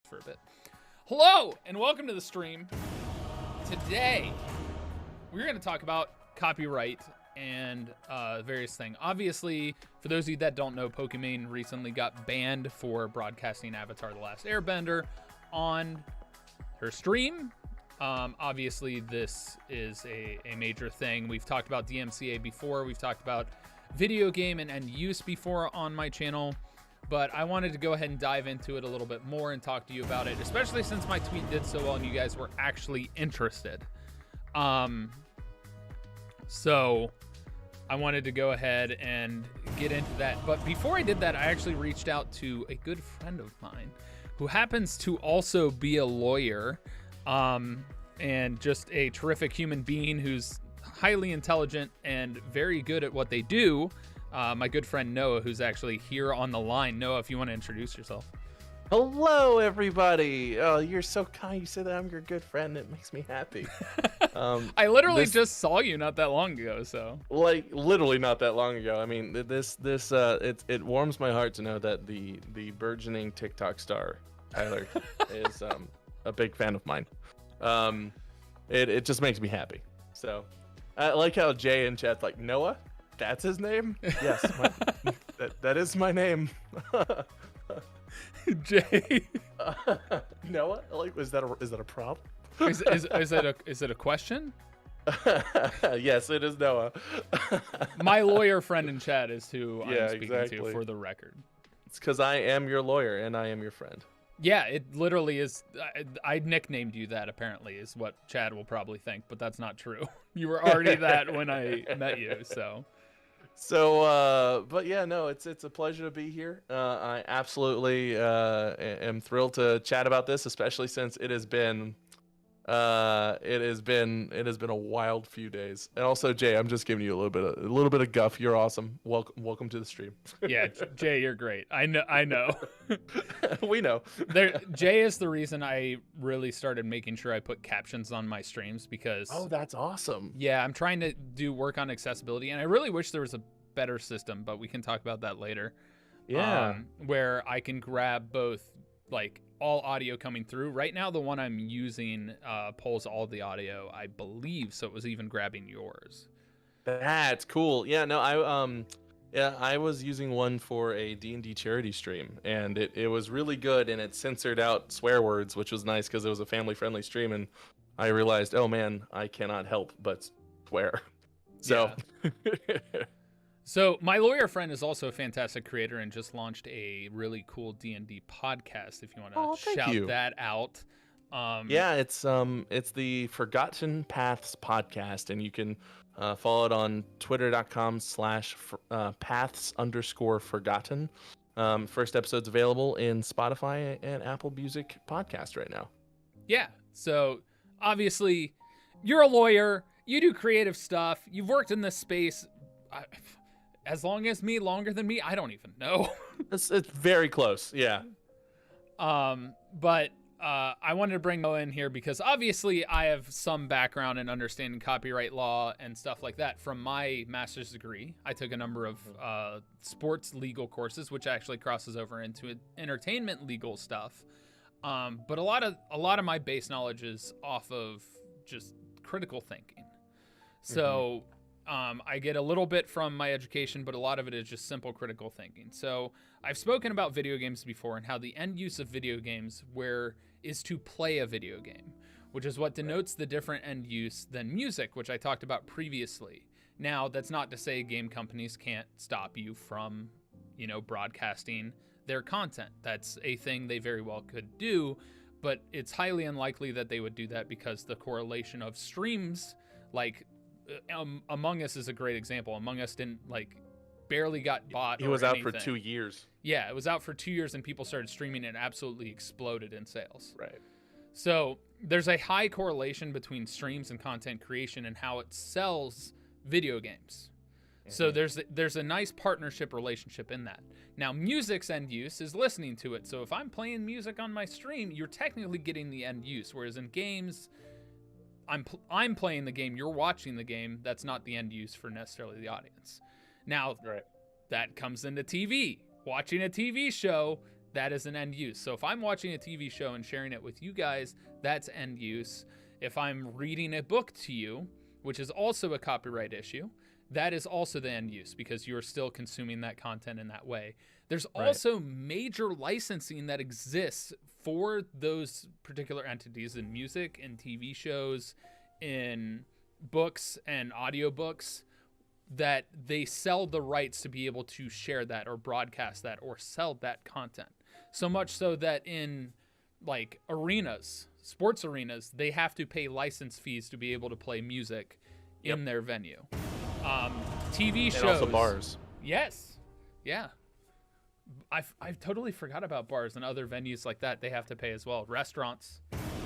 for a bit. Hello, and welcome to the stream. Today, we're going to talk about copyright and various things. Obviously, for those of you that don't know, Pokimane recently got banned for broadcasting Avatar: The Last Airbender on her stream. Obviously, this is a major thing. We've talked about DMCA before. We've talked about video game and end use before on my channel. But I wanted to go ahead and dive into it a little bit more and talk to you about it, especially since my tweet did so well and you guys were actually interested. So I wanted to go ahead and get into that. But before I did that, I actually reached out to a good friend of mine who happens to also be a lawyer, and just a terrific human being who's highly intelligent and very good at what they do. My good friend Noah, who's actually here on the line. Noah, if you want to introduce yourself. Hello, everybody. Oh, you're so kind. You said that I'm your good friend. It makes me happy. I literally just saw you not that long ago, so. Like, literally not that long ago. I mean, it warms my heart to know that the burgeoning TikTok star, Tyler, is a big fan of mine. It just makes me happy. So, I like how Jay in chat's like, Noah? That's his name? Yes, that is my name. Jay. Noah? Like, is that a problem? Is it a question? Yes, it is Noah. My lawyer friend in chat is who I'm speaking exactly. to, for the record. It's because I am your lawyer and I am your friend. Yeah, it literally is. I nicknamed you that, apparently, is what Chad will probably think, but that's not true. You were already that when I met you, so. So, but yeah, no, it's a pleasure to be here. I absolutely am thrilled to chat about this, especially since it has been a wild few days. And also, Jay, I'm just giving you a little bit of guff. You're awesome. Welcome to the stream. Yeah, Jay, you're great. I know. We know. Jay is the reason I really started making sure I put captions on my streams, because that's awesome. Yeah, I'm trying to do work on accessibility, and I really wish there was a better system, but we can talk about that later. Yeah. Where I can grab both, like, all audio coming through. Right now, the one I'm using pulls all the audio, I believe, so it was even grabbing yours. That's cool. Yeah, no, I was using one for a D&D charity stream, and it was really good, and it censored out swear words, which was nice because it was a family-friendly stream, and I realized, oh man, I cannot help but swear. So. Yeah. So my lawyer friend is also a fantastic creator and just launched a really cool D&D podcast, if you want to shout that out. Yeah, it's the Forgotten Paths podcast, and you can follow it on twitter.com/paths_forgotten. First episode's available in Spotify and Apple Music podcast right now. Yeah, so obviously you're a lawyer, you do creative stuff, you've worked in this space as long as me, longer than me, I don't even know. It's very close, yeah. But I wanted to bring Noah in here because obviously I have some background in understanding copyright law and stuff like that from my master's degree. I took a number of sports legal courses, which actually crosses over into entertainment legal stuff. But a lot of my base knowledge is off of just critical thinking. So I get a little bit from my education, but a lot of it is just simple critical thinking. So I've spoken about video games before and how the end use of video games is to play a video game, which is what denotes the different end use than music, which I talked about previously. Now, that's not to say game companies can't stop you from, broadcasting their content. That's a thing they very well could do, but it's highly unlikely that they would do that because the correlation of streams, like Among Us is a great example. Among Us didn't barely got bought. It was out for 2 years. Yeah, it was out for 2 years and people started streaming and it absolutely exploded in sales. Right. So there's a high correlation between streams and content creation and how it sells video games. Mm-hmm. So there's a nice partnership relationship in that. Now, music's end use is listening to it. So if I'm playing music on my stream, you're technically getting the end use. Whereas in games, I'm playing the game, you're watching the game. That's not the end use for necessarily the audience. Now, that comes into TV. Watching a TV show, that is an end use. So if I'm watching a TV show and sharing it with you guys, that's end use. If I'm reading a book to you, which is also a copyright issue, that is also the end use because you're still consuming that content in that way. There's also major licensing that exists for those particular entities in music, in TV shows, in books and audiobooks, that they sell the rights to be able to share that or broadcast that or sell that content. So much so that in like arenas, sports arenas, they have to pay license fees to be able to play music in their venue. TV shows. And also bars. Yes. Yeah. I've totally forgot about bars and other venues like that. They have to pay as well. Restaurants.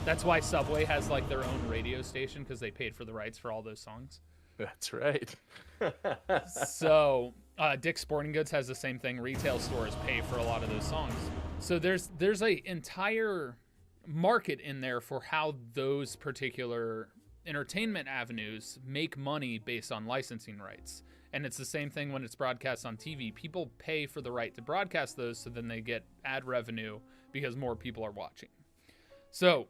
That's why Subway has like their own radio station, because they paid for the rights for all those songs. That's right. So Dick's Sporting Goods has the same thing. Retail stores pay for a lot of those songs. So there's a entire market in there for how those particular entertainment avenues make money based on licensing rights. And it's the same thing when it's broadcast on TV. People pay for the right to broadcast those, so then they get ad revenue because more people are watching. So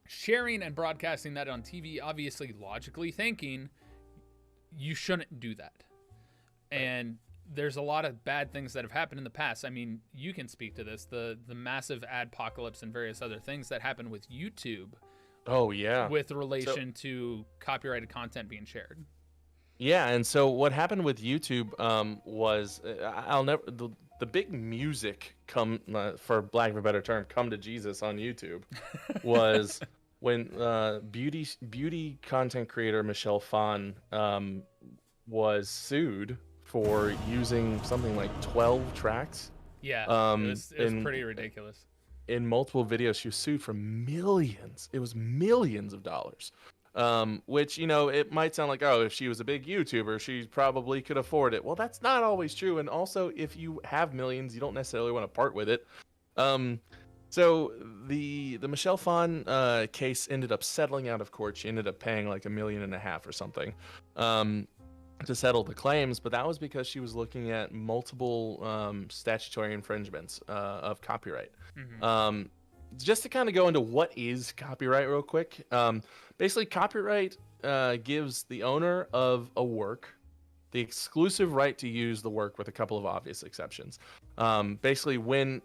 sharing and broadcasting that on TV, obviously logically thinking, you shouldn't do that. And there's a lot of bad things that have happened in the past. I mean, you can speak to this, the massive adpocalypse and various other things that happened with YouTube. Oh yeah. With relation to copyrighted content being shared. Yeah, and so what happened with YouTube was the big music for lack of a better term, come to Jesus on YouTube was when beauty content creator Michelle Phan was sued for using something like 12 tracks. Yeah, it was pretty ridiculous. In multiple videos, she was sued for millions. It was millions of dollars. Which, you know, it might sound like, oh, if she was a big YouTuber, she probably could afford it. Well, that's not always true. And also, if you have millions, you don't necessarily want to part with it. So the Michelle Phan case ended up settling out of court. She ended up paying like $1.5 million or something to settle the claims. But that was because she was looking at multiple statutory infringements of copyright. Mm-hmm. Just to kind of go into what is copyright real quick. Basically, copyright gives the owner of a work the exclusive right to use the work with a couple of obvious exceptions. Basically, when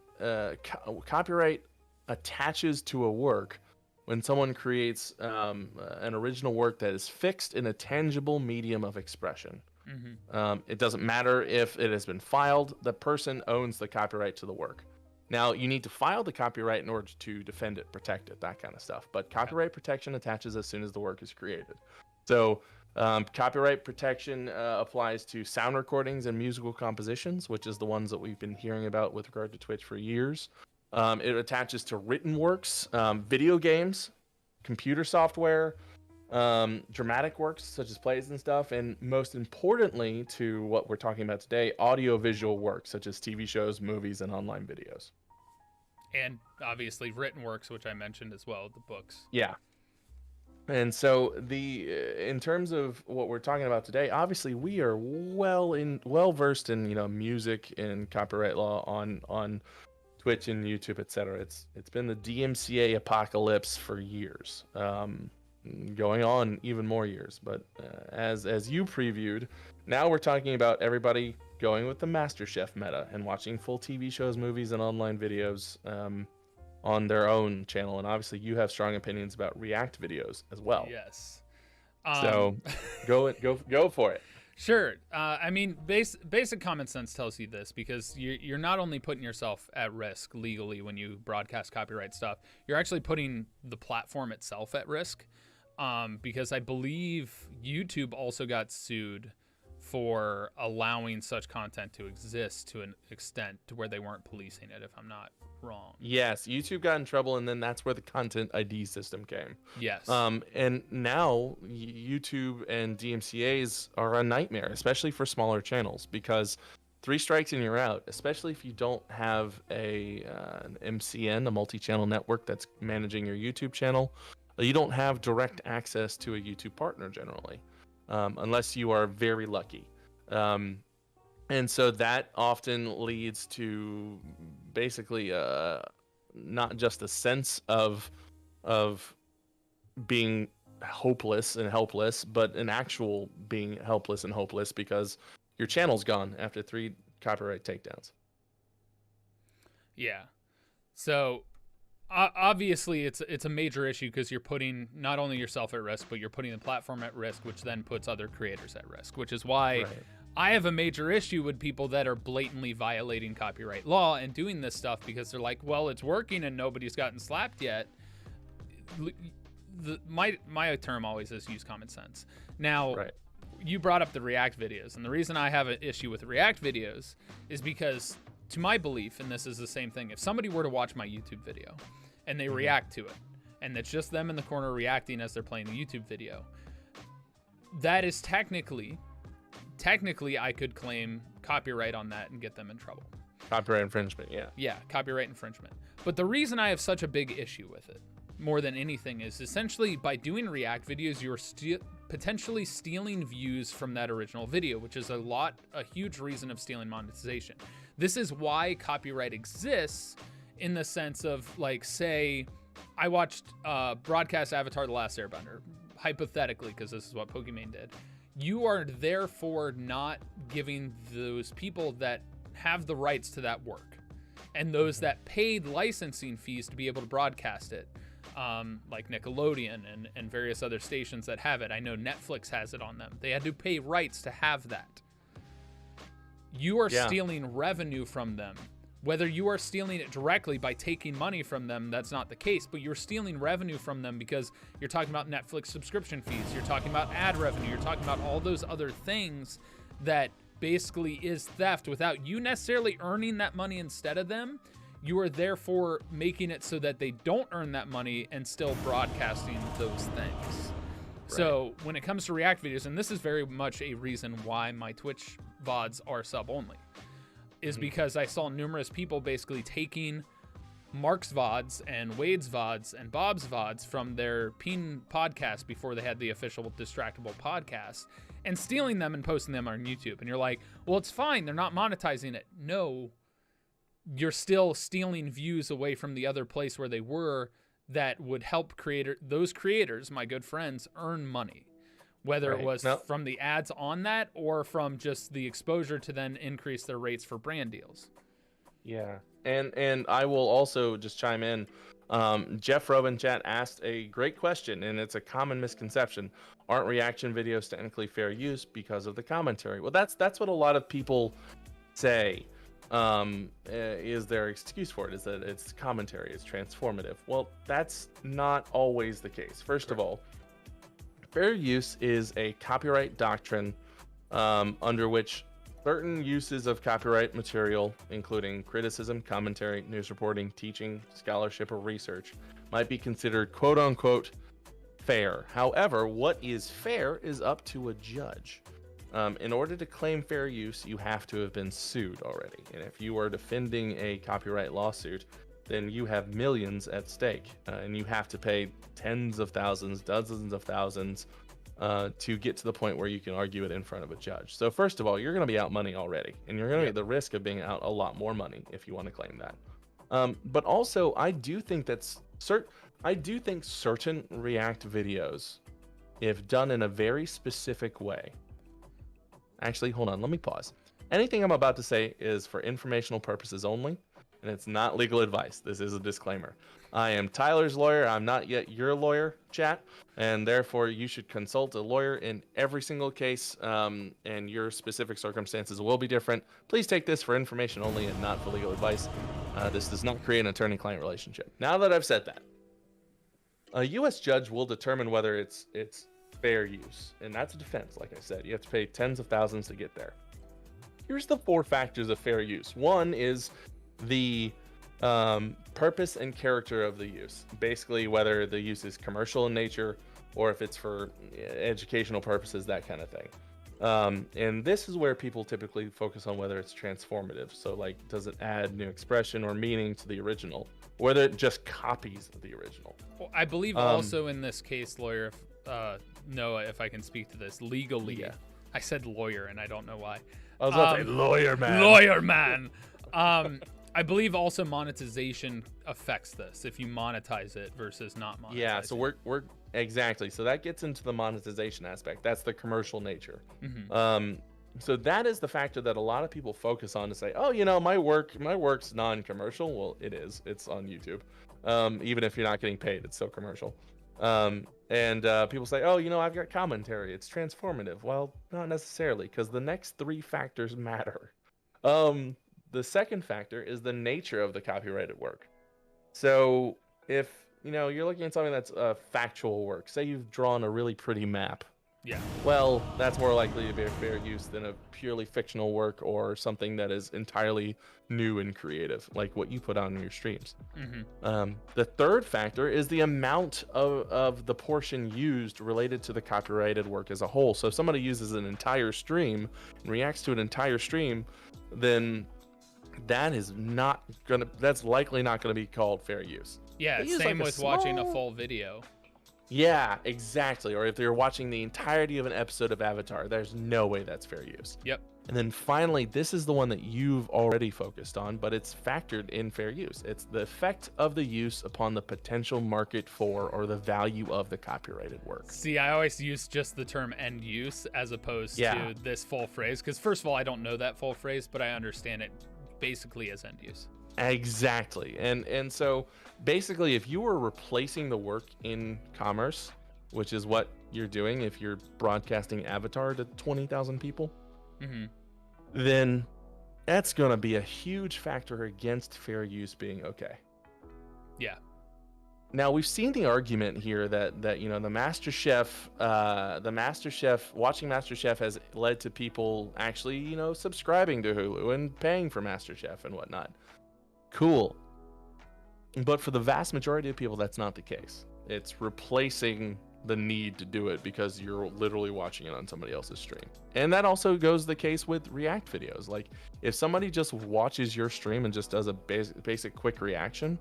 copyright attaches to a work, when someone creates an original work that is fixed in a tangible medium of expression. Mm-hmm. It doesn't matter if it has been filed, the person owns the copyright to the work. Now, you need to file the copyright in order to defend it, protect it, that kind of stuff. But copyright protection attaches as soon as the work is created. So copyright protection applies to sound recordings and musical compositions, which is the ones that we've been hearing about with regard to Twitch for years. It attaches to written works, video games, computer software, dramatic works such as plays and stuff, and most importantly to what we're talking about today, audiovisual works such as TV shows, movies, and online videos. And obviously written works, which I mentioned as well, the books. Yeah. And so in terms of what we're talking about today, obviously we are well versed in, you know, music and copyright law on Twitch and YouTube, etc. It's been the DMCA apocalypse for years, going on even more years. But as you previewed, now we're talking about everybody going with the MasterChef meta and watching full TV shows, movies, and online videos on their own channel. And obviously, you have strong opinions about React videos as well. Yes. So go for it. Sure. I mean, basic common sense tells you this, because you're not only putting yourself at risk legally when you broadcast copyright stuff, you're actually putting the platform itself at risk. Because I believe YouTube also got sued for allowing such content to exist to an extent to where they weren't policing it, if I'm not wrong. Yes, YouTube got in trouble, and then that's where the content ID system came. Yes. And now YouTube and DMCAs are a nightmare, especially for smaller channels, because 3 strikes and you're out, especially if you don't have an MCN, a multi-channel network that's managing your YouTube channel. You don't have direct access to a YouTube partner generally, unless you are very lucky. And And so that often leads to basically not just a sense of being hopeless and helpless, but an actual being helpless and hopeless because your channel's gone after 3 copyright takedowns. Yeah. So obviously it's a major issue because you're putting not only yourself at risk, but you're putting the platform at risk, which then puts other creators at risk, which is why I have a major issue with people that are blatantly violating copyright law and doing this stuff because they're like, well, it's working and nobody's gotten slapped yet. My term always is use common sense. Now, you brought up the React videos, and the reason I have an issue with React videos is because, to my belief, and this is the same thing, if somebody were to watch my YouTube video and they react to it, and it's just them in the corner reacting as they're playing the YouTube video, that is technically I could claim copyright on that and get them in trouble. Copyright infringement, yeah. Yeah, copyright infringement. But the reason I have such a big issue with it, more than anything, is essentially by doing React videos, you're potentially stealing views from that original video, which is a huge reason of stealing monetization. This is why copyright exists, in the sense of, like, say, I watched broadcast Avatar: The Last Airbender, hypothetically, because this is what Pokimane did. You are therefore not giving those people that have the rights to that work and those that paid licensing fees to be able to broadcast it, like Nickelodeon and various other stations that have it. I know Netflix has it on them. They had to pay rights to have that. You are stealing revenue from them. Whether you are stealing it directly by taking money from them, that's not the case, but you're stealing revenue from them because you're talking about Netflix subscription fees, you're talking about ad revenue, you're talking about all those other things that basically is theft without you necessarily earning that money instead of them. You are therefore making it so that they don't earn that money and still broadcasting those things. So when it comes to React videos, and this is very much a reason why my Twitch VODs are sub only, is because I saw numerous people basically taking Mark's VODs and Wade's VODs and Bob's VODs from their Peen podcast before they had the official Distractable podcast and stealing them and posting them on YouTube. And you're like, well, it's fine, they're not monetizing it. No, you're still stealing views away from the other place where they were that would help those creators, my good friends, earn money. Whether it was from the ads on that or from just the exposure to then increase their rates for brand deals. Yeah, and I will also just chime in. Jeff Robin chat asked a great question, and it's a common misconception. Aren't reaction videos technically fair use because of the commentary? Well, that's what a lot of people say. Is their excuse for it is that it's commentary, it's transformative. Well, that's not always the case. First of all, fair use is a copyright doctrine under which certain uses of copyright material, including criticism, commentary, news reporting, teaching, scholarship, or research, might be considered quote-unquote fair. However, what is fair is up to a judge. In order to claim fair use, you have to have been sued already. And if you are defending a copyright lawsuit, then you have millions at stake, and you have to pay tens of thousands, dozens of thousands to get to the point where you can argue it in front of a judge. So first of all, you're going to be out money already, and you're going to be at the risk of being out a lot more money if you want to claim that. But also, I do think certain React videos, if done in a very specific way. Actually, hold on, let me pause. Anything I'm about to say is for informational purposes only, and it's not legal advice. This is a disclaimer. I am Tyler's lawyer. I'm not yet your lawyer, chat, and therefore you should consult a lawyer in every single case, and your specific circumstances will be different. Please take this for information only and not for legal advice. This does not create an attorney-client relationship. Now that I've said that, a U.S. judge will determine whether it's fair use, and that's a defense. Like I said, you have to pay tens of thousands to get there. Here's the 4 factors of fair use. One is the purpose and character of the use, basically whether the use is commercial in nature or if it's for educational purposes, that kind of thing. And this is where people typically focus on whether it's transformative. So, like, does it add new expression or meaning to the original, or whether it just copies the original. Well, I believe also in this case, lawyer, Noah, if I can speak to this legally, I said lawyer and I don't know why. I was about to say lawyer man. Lawyer man. I believe also monetization affects this if you monetize it versus not monetize. Yeah, so we're exactly. So that gets into the monetization aspect. That's the commercial nature. So that is the factor that a lot of people focus on to say, oh, my work's non-commercial. Well, it is. It's on YouTube. Even if you're not getting paid, it's still commercial. And people say, oh, I've got commentary. It's transformative. Well, not necessarily, because the next three factors matter. The second factor is the nature of the copyrighted work. So if, you're looking at something that's factual work, say you've drawn a really pretty map. Yeah. Well, that's more likely to be a fair use than a purely fictional work or something that is entirely new and creative, like what you put on your streams. The third factor is the amount of the portion used related to the copyrighted work as a whole. So if somebody uses an entire stream and reacts to an entire stream, then that's likely not gonna be called fair use. Yeah, same with watching a full video. Yeah, exactly. Or if they're watching the entirety of an episode of Avatar, there's no way that's fair use. Yep. And then finally, this is the one that you've already focused on, but it's factored in fair use. It's the effect of the use upon the potential market for or the value of the copyrighted work. See, I always use just the term end use as opposed to this full phrase, because first of all, I don't know that full phrase, but I understand it basically as end use. Exactly. And so basically, if you were replacing the work in commerce, which is what you're doing if you're broadcasting Avatar to 20,000 people, then that's going to be a huge factor against fair use being okay. Yeah. Now, we've seen the argument here that the MasterChef, watching MasterChef has led to people actually, subscribing to Hulu and paying for MasterChef and whatnot. Cool. But for the vast majority of people, that's not the case. It's replacing the need to do it because you're literally watching it on somebody else's stream. And that also goes the case with React videos. Like, if somebody just watches your stream and just does a basic quick reaction,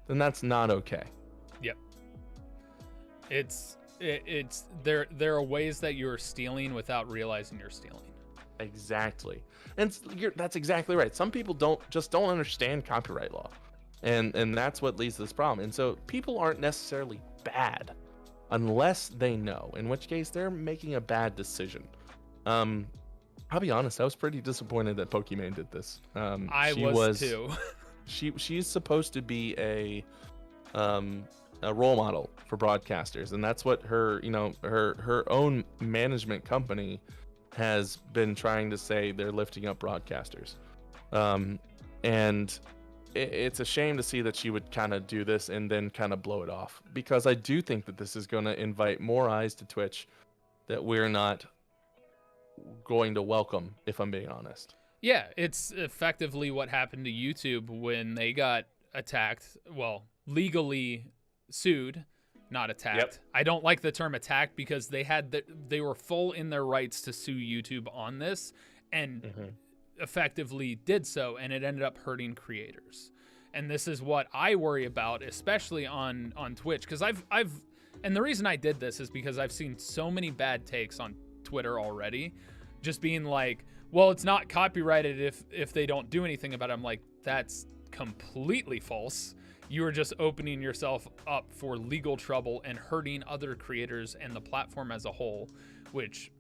then that's not okay. Yep. It's there are ways that you're stealing without realizing you're stealing. Exactly. And that's exactly right. Some people don't understand copyright law. And that's what leads to this problem. And so people aren't necessarily bad unless they know, in which case they're making a bad decision. I'll be honest, I was pretty disappointed that Pokimane did this. I was too. She's supposed to be a role model for broadcasters, and that's what her own management company has been trying to say. They're lifting up broadcasters, and it's a shame to see that she would kind of do this and then kind of blow it off, because I do think that this is going to invite more eyes to Twitch that we're not going to welcome, if I'm being honest. Yeah, it's effectively what happened to YouTube when they got attacked. Well, legally sued, not attacked. Yep. I don't like the term attacked because they were full in their rights to sue YouTube on this, and effectively did so, and it ended up hurting creators. And this is what I worry about, especially on Twitch, because and the reason I did this is because I've seen so many bad takes on Twitter already, just being like, well, it's not copyrighted if they don't do anything about it. I'm like, that's completely false. You are just opening yourself up for legal trouble and hurting other creators and the platform as a whole, which,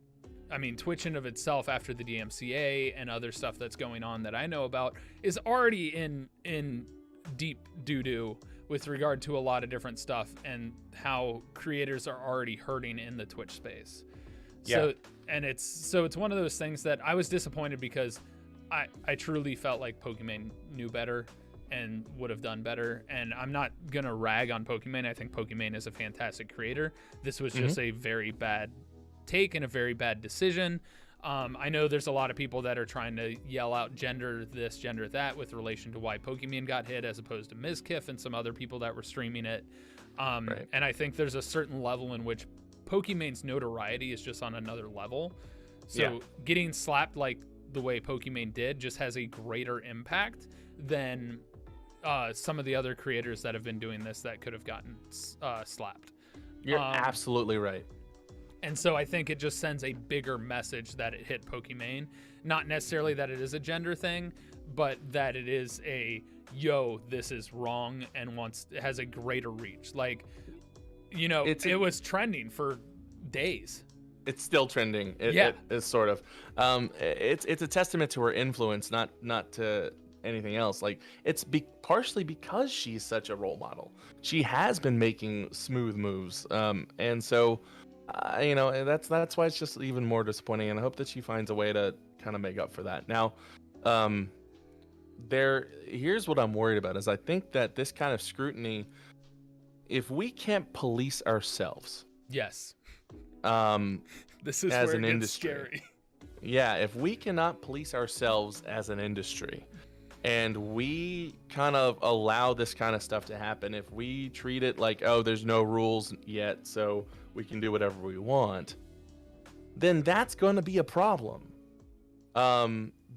I mean, Twitch in of itself, after the DMCA and other stuff that's going on that I know about, is already in deep doo-doo with regard to a lot of different stuff and how creators are already hurting in the Twitch space. Yeah. So it's one of those things that I was disappointed because I truly felt like Pokimane knew better and would have done better. And I'm not going to rag on Pokimane. I think Pokimane is a fantastic creator. This was just a very bad take and a very bad decision. I know there's a lot of people that are trying to yell out gender this, gender that with relation to why Pokimane got hit as opposed to Mizkif and some other people that were streaming it. Right. And I think there's a certain level in which Pokimane's notoriety is just on another level. So getting slapped like the way Pokimane did just has a greater impact than some of the other creators that have been doing this that could have gotten slapped. You're absolutely right. And so I think it just sends a bigger message that it hit Pokimane. Not necessarily that it is a gender thing, but that it is a, yo, this is wrong, and it has a greater reach. Like, you know, it was trending for days. It's still trending. It is sort of. It's a testament to her influence, not to anything else. Like, it's partially because she's such a role model. She has been making smooth moves, and so, you know, that's why it's just even more disappointing. And I hope that she finds a way to kind of make up for that. Now, here's what I'm worried about: is I think that this kind of scrutiny, if we can't police ourselves, yes, this is as where an it gets industry, scary. Yeah, if we cannot police ourselves as an industry, and we kind of allow this kind of stuff to happen, if we treat it like, oh, there's no rules yet, so we can do whatever we want, then that's going to be a problem.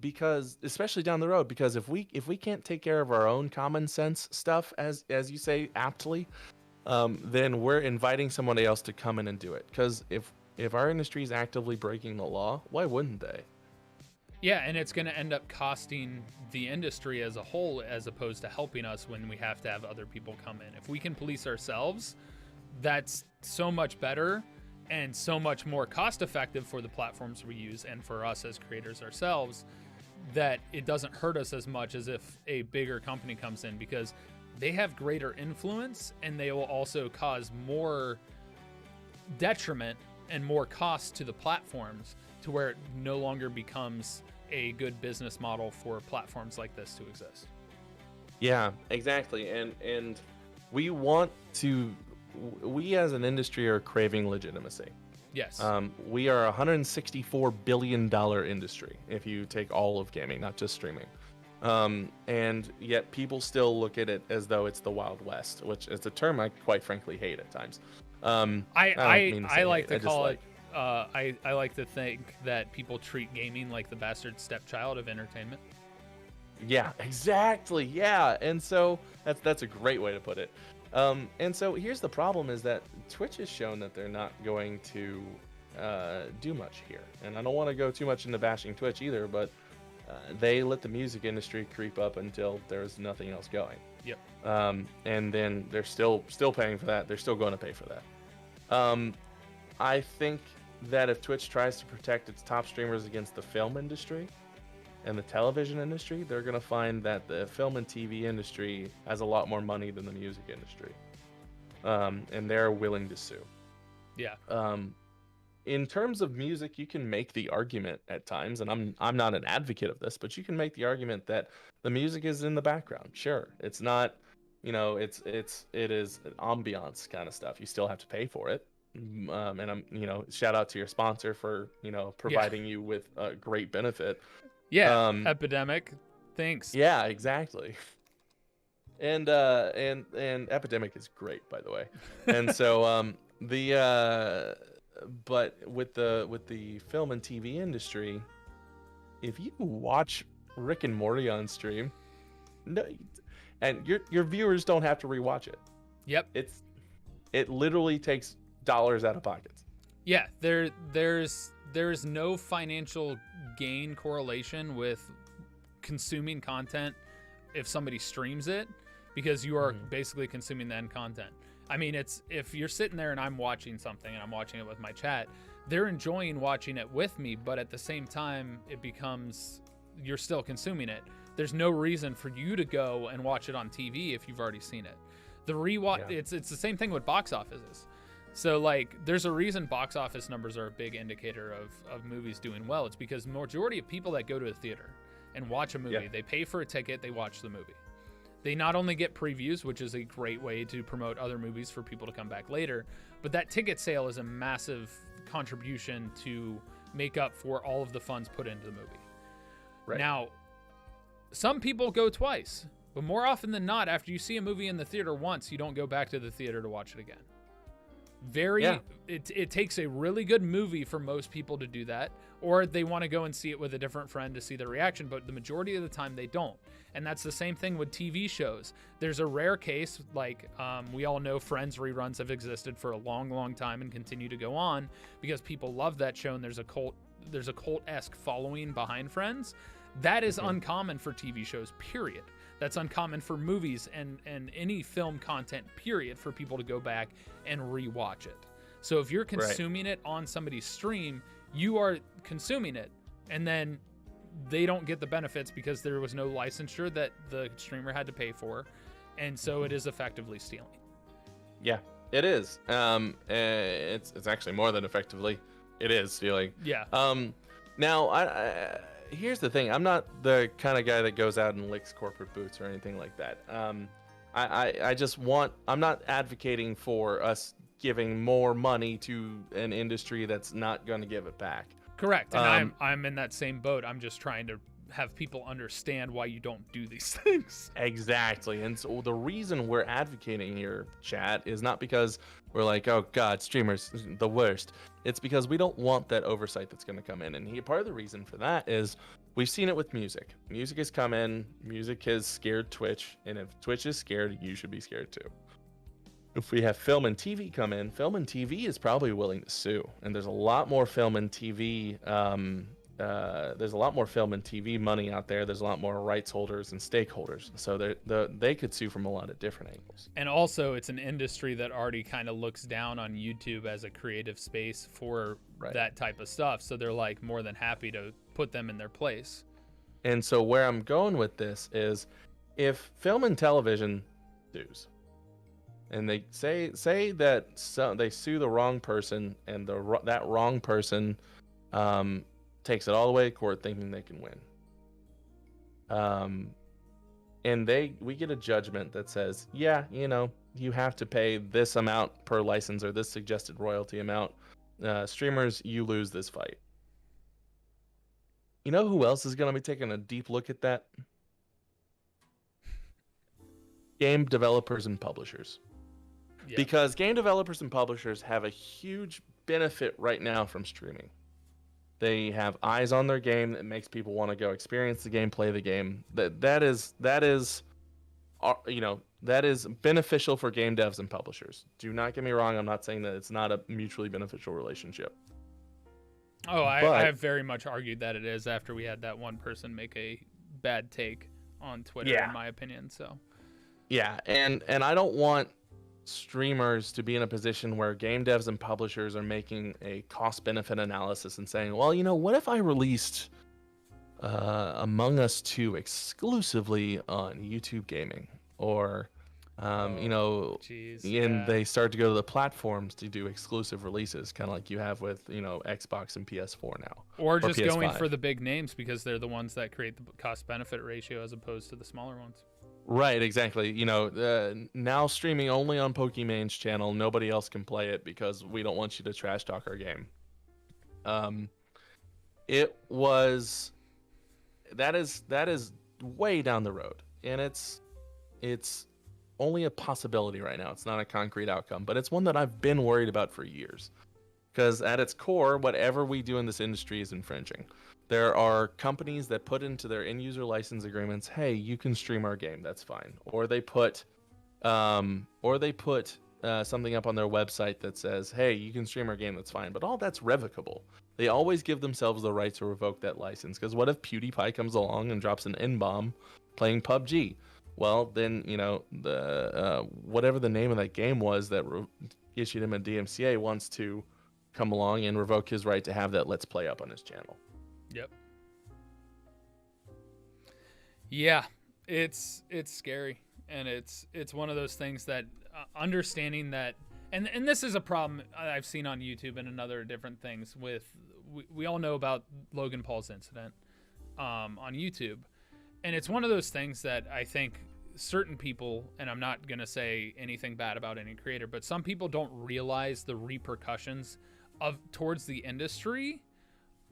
Because especially down the road, because if we can't take care of our own common sense stuff, as you say aptly, then we're inviting somebody else to come in and do it. Because if our industry is actively breaking the law, why wouldn't they? Yeah, and it's going to end up costing the industry as a whole, as opposed to helping us when we have to have other people come in. If we can police ourselves, that's so much better and so much more cost effective for the platforms we use and for us as creators ourselves, that it doesn't hurt us as much as if a bigger company comes in, because they have greater influence and they will also cause more detriment and more cost to the platforms, to where it no longer becomes a good business model for platforms like this to exist. Yeah, exactly. And we as an industry are craving legitimacy. Yes. We are a $164 billion industry if you take all of gaming, not just streaming. And yet people still look at it as though it's the Wild West, which is a term I quite frankly hate at times. I like to call it. I like to think that people treat gaming like the bastard stepchild of entertainment. Yeah, exactly. Yeah, and so that's a great way to put it. And so here's the problem: is that Twitch has shown that they're not going to do much here. And I don't want to go too much into bashing Twitch either, but they let the music industry creep up until there's nothing else going. Yep. And then they're still paying for that. They're still going to pay for that. I think that if Twitch tries to protect its top streamers against the film industry and the television industry, they're going to find that the film and TV industry has a lot more money than the music industry. And they're willing to sue. Yeah. In terms of music, you can make the argument at times, and I'm not an advocate of this, but you can make the argument that the music is in the background. Sure, it's not, you know, it is ambiance kind of stuff. You still have to pay for it. And I'm, you know, shout out to your sponsor for, you know, providing you with a great benefit. Yeah, Epidemic. Thanks. Yeah, exactly. And Epidemic is great, by the way. And so but with the film and TV industry, if you watch Rick and Morty on stream, no, and your viewers don't have to rewatch it. Yep. It literally takes dollars out of pockets. Yeah, there's no financial gain correlation with consuming content if somebody streams it, because you are basically consuming the end content. I mean, it's, if you're sitting there and I'm watching something and I'm watching it with my chat, they're enjoying watching it with me, but at the same time, it becomes, you're still consuming it. There's no reason for you to go and watch it on TV if you've already seen it. The rewatch, it's the same thing with box offices. So like, there's a reason box office numbers are a big indicator of movies doing well. It's because majority of people that go to a theater and watch a movie, they pay for a ticket, they watch the movie. They not only get previews, which is a great way to promote other movies for people to come back later, but that ticket sale is a massive contribution to make up for all of the funds put into the movie. Right. Now, some people go twice, but more often than not, after you see a movie in the theater once, you don't go back to the theater to watch it again. Very, it takes a really good movie for most people to do that, or they want to go and see it with a different friend to see the reaction, but the majority of the time they don't. And that's the same thing with TV shows. There's a rare case, like we all know Friends reruns have existed for a long, long time and continue to go on because people love that show, and there's a cult-esque following behind Friends. That is uncommon for TV shows, period. That's uncommon for movies and any film content, period, for people to go back and rewatch it. So if you're consuming it on somebody's stream, you are consuming it, and then they don't get the benefits because there was no licensure that the streamer had to pay for, and so it is effectively stealing. Yeah, it is. It's actually more than effectively. It is stealing. Yeah. Now, I here's the thing. I'm not the kind of guy that goes out and licks corporate boots or anything like that. I'm not advocating for us giving more money to an industry that's not going to give it back. Correct. And I'm in that same boat. I'm just trying to have people understand why you don't do these things. Exactly. And so the reason we're advocating here, chat, is not because we're like, oh God, streamers, the worst. It's because we don't want that oversight that's going to come in. And part of the reason for that is we've seen it with music. Music has come in, music has scared Twitch. And if Twitch is scared, you should be scared too. If we have film and TV come in, film and TV is probably willing to sue. And there's a lot more film and TV money out there. There's a lot more rights holders and stakeholders. So they could sue from a lot of different angles. And also, it's an industry that already kind of looks down on YouTube as a creative space for that type of stuff. So they're like more than happy to put them in their place. And so where I'm going with this is if film and television sues, and they say that they sue the wrong person, and that wrong person takes it all the way to court thinking they can win. And we get a judgment that says, yeah, you have to pay this amount per license or this suggested royalty amount. Streamers, you lose this fight. You know who else is going to be taking a deep look at that? Game developers and publishers. Yeah. Because game developers and publishers have a huge benefit right now from streaming. They have eyes on their game that makes people want to go experience the game, play the game. That is beneficial for game devs and publishers. Do not get me wrong. I'm not saying that it's not a mutually beneficial relationship. Oh, I have very much argued that it is after we had that one person make a bad take on Twitter, in my opinion. So. Yeah, and I don't want streamers to be in a position where game devs and publishers are making a cost-benefit analysis and saying, well, what if I released Among Us 2 exclusively on YouTube Gaming? Or, they start to go to the platforms to do exclusive releases, kind of like you have with, Xbox and PS4 now. Or just PS5. Going for the big names because they're the ones that create the cost-benefit ratio as opposed to the smaller ones. Right, exactly. Now streaming only on Pokemon's channel. Nobody else can play it because we don't want you to trash talk our game. That is way down the road, and it's only a possibility right now. It's not a concrete outcome, but it's one that I've been worried about for years. Because at its core, whatever we do in this industry is infringing. There are companies that put into their end user license agreements, hey, you can stream our game, that's fine. Or they put something up on their website that says, hey, you can stream our game, that's fine. But all that's revocable. They always give themselves the right to revoke that license. Because what if PewDiePie comes along and drops an N-bomb playing PUBG? Well, then, the whatever the name of that game was that issued him a DMCA wants to come along and revoke his right to have that Let's Play up on his channel. Yep. Yeah, it's scary, and it's one of those things that understanding that, and this is a problem I've seen on YouTube and in other different things with, we all know about Logan Paul's incident on YouTube, and it's one of those things that I think certain people, and I'm not going to say anything bad about any creator, but some people don't realize the repercussions towards the industry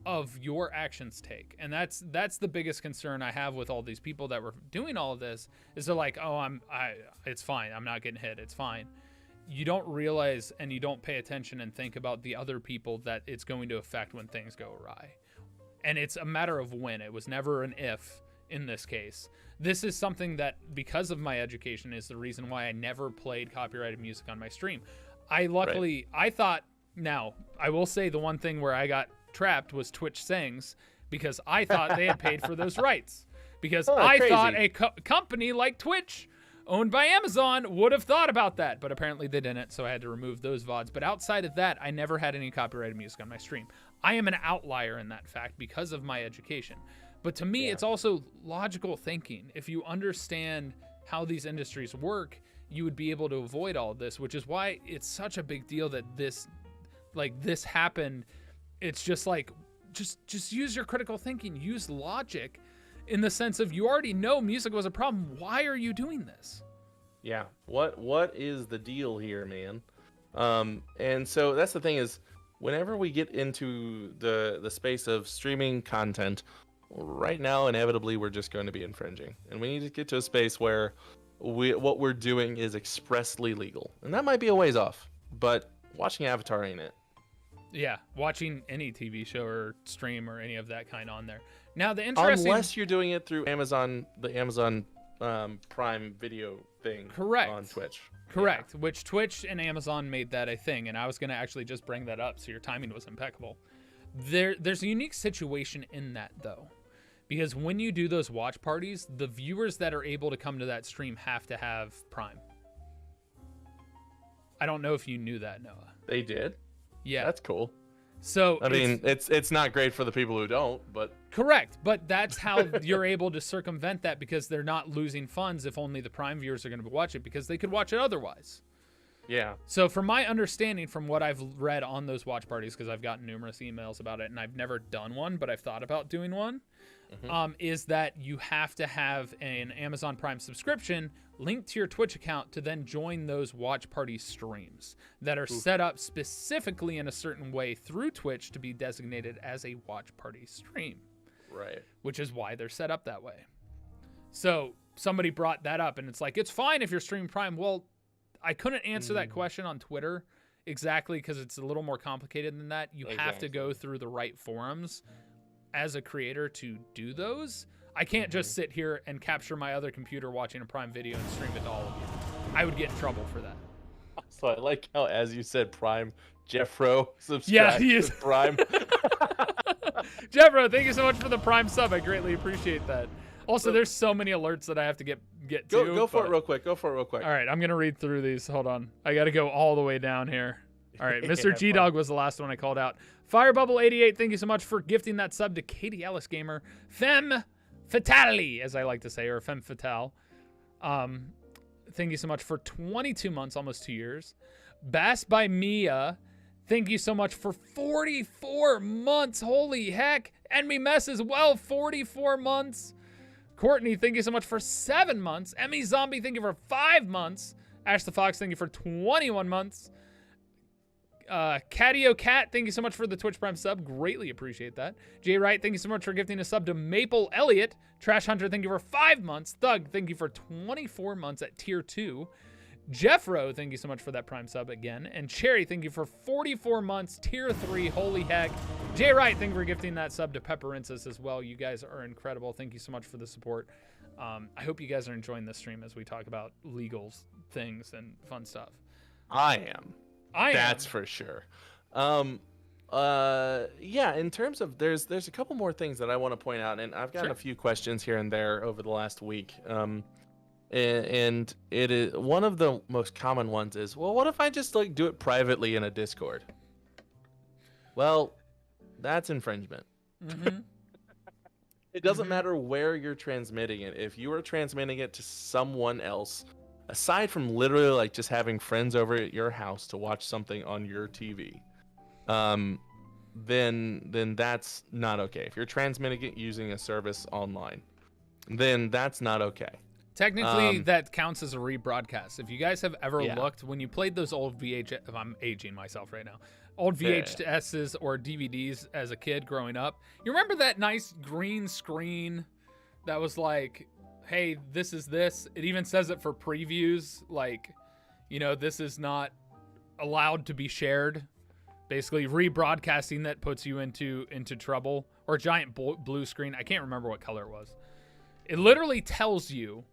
of your actions take. And that's the biggest concern I have with all these people that were doing all of this is they're like, oh, it's fine, I'm not getting hit, it's fine. you don't realize and you don't pay attention and think about the other people that it's going to affect when things go awry. And it's a matter of when. It was never an if in this case. This is something that, because of my education, is the reason why I never played copyrighted music on my stream. I thought, now, I will say the one thing where I got trapped was Twitch Sings, because I thought they had paid for those rights. Because I thought a company like Twitch, owned by Amazon, would have thought about that. But apparently they didn't, so I had to remove those VODs. But outside of that, I never had any copyrighted music on my stream. I am an outlier in that fact because of my education. But to me, it's also logical thinking. If you understand how these industries work, you would be able to avoid all of this, which is why it's such a big deal that this happened. It's just like, just use your critical thinking, use logic, in the sense of, you already know music was a problem. Why are you doing this? Yeah. What is the deal here, man? And so that's the thing is, whenever we get into the space of streaming content, right now, inevitably, we're just going to be infringing. And we need to get to a space where what we're doing is expressly legal. And that might be a ways off, but watching Avatar ain't it. Yeah, watching any TV show or stream or any of that kind on there. Now, the interesting... Unless you're doing it through the Amazon Prime Video thing. Correct. On Twitch. Correct, which Twitch and Amazon made that a thing, and I was going to actually just bring that up, so your timing was impeccable. There's a unique situation in that, though, because when you do those watch parties, the viewers that are able to come to that stream have to have Prime. I don't know if you knew that, Noah. They did? Yeah. That's cool. So I mean, it's not great for the people who don't, but... Correct, but that's how you're able to circumvent that, because they're not losing funds if only the Prime viewers are going to watch it, because they could watch it otherwise. Yeah. So from my understanding, from what I've read on those watch parties, because I've gotten numerous emails about it, and I've never done one, but I've thought about doing one, is that you have to have an Amazon Prime subscription linked to your Twitch account to then join those watch party streams that are set up specifically in a certain way through Twitch to be designated as a watch party stream. Right. Which is why they're set up that way. So somebody brought that up, and it's like, it's fine if you're streaming Prime. Well, I couldn't answer that question on Twitter exactly, because it's a little more complicated than that. You have to go through the right forums as a creator to do those. I can't just sit here and capture my other computer watching a Prime video and stream it to all of you. I would get in trouble for that. So I like how, as you said, Prime, Jeffro subscribed yeah, he is. to Prime. Jeffro, thank you so much for the Prime sub. I greatly appreciate that. Also, there's so many alerts that I have to get to. Go for it real quick. All right, I'm going to read through these. Hold on. I got to go all the way down here. All right, Mr. G-Dog was the last one I called out. Firebubble88, thank you so much for gifting that sub to Katie Ellis Gamer. Femme Fatale, as I like to say, or Femme Fatale. Thank you so much for 22 months, almost 2 years. Bass by Mia, thank you so much for 44 months. Holy heck. And me mess as well, 44 months. Courtney, thank you so much for 7 months. Emmy Zombie, thank you for 5 months. Ash the Fox, thank you for 21 months. Catio Cat, thank you so much for the Twitch Prime sub. Greatly appreciate that. Jay Wright, thank you so much for gifting a sub to Maple Elliott. Trash Hunter, thank you for 5 months. Thug, thank you for 24 months at tier 2. Jeffro, thank you so much for that Prime sub again. And Cherry, thank you for 44 months, tier 3. Holy heck. Jay Wright, thank you for gifting that sub to Pepperinsis as well. You guys are incredible. Thank you so much for the support. I hope you guys are enjoying this stream as we talk about legal things and fun stuff. I am. That's for sure. Yeah, in terms of there's a couple more things that I want to point out, and I've gotten a few questions here and there over the last week. And it is one of the most common ones is, well, what if I just like do it privately in a Discord? Well, that's infringement. It doesn't matter where you're transmitting it. If you are transmitting it to someone else, aside from literally like just having friends over at your house to watch something on your TV, then that's not okay. If you're transmitting it using a service online, then that's not okay. Technically, that counts as a rebroadcast. If you guys have ever looked, when you played those old VHS, I'm aging myself right now, old VHSs or DVDs as a kid growing up, you remember that nice green screen that was like, hey, this is this? It even says it for previews, like, This is not allowed to be shared. Basically, rebroadcasting that puts you into trouble. Or giant blue screen. I can't remember what color it was. It literally tells you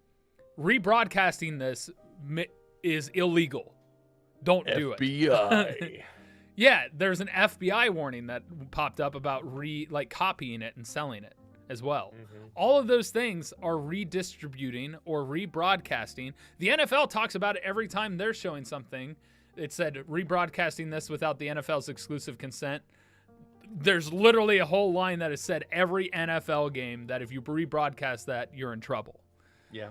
rebroadcasting this is illegal. Don't do it. FBI. Yeah, there's an FBI warning that popped up about copying it and selling it as well. Mm-hmm. All of those things are redistributing or rebroadcasting. The NFL talks about it every time they're showing something. It said rebroadcasting this without the NFL's exclusive consent. There's literally a whole line that has said every NFL game that if you rebroadcast that, you're in trouble. Yeah.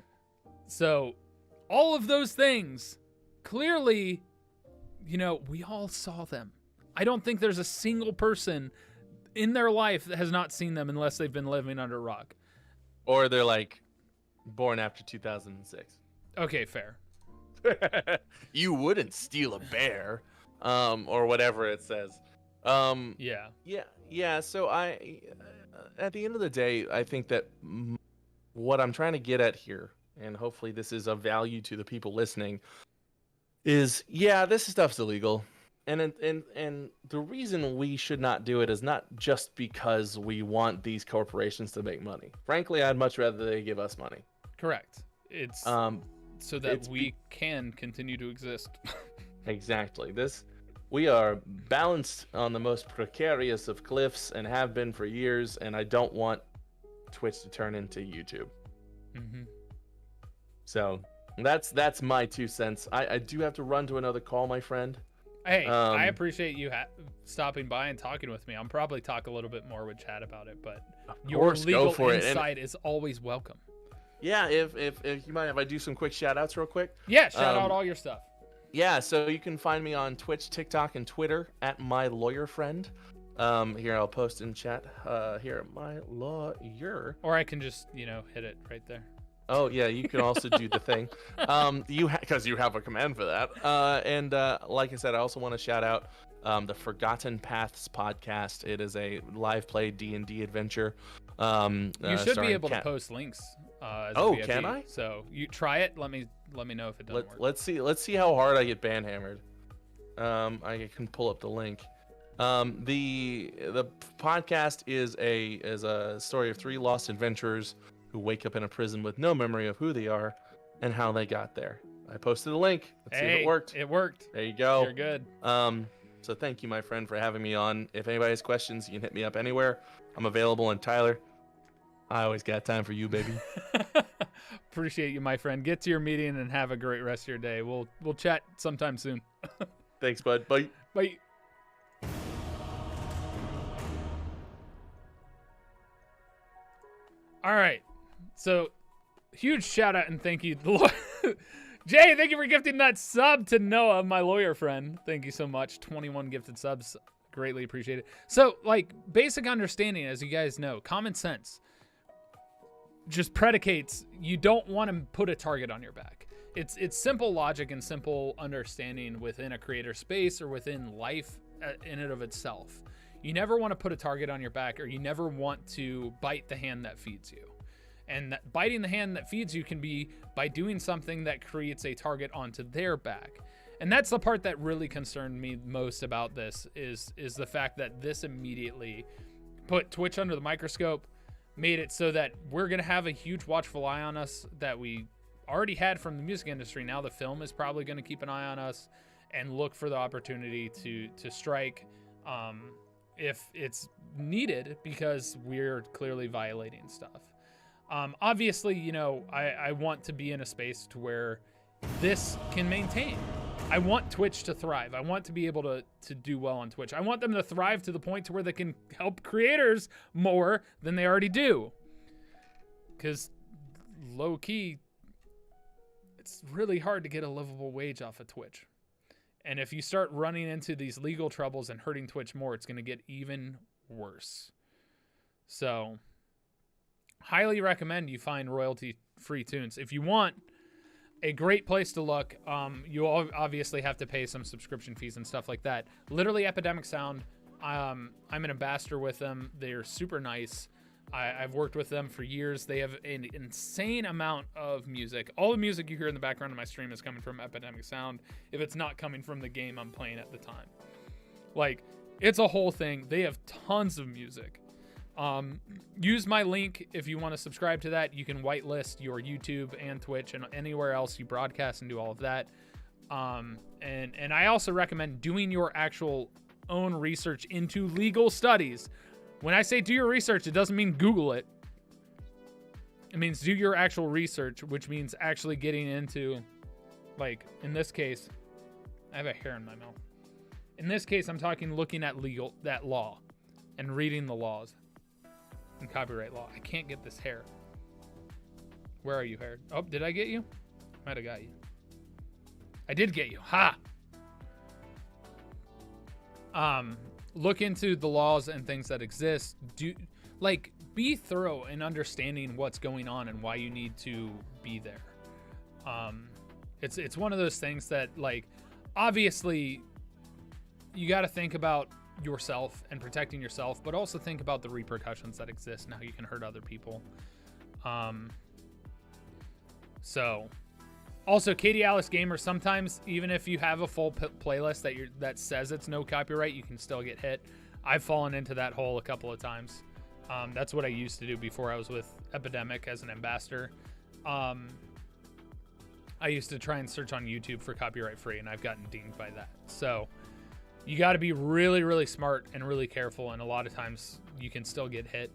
So all of those things, clearly, we all saw them. I don't think there's a single person in their life that has not seen them unless they've been living under a rock. Or they're like born after 2006. Okay, fair. You wouldn't steal a bear, or whatever it says. Yeah. So at the end of the day, I think that what I'm trying to get at here, and hopefully this is of value to the people listening, is this stuff's illegal, and the reason we should not do it is not just because we want these corporations to make money. Frankly, I'd much rather they give us money. Correct. It's so that we can continue to exist. Exactly. We are balanced on the most precarious of cliffs and have been for years, and I don't want Twitch to turn into YouTube. Mm-hmm. So that's my 2 cents. I do have to run to another call, my friend. Hey, I appreciate you stopping by and talking with me. I'll probably talk a little bit more with Chad about it, but your legal insight is always welcome. Yeah, if you mind if I do some quick shout outs real quick? Yeah, shout out all your stuff. Yeah, so you can find me on Twitch, TikTok, and Twitter at mylawyerfriend. Here, I'll post in chat. Here, my lawyer. Or I can just, hit it right there. Oh yeah, you can also do the thing. Because you have a command for that. And like I said, I also want to shout out the Forgotten Paths podcast. It is a live play D&D adventure. You should be able to post links. As a VIP. Can I? So you try it. Let me know if it doesn't work. Let's see how hard I get banhammered. I can pull up the link. The podcast is a story of 3 lost adventurers who wake up in a prison with no memory of who they are and how they got there. I posted a link. Let's see if it worked. It worked. There you go. You're good. So thank you, my friend, for having me on. If anybody has questions, you can hit me up anywhere. I'm available. And Tyler, I always got time for you, baby. Appreciate you, my friend. Get to your meeting and have a great rest of your day. We'll chat sometime soon. Thanks, bud. Bye. Bye. All right. So, huge shout out and thank you. Jay, thank you for gifting that sub to Noah, my lawyer friend. Thank you so much. 21 gifted subs. Greatly appreciate it. So, basic understanding, as you guys know, common sense just predicates you don't want to put a target on your back. It's simple logic and simple understanding within a creator space or within life in and of itself. You never want to put a target on your back, or you never want to bite the hand that feeds you. And that biting the hand that feeds you can be by doing something that creates a target onto their back. And that's the part that really concerned me most about this is the fact that this immediately put Twitch under the microscope, made it so that we're going to have a huge watchful eye on us that we already had from the music industry. Now the film is probably going to keep an eye on us and look for the opportunity to strike if it's needed, because we're clearly violating stuff. Obviously, I want to be in a space to where this can maintain. I want Twitch to thrive. I want to be able to do well on Twitch. I want them to thrive to the point to where they can help creators more than they already do. Because low key, it's really hard to get a livable wage off of Twitch. And if you start running into these legal troubles and hurting Twitch more, it's going to get even worse. So, highly recommend you find royalty-free tunes. If you want a great place to look, you obviously have to pay some subscription fees and stuff like that. Literally Epidemic Sound. I'm an ambassador with them. They're super nice. I've worked with them for years. They have an insane amount of music. All the music you hear in the background of my stream is coming from Epidemic Sound, if it's not coming from the game I'm playing at the time. Like, it's a whole thing. They have tons of music. Use my link if you want to subscribe to that. You can whitelist your YouTube and Twitch and anywhere else you broadcast and do all of that. And I also recommend doing your actual own research into legal studies. When I say do your research, it doesn't mean Google it. It means do your actual research, which means actually getting into, like, in this case, I have a hair in my mouth. In this case, I'm talking looking at that law and reading the laws and copyright law. I can't get this hair. Where are you, hair? Oh, did I get you? Might have got you. I did get you. Ha! Look into the laws and things that exist. Be thorough in understanding what's going on and why you need to be there. It's one of those things that, like, obviously you got to think about yourself and protecting yourself, but also think about the repercussions that exist and how you can hurt other people. Also, Katie Alice Gamer, sometimes even if you have a full playlist that says it's no copyright, you can still get hit. I've fallen into that hole a couple of times. That's what I used to do before I was with Epidemic as an ambassador. I used to try and search on YouTube for copyright free, and I've gotten dinged by that. So you got to be really, really smart and really careful, and a lot of times you can still get hit.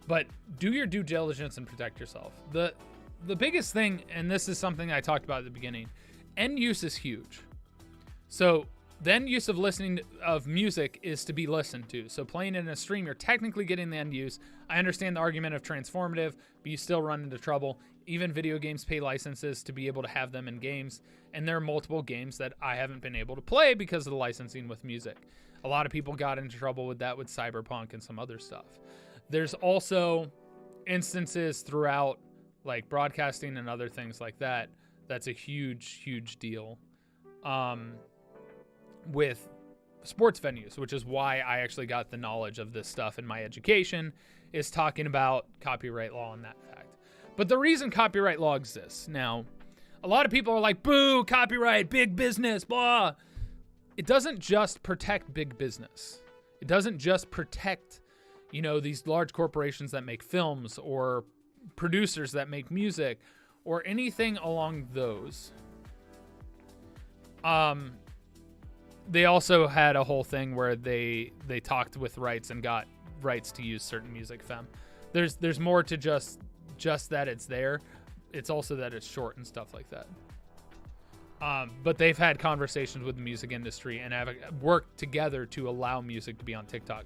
But do your due diligence and protect yourself. The biggest thing, and this is something I talked about at the beginning, end use is huge. So the end use of listening of music is to be listened to. So playing it in a stream, you're technically getting the end use. I understand the argument of transformative, but you still run into trouble. Even video games pay licenses to be able to have them in games. And there are multiple games that I haven't been able to play because of the licensing with music. A lot of people got into trouble with that with Cyberpunk and some other stuff. There's also instances throughout, like broadcasting and other things like that. That's a huge, huge deal with sports venues, which is why I actually got the knowledge of this stuff in my education, is talking about copyright law and that fact. But the reason copyright law exists, now, a lot of people are like, boo, copyright, big business, blah. It doesn't just protect big business. It doesn't just protect, these large corporations that make films or producers that make music or anything along those. They also had a whole thing where they talked with rights and got rights to use certain music. There's more to just that it's there. It's also that it's short and stuff like that. But they've had conversations with the music industry and have worked together to allow music to be on TikTok.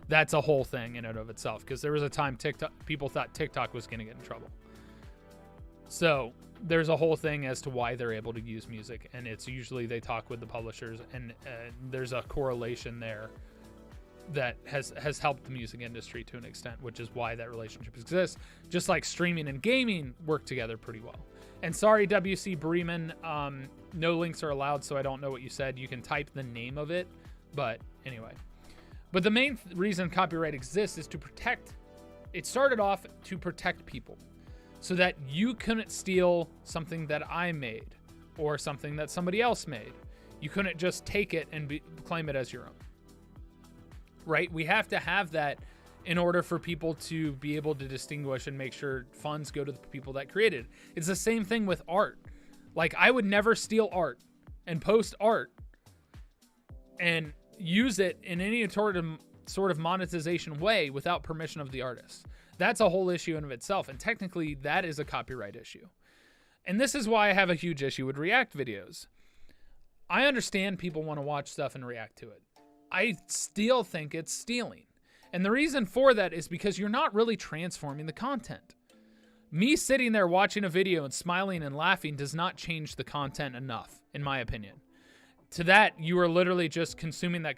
That's a whole thing in and of itself, because there was a time people thought TikTok was going to get in trouble. So there's a whole thing as to why they're able to use music, and it's usually they talk with the publishers, and there's a correlation there that has helped the music industry to an extent, which is why that relationship exists. Just like streaming and gaming work together pretty well. And sorry, WC Bremen, no links are allowed, so I don't know what you said. You can type the name of it, but anyway. But the main reason copyright exists is to protect. It started off to protect people so that you couldn't steal something that I made or something that somebody else made. You couldn't just take it and claim it as your own. Right? We have to have that in order for people to be able to distinguish and make sure funds go to the people that created it. It's the same thing with art. Like, I would never steal art and post art and use it in any sort of monetization way without permission of the artist. That's a whole issue in of itself, and technically that is a copyright issue. And this is why I have a huge issue with React videos. I understand people want to watch stuff and react to it. I still think it's stealing. And the reason for that is because you're not really transforming the content. Me sitting there watching a video and smiling and laughing does not change the content enough, in my opinion. To that, you are literally just consuming that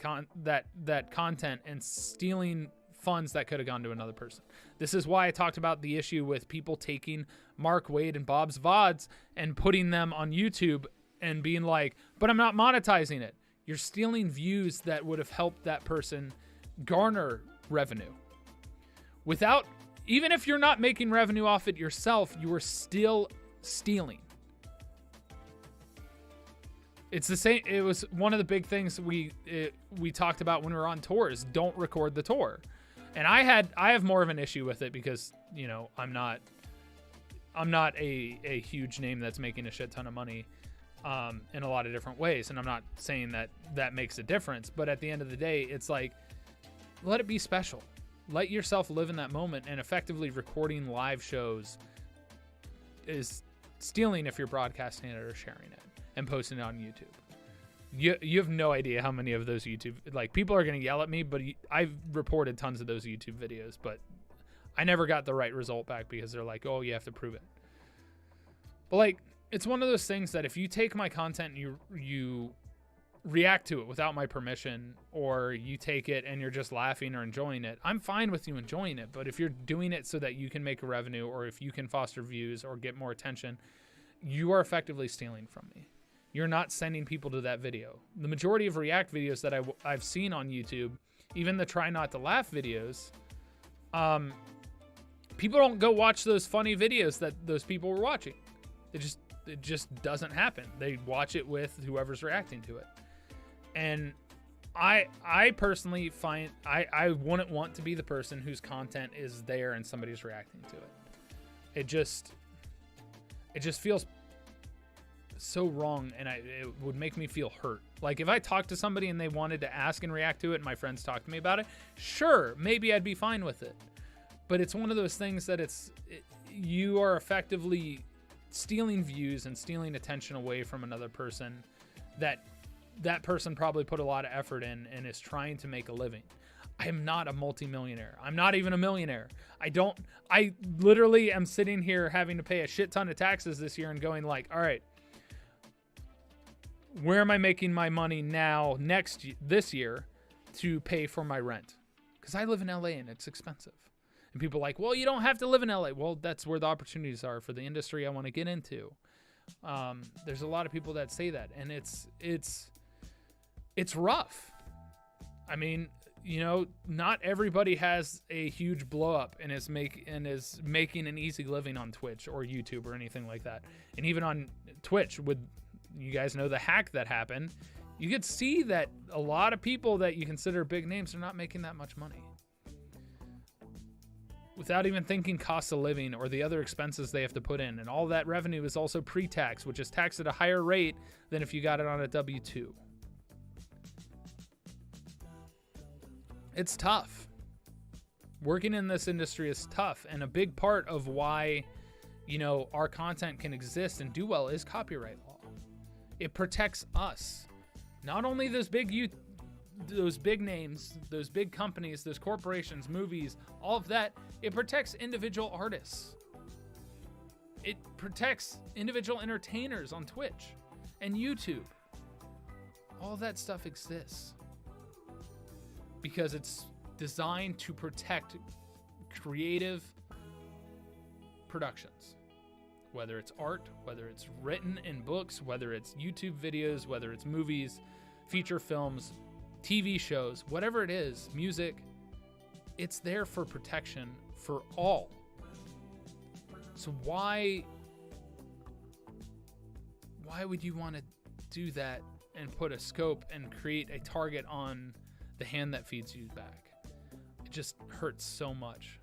content and stealing funds that could have gone to another person. This is why I talked about the issue with people taking Mark Wade and Bob's VODs and putting them on YouTube and being like, but I'm not monetizing it. You're stealing views that would have helped that person garner revenue. Without even if you're not making revenue off it yourself, you are still stealing. It's the same. It was one of the big things we talked about when we were on tours. Don't record the tour. And I have more of an issue with it because, you know, I'm not a huge name that's making a shit ton of money in a lot of different ways. And I'm not saying that makes a difference. But at the end of the day, it's like, let it be special. Let yourself live in that moment. And effectively recording live shows is stealing if you're broadcasting it or sharing it and posting it on YouTube. You have no idea how many of those YouTube, like, people are going to yell at me, but I've reported tons of those YouTube videos, but I never got the right result back because they're like, oh, you have to prove it. But, like, it's one of those things that if you take my content and you react to it without my permission, or you take it and you're just laughing or enjoying it, I'm fine with you enjoying it. But if you're doing it so that you can make a revenue, or if you can foster views or get more attention, you are effectively stealing from me. You're not sending people to that video. The majority of React videos that I've seen on YouTube, even the try not to laugh videos, people don't go watch those funny videos that those people were watching. It just doesn't happen. They watch it with whoever's reacting to it. And I personally find I wouldn't want to be the person whose content is there and somebody's reacting to it. It just feels so wrong, and it would make me feel hurt. Like, if I talked to somebody and they wanted to ask and react to it and my friends talked to me about it, sure, maybe I'd be fine with it. But it's one of those things that you are effectively stealing views and stealing attention away from another person that person probably put a lot of effort in and is trying to make a living. I am not a multimillionaire. I'm not even a millionaire. I literally am sitting here having to pay a shit ton of taxes this year and going like, all right, where am I making my money now this year to pay for my rent? Because I live in LA and it's expensive. And people are like, well, you don't have to live in LA. Well, that's where the opportunities are for the industry I want to get into. There's a lot of people that say that, and it's rough. I mean, you know, not everybody has a huge blow up and is making an easy living on Twitch or YouTube or anything like that. And even on Twitch, with, you guys know the hack that happened, you could see that a lot of people that you consider big names are not making that much money. Without even thinking cost of living or the other expenses they have to put in. And all that revenue is also pre-tax, which is taxed at a higher rate than if you got it on a W-2. It's tough. Working in this industry is tough. And a big part of why, you know, our content can exist and do well is copyright law. It protects us. Not only those big names, those big companies, those corporations, movies, all of that, it protects individual artists. It protects individual entertainers on Twitch and YouTube. All that stuff exists because it's designed to protect creative productions. Whether it's art, whether it's written in books, whether it's YouTube videos, whether it's movies, feature films, TV shows, whatever it is, music, it's there for protection for all. So why would you want to do that and put a scope and create a target on the hand that feeds you back? It just hurts so much.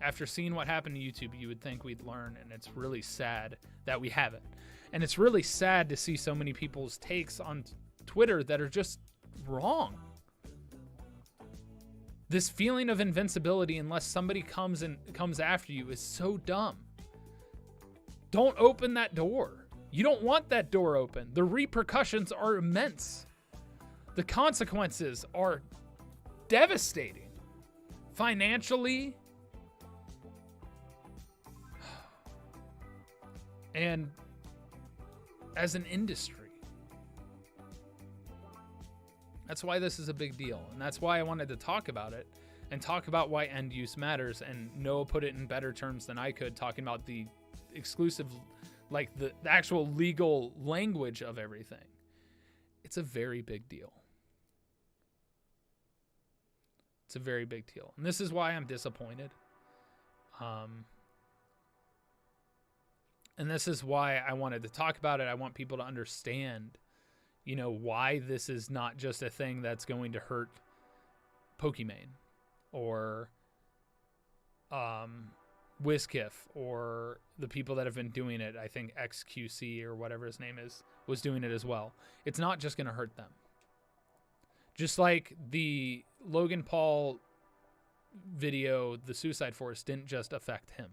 After seeing what happened to YouTube, you would think we'd learn, and it's really sad that we haven't. And it's really sad to see so many people's takes on Twitter that are just wrong. This feeling of invincibility unless somebody comes after you is so dumb. Don't open that door. You don't want that door open. The repercussions are immense. The consequences are devastating. Financially, and as an industry. That's why this is a big deal. And that's why I wanted to talk about it and talk about why end use matters. And Noah put it in better terms than I could, talking about the exclusive, like the actual legal language of everything. It's a very big deal. It's a very big deal. And this is why I'm disappointed. And this is why I wanted to talk about it. I want people to understand, why this is not just a thing that's going to hurt Pokimane or Whiskiff or the people that have been doing it. I think XQC or whatever his name is was doing it as well. It's not just going to hurt them. Just like the Logan Paul video, the Suicide Force, didn't just affect him.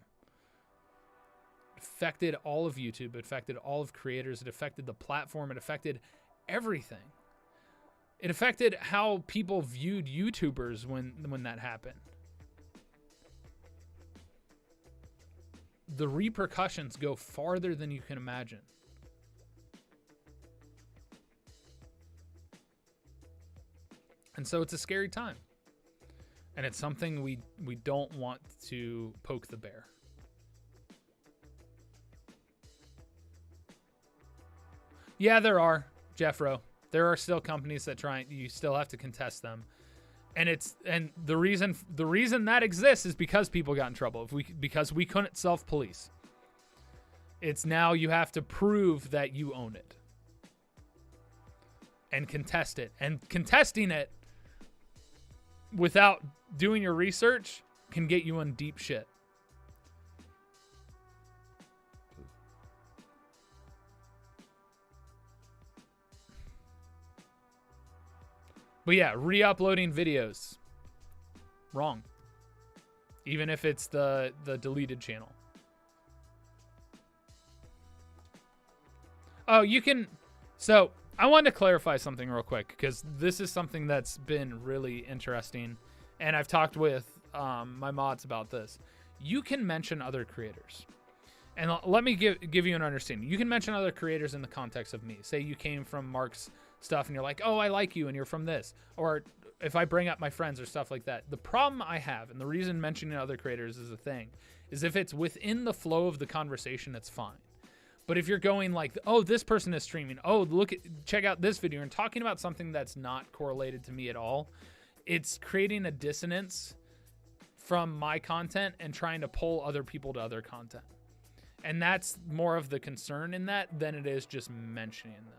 It affected all of YouTube. It affected all of creators. It affected the platform. It affected everything. It affected how people viewed YouTubers when that happened. The repercussions go farther than you can imagine. And so it's a scary time. And it's something we don't want to poke the bear. Yeah, there are, Jeffro. There are still companies that you still have to contest them. And the reason that exists is because people got in trouble. Because we couldn't self-police. It's now you have to prove that you own it. And contest it. And contesting it without doing your research can get you in deep shit. But yeah, re-uploading videos. Wrong. Even if it's the deleted channel. Oh, you can... So, I wanted to clarify something real quick, because this is something that's been really interesting, and I've talked with my mods about this. You can mention other creators. And let me give you an understanding. You can mention other creators in the context of me. Say you came from Mark's stuff and you're like, oh, I like you and you're from this. Or if I bring up my friends or stuff like that. The problem I have, and the reason mentioning other creators is a thing, is if it's within the flow of the conversation, it's fine. But if you're going like, oh, this person is streaming, oh, check out this video, and talking about something that's not correlated to me at all, it's creating a dissonance from my content and trying to pull other people to other content. And that's more of the concern in that than it is just mentioning them.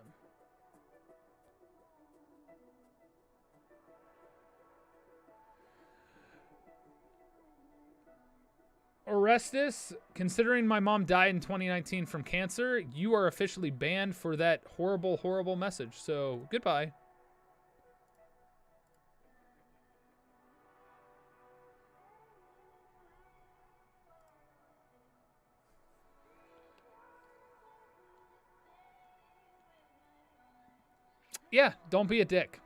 Orestes, considering my mom died in 2019 from cancer, you are officially banned for that horrible, horrible message. So, goodbye. Yeah, don't be a dick.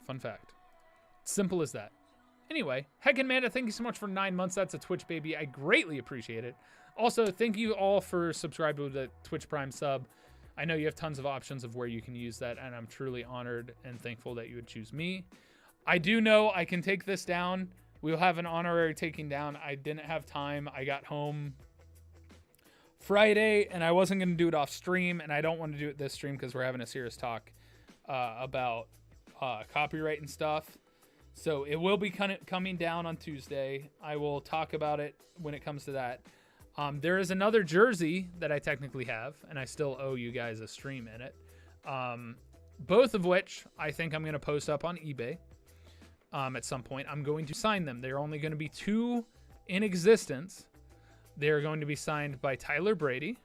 Fun fact. Simple as that. Anyway, Heckenmanda, thank you so much for 9 months. That's a Twitch baby. I greatly appreciate it. Also, thank you all for subscribing to the Twitch Prime sub. I know you have tons of options of where you can use that, and I'm truly honored and thankful that you would choose me. I do know I can take this down. We'll have an honorary taking down. I didn't have time. I got home Friday, and I wasn't going to do it off stream, and I don't want to do it this stream because we're having a serious talk about copyright and stuff. So it will be coming down on Tuesday. I will talk about it when it comes to that. There is another jersey that I technically have, and I still owe you guys a stream in it. Both of which I think I'm going to post up on eBay at some point. I'm going to sign them. There are only going to be 2 in existence. They're going to be signed by Tyler Brady.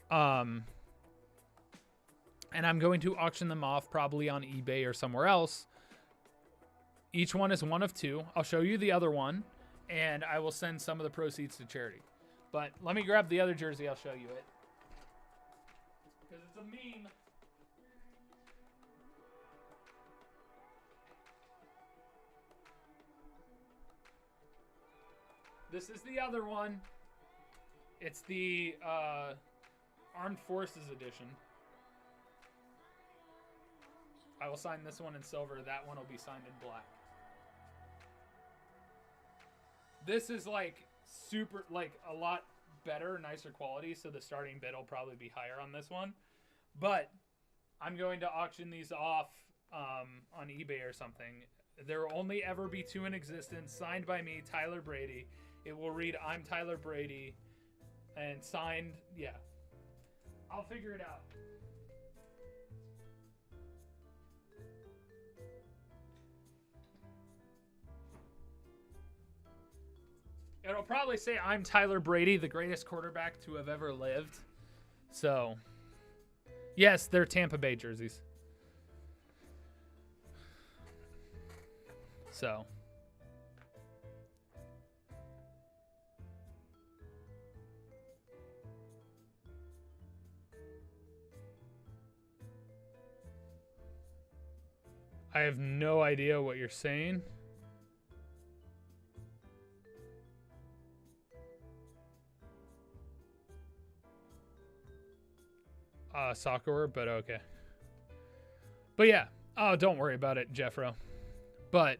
And I'm going to auction them off probably on eBay or somewhere else. Each one is one of 2. I'll show you the other one, and I will send some of the proceeds to charity. But let me grab the other jersey. I'll show you it. Because it's a meme. This is the other one. It's the Armed Forces edition. I will sign this one in silver. That one will be signed in black. This is like super, like a lot better, nicer quality. So the starting bid will probably be higher on this one. But I'm going to auction these off on eBay or something There will only ever be 2 in existence, signed by me, Tyler Brady. It will read, I'm Tyler Brady, and signed, yeah. I'll figure it out. It'll probably say, I'm Tyler Brady, the greatest quarterback to have ever lived. So, yes, they're Tampa Bay jerseys. So. I have no idea what you're saying. Soccer, but okay. But yeah. Oh, don't worry about it, Jeffro. But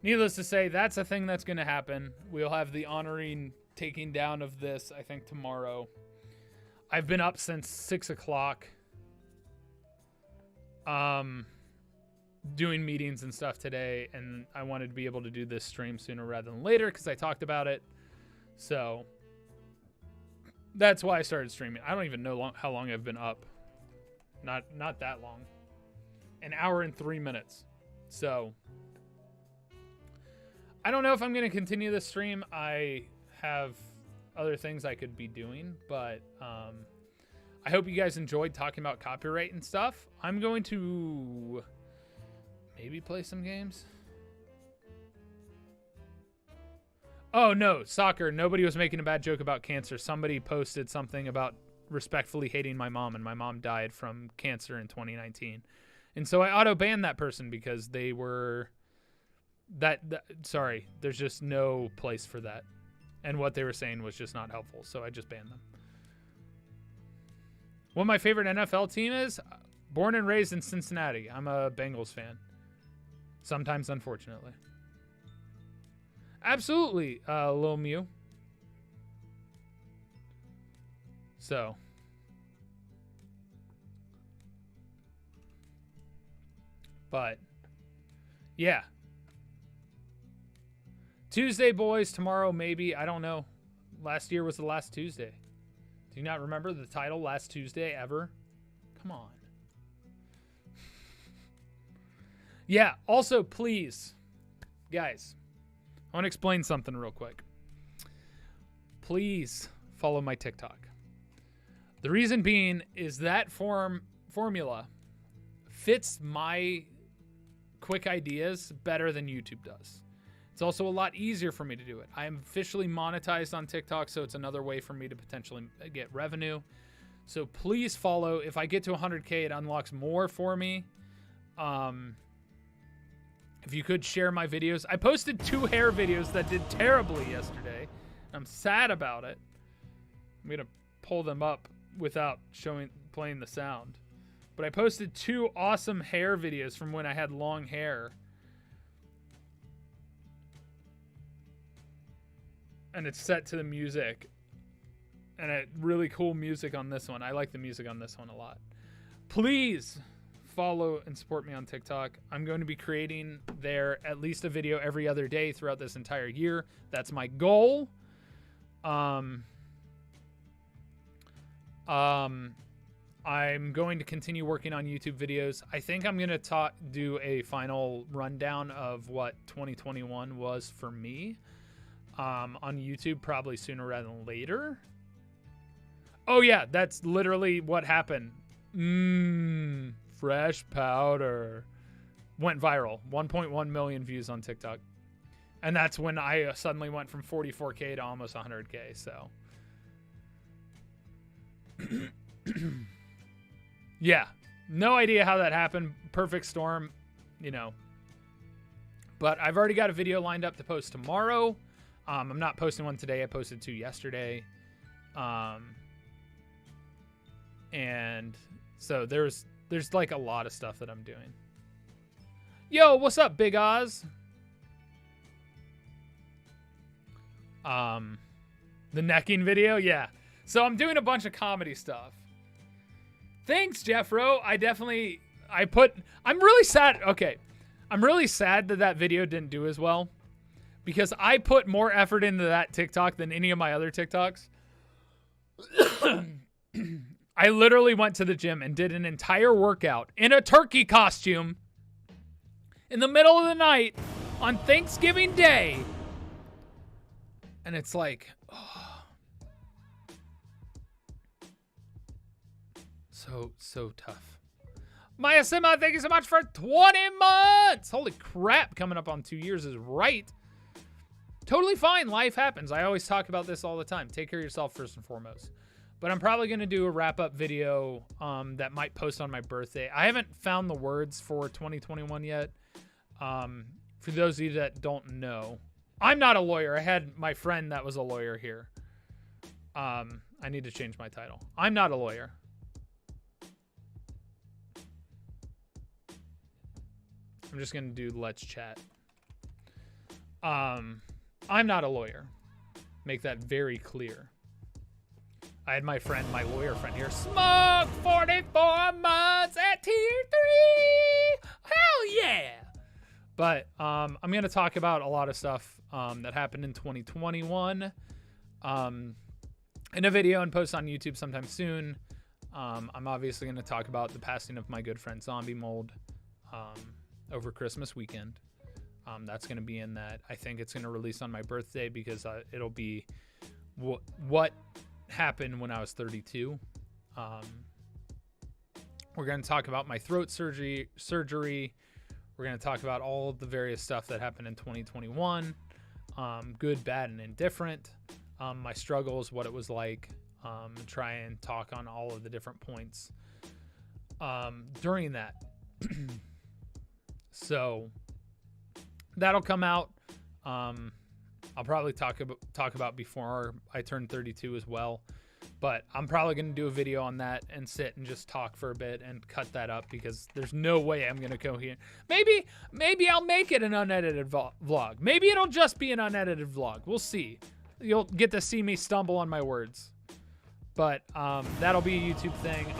needless to say, that's a thing that's going to happen. We'll have the honoring taking down of this, I think, tomorrow. I've been up since 6 o'clock. Doing meetings and stuff today, and I wanted to be able to do this stream sooner rather than later because I talked about it. So that's why I started streaming. I don't even know how long I've been up. Not that long. An hour and 3 minutes. So I don't know if I'm going to continue this stream. I have other things I could be doing, but I hope you guys enjoyed talking about copyright and stuff. I'm going to maybe play some games. Oh, no, soccer. Nobody was making a bad joke about cancer. Somebody posted something about respectfully hating my mom, and my mom died from cancer in 2019. And so I auto-banned that person because they were... Sorry, there's just no place for that. And what they were saying was just not helpful, so I just banned them. What my favorite NFL team is? Born and raised in Cincinnati. I'm a Bengals fan. Sometimes, unfortunately. Absolutely, Lil Mew. So. But, yeah. Tuesday, boys. Tomorrow, maybe. I don't know. Last year was the last Tuesday. Do you not remember the title last Tuesday ever? Come on. Yeah, also, please, guys, I want to explain something real quick. Please follow my TikTok. The reason being is that formula fits my quick ideas better than YouTube does. It's also a lot easier for me to do it. I am officially monetized on TikTok, so it's another way for me to potentially get revenue. So please follow. If I get to 100K, it unlocks more for me. If you could share my videos. I posted 2 hair videos that did terribly yesterday. I'm sad about it. I'm going to pull them up without playing the sound. But I posted 2 awesome hair videos from when I had long hair. And it's set to the music. And a really cool music on this one. I like the music on this one a lot. Please follow and support me on TikTok. I'm going to be creating there at least a video every other day throughout this entire year. That's my goal. I'm going to continue working on YouTube videos. I think I'm going to do a final rundown of what 2021 was for me on YouTube, probably sooner rather than later. Oh yeah, that's literally what happened. Fresh powder. Went viral. 1.1 million views on TikTok. And that's when I suddenly went from 44K to almost 100K, so. Yeah. No idea how that happened. Perfect storm, you know. But I've already got a video lined up to post tomorrow. I'm not posting one today. I posted 2 yesterday. And so there's like a lot of stuff that I'm doing. Yo, what's up, Big Oz? The necking video, yeah. So I'm doing a bunch of comedy stuff. Thanks, Jeffro. I'm really sad. Okay. I'm really sad that that video didn't do as well because I put more effort into that TikTok than any of my other TikToks. I literally went to the gym and did an entire workout in a turkey costume in the middle of the night on Thanksgiving Day. And it's like, oh, so tough. Maya Sima, thank you so much for 20 months. Holy crap, coming up on 2 years is right. Totally fine. Life happens. I always talk about this all the time. Take care of yourself first and foremost. But I'm probably going to do a wrap-up video that might post on my birthday. I haven't found the words for 2021 yet. For those of you that don't know, I'm not a lawyer. I had my friend that was a lawyer here. I need to change my title. I'm not a lawyer. I'm just going to do let's chat. I'm not a lawyer. Make that very clear. I had my friend, my lawyer friend here, smoke 44 months at tier 3. Hell yeah. But I'm going to talk about a lot of stuff that happened in 2021 in a video and post on YouTube sometime soon. I'm obviously going to talk about the passing of my good friend Zombie Mold over Christmas weekend. That's going to be in that. I think it's going to release on my birthday because it'll be what happened when I was 32. We're going to talk about my throat surgery. We're going to talk about all of the various stuff that happened in 2021, good, bad, and indifferent, my struggles, what it was like, try and talk on all of the different points during that. So that'll come out. I'll probably talk about before I turn 32 as well. But I'm probably going to do a video on that and sit and just talk for a bit and cut that up because there's no way I'm going to go here. Maybe I'll make it an unedited vlog. Maybe it'll just be an unedited vlog. We'll see. You'll get to see me stumble on my words. But that'll be a YouTube thing.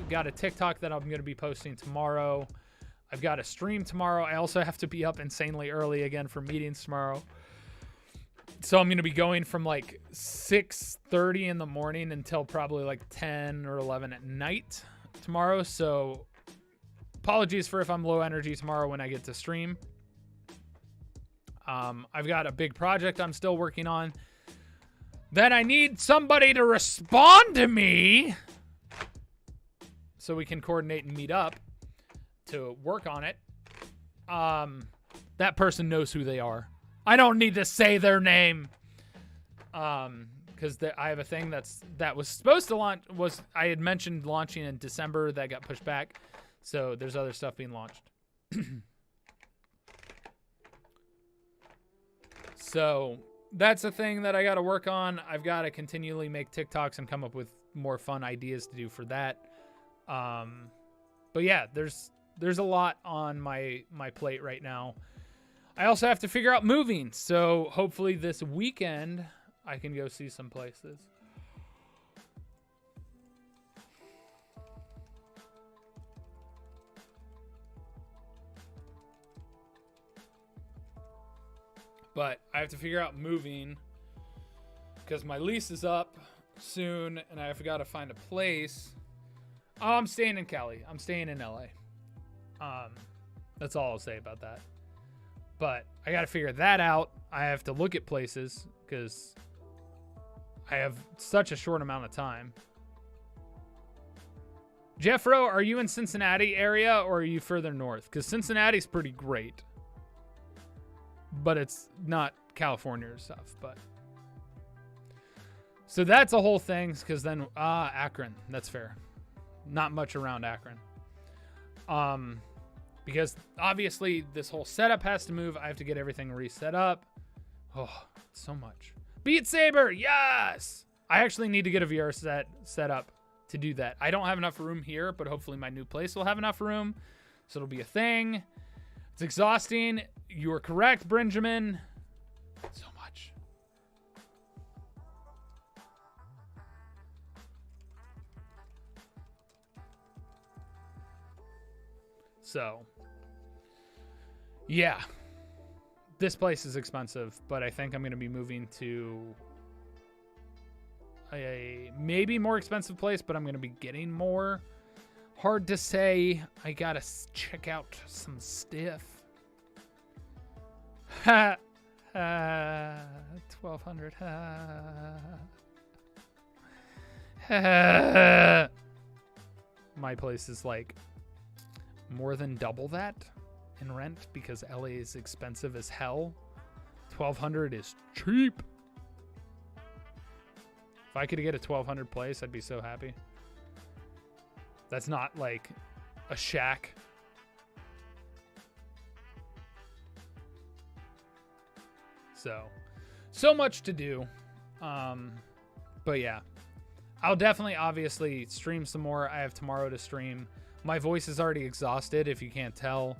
Got a TikTok that I'm going to be posting tomorrow. I've got a stream tomorrow. I also have to be up insanely early again for meetings tomorrow. So I'm going to be going from like 6:30 in the morning until probably like 10 or 11 at night tomorrow. So apologies for if I'm low energy tomorrow when I get to stream. I've got a big project I'm still working on that I need somebody to respond to me so we can coordinate and meet up to work on it. That person knows who they are. I don't need to say their name. Because I have a thing that was supposed to launch. I had mentioned launching in December. That got pushed back. So there's other stuff being launched. So that's a thing that I got to work on. I've got to continually make TikToks and come up with more fun ideas to do for that. But yeah, there's a lot on my plate right now. I also have to figure out moving. So hopefully this weekend I can go see some places. But I have to figure out moving because my lease is up soon and I've got to find a place. Oh, I'm staying in Cali. I'm staying in LA. That's all I'll say about that. But I got to figure that out. I have to look at places because I have such a short amount of time. Jeffro, are you in Cincinnati area or are you further north? Because Cincinnati's pretty great. But it's not California or stuff. But so that's a whole thing. Because then, Akron. That's fair. Not much around Akron. Because obviously this whole setup has to move. I have to get everything reset up. Oh, so much. Beat Saber, yes! I actually need to get a VR set up to do that. I don't have enough room here, but hopefully my new place will have enough room. So it'll be a thing. It's exhausting. You are correct, Benjamin. So much. So Yeah. This place is expensive, but I think I'm going to be moving to a maybe more expensive place, but I'm going to be getting more. Hard to say. I got to check out some stuff. Ha. 1200. My place is like more than double that in rent because LA is expensive as hell. 1200 is cheap. If I could get a 1200 place, I'd be so happy. That's not like a shack. So much to do. But yeah, I'll definitely obviously stream some more. I have tomorrow to stream. My voice is already exhausted, if you can't tell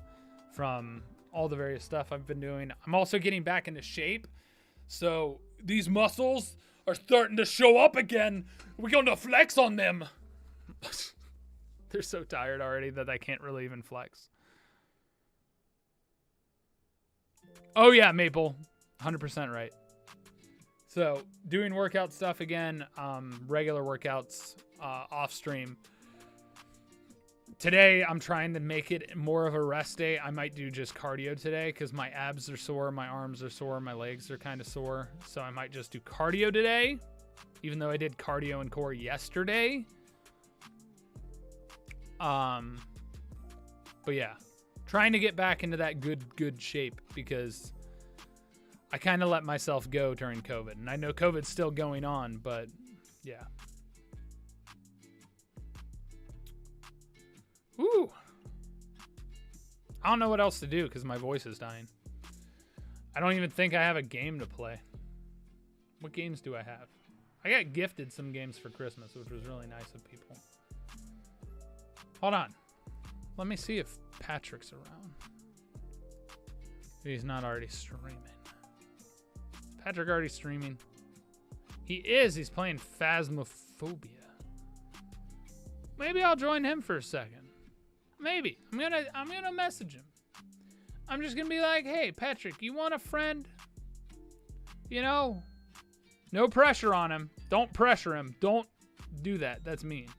from all the various stuff I've been doing. I'm also getting back into shape. So these muscles are starting to show up again. We're going to flex on them. They're so tired already that I can't really even flex. Oh yeah, Maple. 100% right. So doing workout stuff again, regular workouts off stream. Today I'm trying to make it more of a rest day. I might do just cardio today because my abs are sore, my arms are sore, my legs are kind of sore. So I might just do cardio today, even though I did cardio and core yesterday. But yeah, trying to get back into that good shape because I kind of let myself go during COVID. And I know COVID's still going on, but yeah. Ooh. I don't know what else to do because my voice is dying. I don't even think I have a game to play. What games do I have? I got gifted some games for Christmas, which was really nice of people. Hold on. Let me see if Patrick's around. He's not already streaming. Patrick already streaming? He is. He's playing Phasmophobia. Maybe I'll join him for a second. Maybe. I'm gonna message him. I'm just gonna be like, hey, Patrick, you want a friend? You know, no pressure on him. Don't pressure him. Don't do that. That's mean.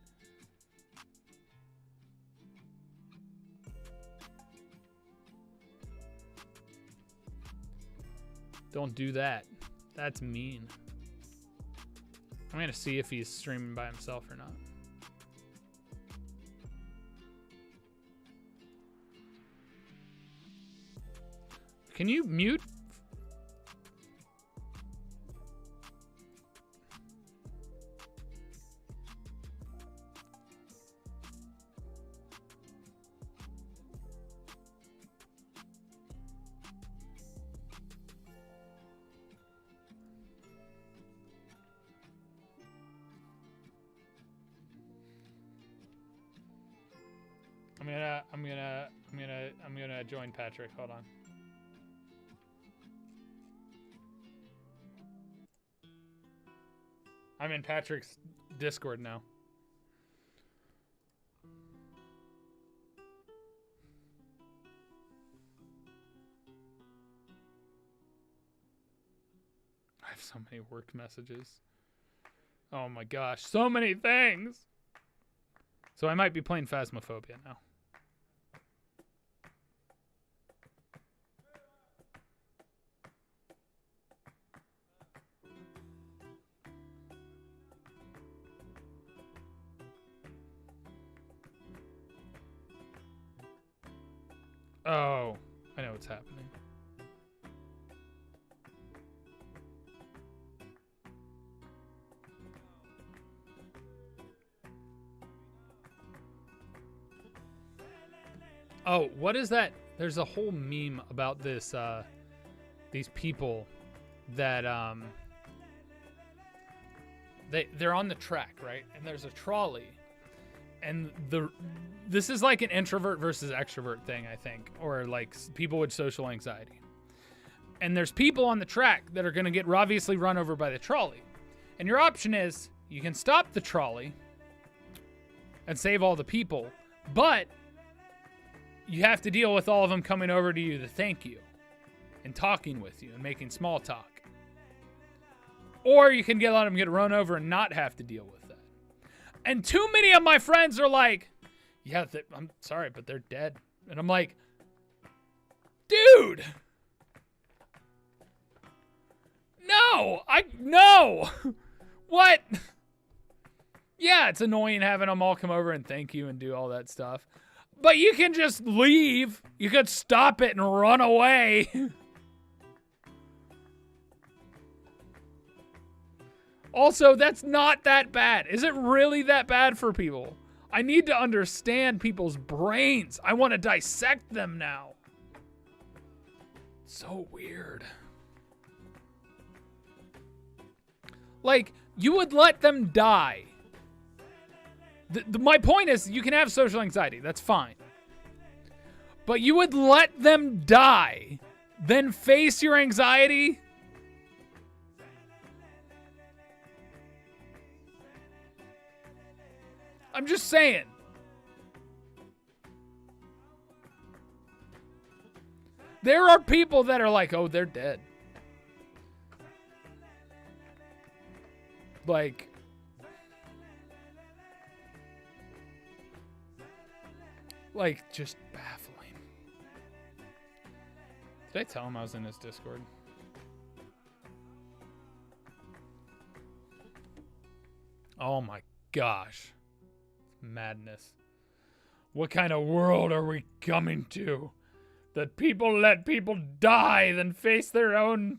Don't do that. That's mean. I'm gonna see if he's streaming by himself or not. Can you mute? I'm gonna join Patrick. Hold on. I'm in Patrick's Discord now. I have so many work messages. Oh my gosh, so many things. So I might be playing Phasmophobia now. Oh, I know what's happening. Oh, what is that? There's a whole meme about this, these people that, they're on the track, right? And there's a trolley. And this is like an introvert versus extrovert thing, I think, or like people with social anxiety. And there's people on the track that are going to get obviously run over by the trolley. And your option is you can stop the trolley and save all the people, but you have to deal with all of them coming over to you to thank you and talking with you and making small talk. Or you can let them get run over and not have to deal with that. And too many of my friends are like, yeah, I'm sorry, but they're dead. And I'm like, dude, no, what? Yeah, it's annoying having them all come over and thank you and do all that stuff. But you can just leave. You could stop it and run away. Also, that's not that bad. Is it really that bad for people? I need to understand people's brains. I want to dissect them now. So weird. Like, you would let them die. My point is, you can have social anxiety. That's fine. But you would let them die, then face your anxiety? I'm just saying. There are people that are like, oh, they're dead. Like, just baffling. Did I tell him I was in his Discord? Oh my gosh. Madness. What kind of world are we coming to? That people let people die then face their own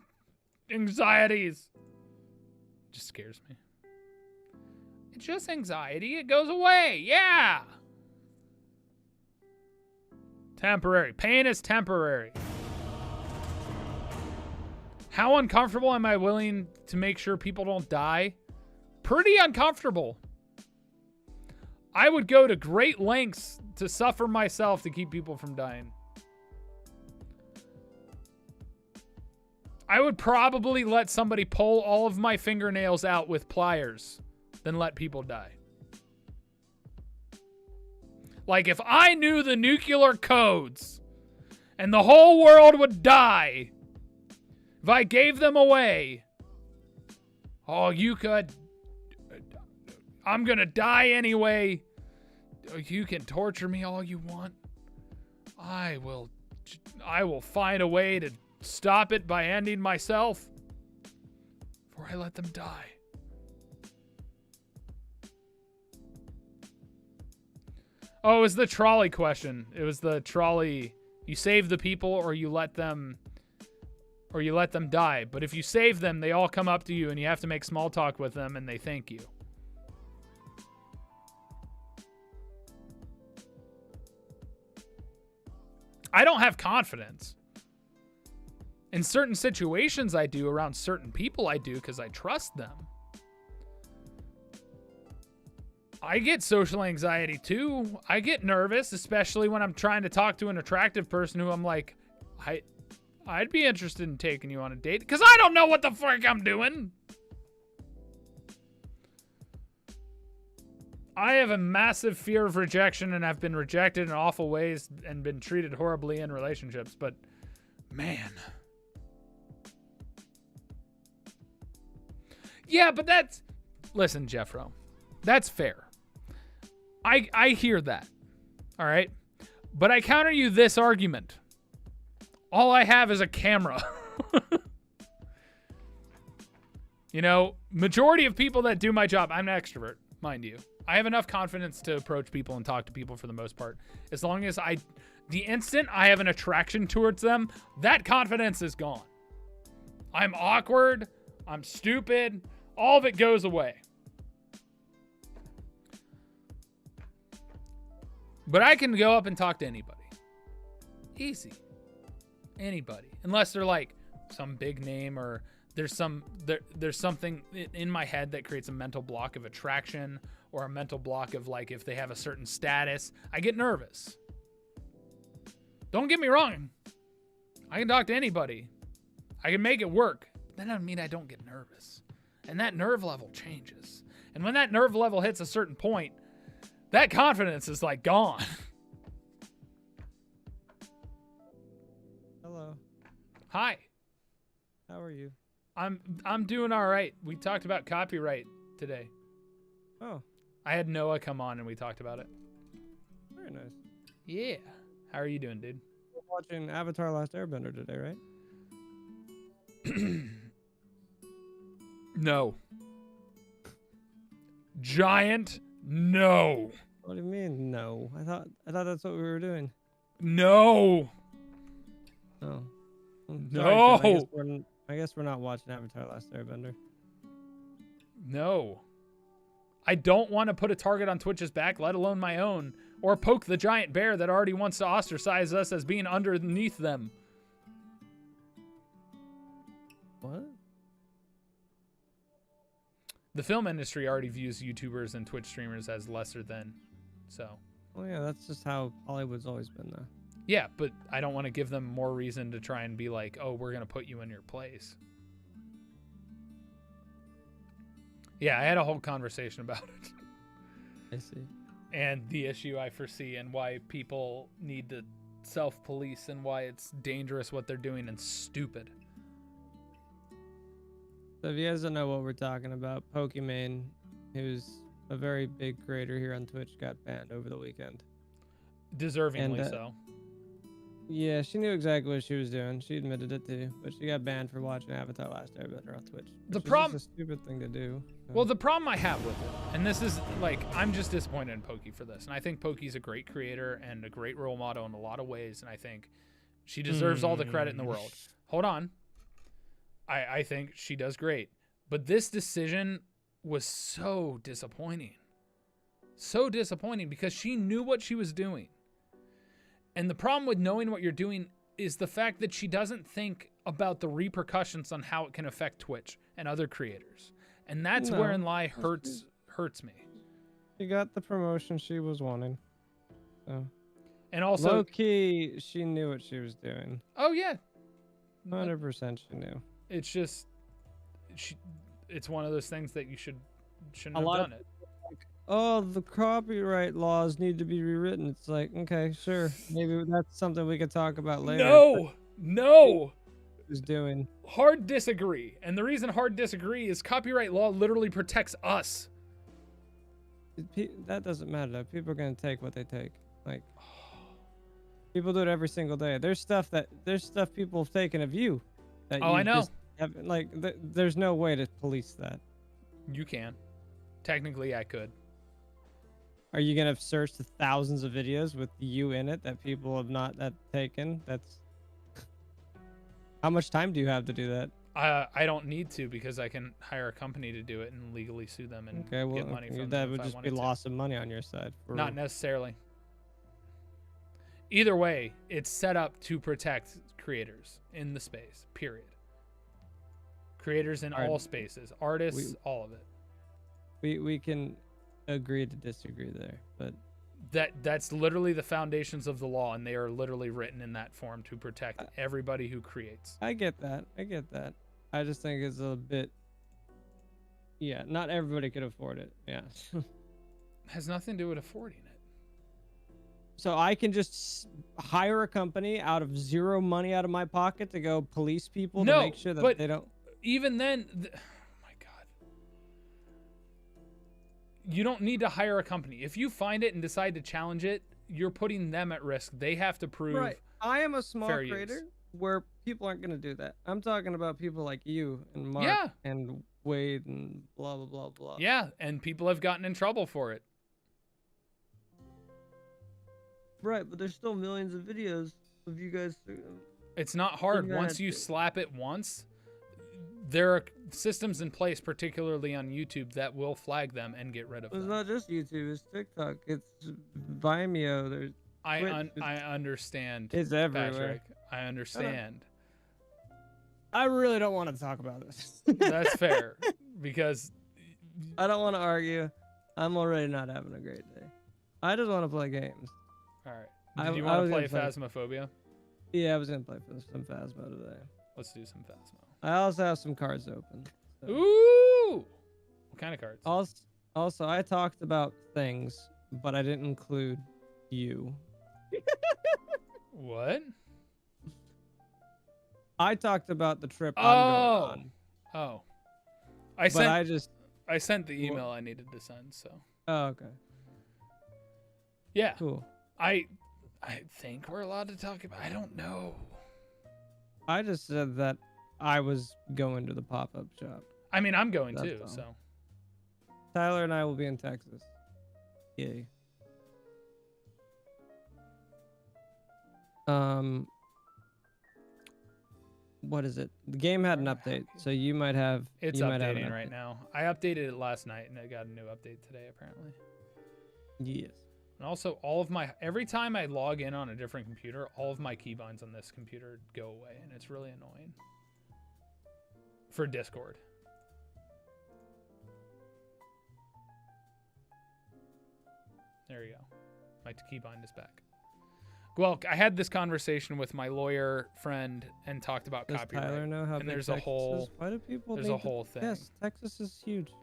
anxieties. It just scares me. It's just anxiety. It goes away. Yeah. Temporary. Pain is temporary. How uncomfortable am I willing to make sure people don't die? Pretty uncomfortable. I would go to great lengths to suffer myself to keep people from dying. I would probably let somebody pull all of my fingernails out with pliers than let people die. Like, if I knew the nuclear codes and the whole world would die, if I gave them away, oh, you could, I'm gonna die anyway. You can torture me all you want. I will find a way to stop it by ending myself before I let them die. Oh, it was the trolley question. It was the trolley. You save the people or you let them die. But if you save them, they all come up to you and you have to make small talk with them and they thank you. I don't have confidence. In certain situations I do, around certain people I do because I trust them. I get social anxiety too. I get nervous, especially when I'm trying to talk to an attractive person who I'm like, I'd be interested in taking you on a date because I don't know what the frick I'm doing. I have a massive fear of rejection and I've been rejected in awful ways and been treated horribly in relationships, but man. Yeah, but listen, Jeffro, that's fair. I hear that. All right. But I counter you this argument. All I have is a camera. You know, majority of people that do my job, I'm an extrovert, mind you. I have enough confidence to approach people and talk to people for the most part. As long as the instant I have an attraction towards them, that confidence is gone. I'm awkward. I'm stupid. All of it goes away. But I can go up and talk to anybody. Easy. Anybody. Unless they're like some big name or there's something in my head that creates a mental block of attraction or a mental block of like if they have a certain status. I get nervous. Don't get me wrong. I can talk to anybody. I can make it work. But that doesn't mean I don't get nervous. And that nerve level changes. And when that nerve level hits a certain point, that confidence is like gone. Hi. How are you? I'm doing all right. We talked about copyright today. Oh, I had Noah come on and we talked about it. very nice. Yeah. How are you doing, dude? We're watching Avatar: Last Airbender today, right? No. Giant no. What do you mean, no? I thought that's what we were doing. No. Oh. I'm No. sorry, Jen. I guess we're not watching Avatar: Last Airbender. No. I don't want to put a target on Twitch's back, let alone my own, or poke the giant bear that already wants to ostracize us as being underneath them. What? The film industry already views YouTubers and Twitch streamers as lesser than, so. Oh yeah, that's just how Hollywood's always been, though. Yeah, but I don't want to give them more reason to try and be like, oh, we're going to put you in your place. Yeah, I had a whole conversation about it. I see. And the issue I foresee and why people need to self-police and why it's dangerous what they're doing and stupid. So if you guys don't know what we're talking about, Pokimane, who's a very big creator here on Twitch, got banned over the weekend. Deservingly And, so. Yeah, she knew exactly what she was doing. She admitted it too, but she got banned for watching Avatar: Last Airbender on Twitch. The which is problem- just a stupid thing to do. So. Well, the problem I have with it, and this is like, I'm just disappointed in Pokey for this. And I think Pokey's a great creator and a great role model in a lot of ways. And I think she deserves all the credit in the world. Hold on. I think she does great. But this decision was so disappointing. So disappointing because she knew what she was doing. And the problem with knowing what you're doing is the fact that she doesn't think about the repercussions on how it can affect Twitch and other creators. And that's No. wherein lie hurts me. She got the promotion she was wanting. So And also, low key, she knew what she was doing. oh yeah, 100% she knew. it's just, it's one of those things that you shouldn't A have lot done of- it. Oh, the copyright laws need to be rewritten. It's like, okay, sure. Maybe that's something we could talk about later. No. Who's doing? Hard disagree. And the reason hard disagree is copyright law literally protects us. That doesn't matter though. People are gonna take what they take. Like, people do it every single day. There's stuff people have taken of you. That Oh, I know. There's no way to police that. You can. Technically, I could. Are you gonna search the thousands of videos with you in it that people have not taken? That's how much time do you have to do that? I don't need to because I can hire a company to do it and legally sue them and Okay, well, get money from that them would if I just be wanted to. loss of money on your side. Not necessarily. Either way, it's set up to protect creators in the space, period. Creators in all spaces, artists, all of it. We can agree to disagree there, but That's literally the foundations of the law, and they are literally written in that form to protect everybody who creates. I get that. I just think it's a bit. Yeah, not everybody could afford it. Yeah. Has nothing to do with affording it. So I can just hire a company out of zero money out of my pocket to go police people to make sure that they don't. Even then, oh my God. You don't need to hire a company. If you find it and decide to challenge it, you're putting them at risk. They have to prove. Right. I am a small fair creator use. where people aren't going to do that. I'm talking about people like you and Mark and Wade and blah, blah, blah, blah. Yeah, and people have gotten in trouble for it. Right, but there's still millions of videos of you guys. It's not hard. Yeah, Once you slap it once, there are systems in place, particularly on YouTube, that will flag them and get rid of It's them. not just YouTube. It's TikTok. It's Vimeo. There's I Twitch. understand. It's everywhere. Patrick. I understand. I really don't want to talk about this. That's fair because I don't want to argue. I'm already not having a great day. I just want to play games. all right. Did you I want was to play gonna Phasmophobia? Yeah, I was gonna play for some Phasmo today. Let's do some Phasmo. I also have some cards open. So. Ooh! What kind of cards? Also, I talked about things, but I didn't include you. What? I talked about the trip I'm Oh. going on. Oh. But I sent the email I needed to send, so. Oh, okay. Yeah. Cool. I think we're allowed to talk about. I don't know. I just said that I was going to the pop-up shop. I mean, I'm going That's too, all. so. Tyler and I will be in Texas. Yay. What is it? The game had an update, so you might have. It's you might have an updating right update. now. I updated it last night and I got a new update today apparently. Yes. And also every time I log in on a different computer, all of my keybinds on this computer go away and it's really annoying. For Discord. There you go. My keybind is back. Well, I had this conversation with my lawyer friend and talked about Does copyright. Tyler know how and big there's Texas a whole is? Why do people there's need a whole thing. Yes, Texas is huge.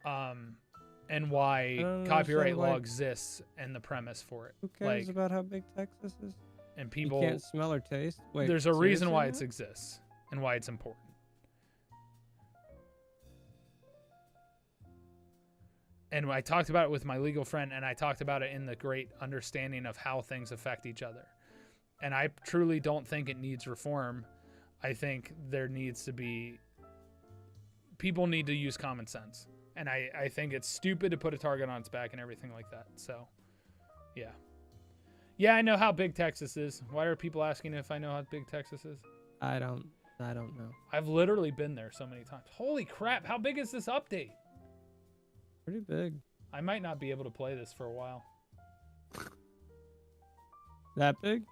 And why don't copyright understand law why- exists and the premise for it. Who cares Like, about how big Texas is? and You people can't smell or taste. Wait, there's a reason seriously why now? it exists and why it's important. And I talked about it with my legal friend, and I talked about it in the great understanding of how things affect each other. And I truly don't think it needs reform. I think there needs to be, people need to use common sense. And I think it's stupid to put a target on its back and everything like that. So, yeah. Yeah, I know how big Texas is. Why are people asking if I know how big Texas is? I don't know. I've literally been there so many times. Holy crap, how big is this update? Pretty big. I might not be able to play this for a while. That big?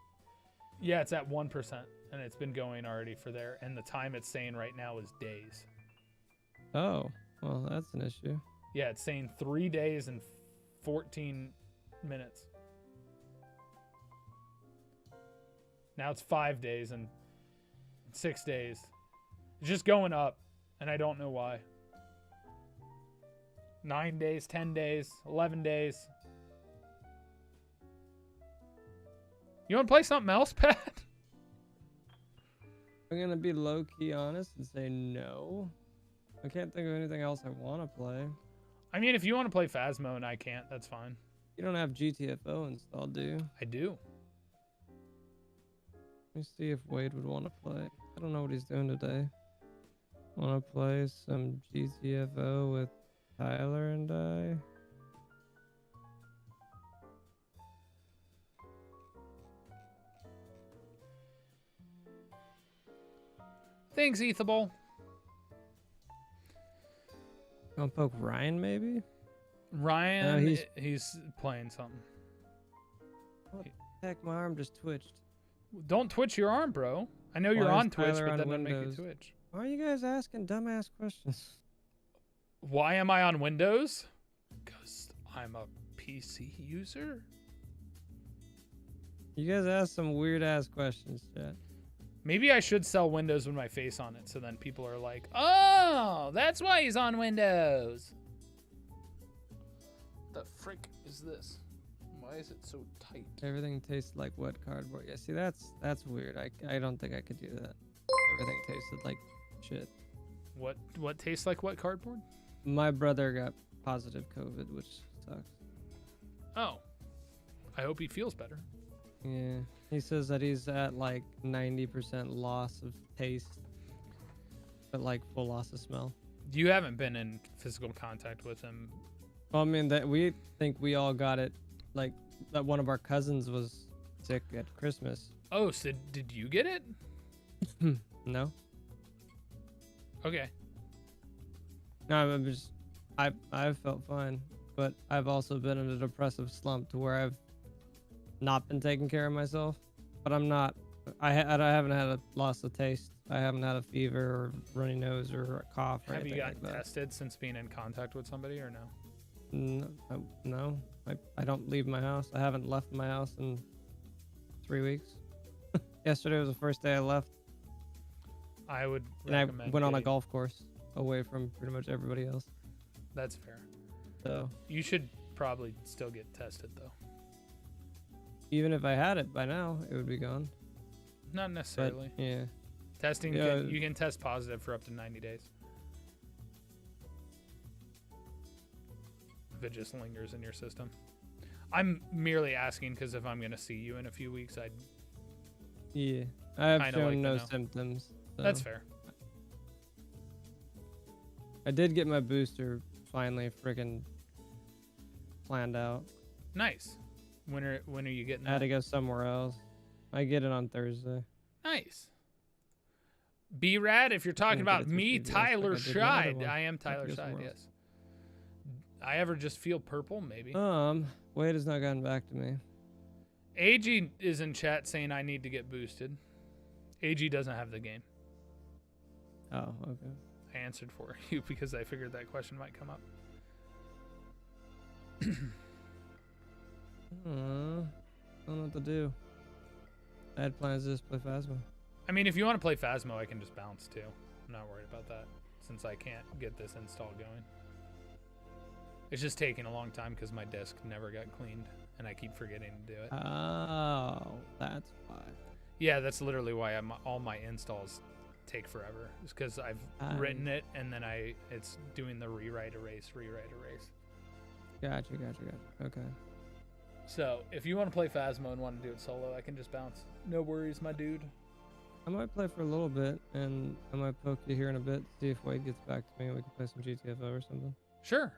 Yeah, it's at 1%, and it's been going already for there, and the time it's saying right now is days. Oh, well, that's an issue. Yeah, it's saying 3 days and 14 minutes. Now it's 5 days and 6 days. It's just going up, and I don't know why. 9 days, 10 days, 11 days. You want to play something else, Pat? I'm gonna be low key honest and say no. I can't think of anything else I want to play. I mean, if you want to play Phasmo and I can't, that's fine. You don't have GTFO installed, do you? I do. Let me see if Wade would want to play. I don't know what he's doing today. Want to play some GTFO with Tyler and I? Thanks, Ethable. Want to poke Ryan maybe? Ryan, he's- he's playing something. Heck, my arm just twitched. Don't twitch your arm, bro. I know you're Why is on Twitch, Tyler but on that doesn't make you Windows? Twitch. Why are you guys asking dumbass questions? Why am I on Windows? Because I'm a PC user. You guys ask some weird ass questions, chat. Maybe I should sell Windows with my face on it, so then people are like, "Oh, that's why he's on Windows." The frick is this? Why is it so tight? Everything tastes like wet cardboard. Yeah, see that's weird. I don't think I could do that. Everything tasted like shit. What tastes like wet cardboard? My brother got positive COVID, which sucks. Oh, I hope he feels better. Yeah, he says that he's at like 90% loss of taste, but like full loss of smell. You haven't been in physical contact with him. Well, I mean that we think we all got it. Like that one of our cousins was sick at Christmas. Oh, so did you get it? No, Okay. no, I'm just I've felt fine, but I've also been in a depressive slump to where I've not been taking care of myself. But I'm not. I haven't had a loss of taste. I haven't had a fever or runny nose or a cough or Have you anything gotten like that. tested since being in contact with somebody or no? No, I don't leave my house. I haven't left my house in 3 weeks. Yesterday was the first day I left, I would and I recommend went on a getting- golf course away from pretty much everybody else. That's fair. So You should probably still get tested though. even if I had it by now, it would be gone. Not But necessarily. yeah. Testing, Yeah. you can test positive for up to 90 days. If it just lingers in your system. I'm merely asking because if I'm going to see you in a few weeks, Yeah. I have Kinda shown like to no know. symptoms. that's so. fair. I did get my booster finally freaking planned out. Nice. When are you getting I had that? to go somewhere else. I get it on Thursday. Nice. B-Rad, if you're talking Didn't get about it me, received yet, like Tyler I did the other Scheid. one. I am Have to Tyler go Scheid, somewhere yes. else. I ever just feel purple? Maybe. Wade has not gotten back to me. AG is in chat saying I need to get boosted. AG doesn't have the game. Oh, okay. I answered for you because I figured that question might come up. I don't know what to do. I had plans to just play Phasma. I mean, if you want to play Phasmo, I can just bounce too. I'm not worried about that since I can't get this install going. It's just taking a long time because my disk never got cleaned and I keep forgetting to do it. Oh, that's why. Yeah, that's literally why all my installs take forever. It's because I've written it and then it's doing the rewrite erase. Gotcha. Okay. So if you want to play Phasmo and want to do it solo, I can just bounce. No worries, my dude. I might play for a little bit, and I might poke you here in a bit, see if Wade gets back to me, and we can play some GTFO or something. Sure.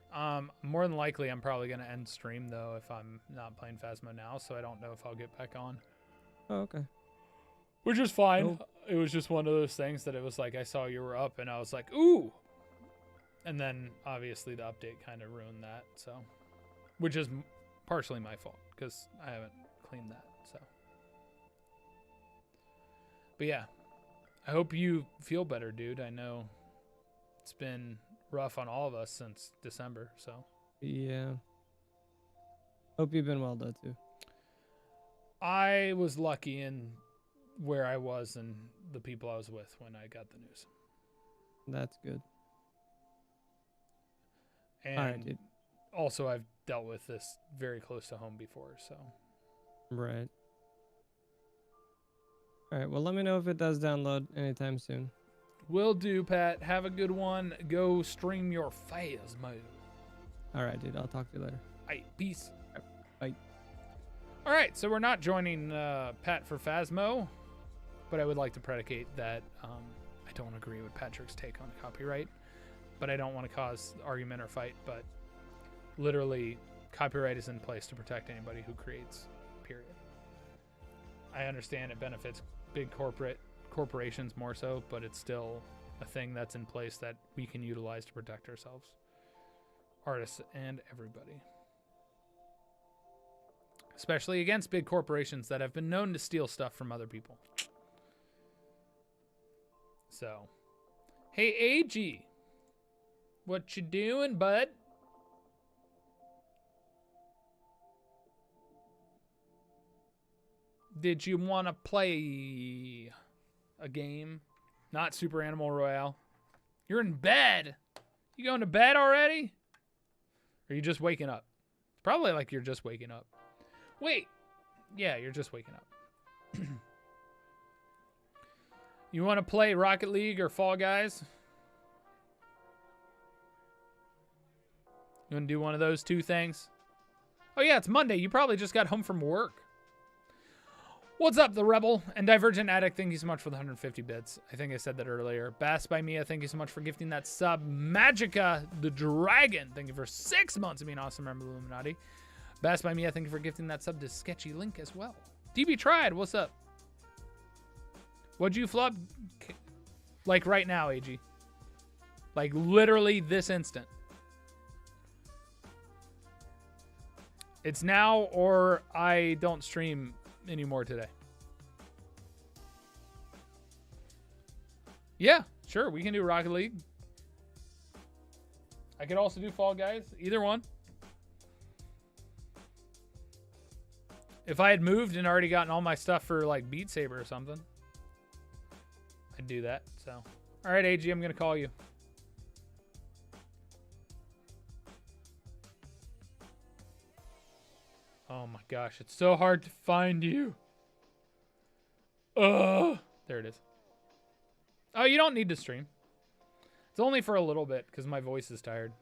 More than likely, I'm probably gonna end stream though if I'm not playing Phasmo now, so I don't know if I'll get back on. Oh, okay. Which is fine. Nope. It was just one of those things that it was like I saw you were up and I was like, ooh. And then obviously the update kind of ruined that, so which is partially my fault because I haven't cleaned that. So, but yeah, I hope you feel better, dude. I know it's been rough on all of us since December. So Yeah. Hope you've been well, though, too. I was lucky in where I was and the people I was with when I got the news. That's good. And All right, dude. also I've dealt with this very close to home before, so Right. All right, well, let me know if it does download anytime soon. will do, Pat. Have a good one. Go stream your Phasmo. All right, dude. I'll talk to you later. Alright, peace. Bye. All right, so we're not joining Pat for Phasmo, but I would like to predicate that I don't agree with Patrick's take on copyright, but I don't want to cause argument or fight, but literally copyright is in place to protect anybody who creates, period. I understand it benefits big corporations more so, but it's still a thing that's in place that we can utilize to protect ourselves, artists and everybody, especially against big corporations that have been known to steal stuff from other people. So, hey AG, what you doing, bud? Did you want to play a game? Not Super Animal Royale. You're in bed. You going to bed already? Or are you just waking up? Probably like you're just waking up. Wait. Yeah, you're just waking up. You want to play Rocket League or Fall Guys? You want to do one of those two things? Oh yeah, it's Monday. You probably just got home from work. What's up, The Rebel? And Divergent Addict, thank you so much for the 150 bits. I think I said that earlier. Bass by Mia, thank you so much for gifting that sub. Magica the Dragon, thank you for 6 months of being awesome, member of the Illuminati. Bass by Mia, thank you for gifting that sub to Sketchy Link as well. DB Tried, what's up? What'd you flub? Like right now, AG. Like literally this instant. It's now or I don't stream anymore today. Yeah, sure, we can do Rocket League. I could also do Fall Guys, either one. If I had moved and already gotten all my stuff for like Beat Saber or something, I'd do that. So, all right, AG, I'm gonna call you. Oh my gosh, it's so hard to find you. There it is. Oh, you don't need to stream. It's only for a little bit because my voice is tired.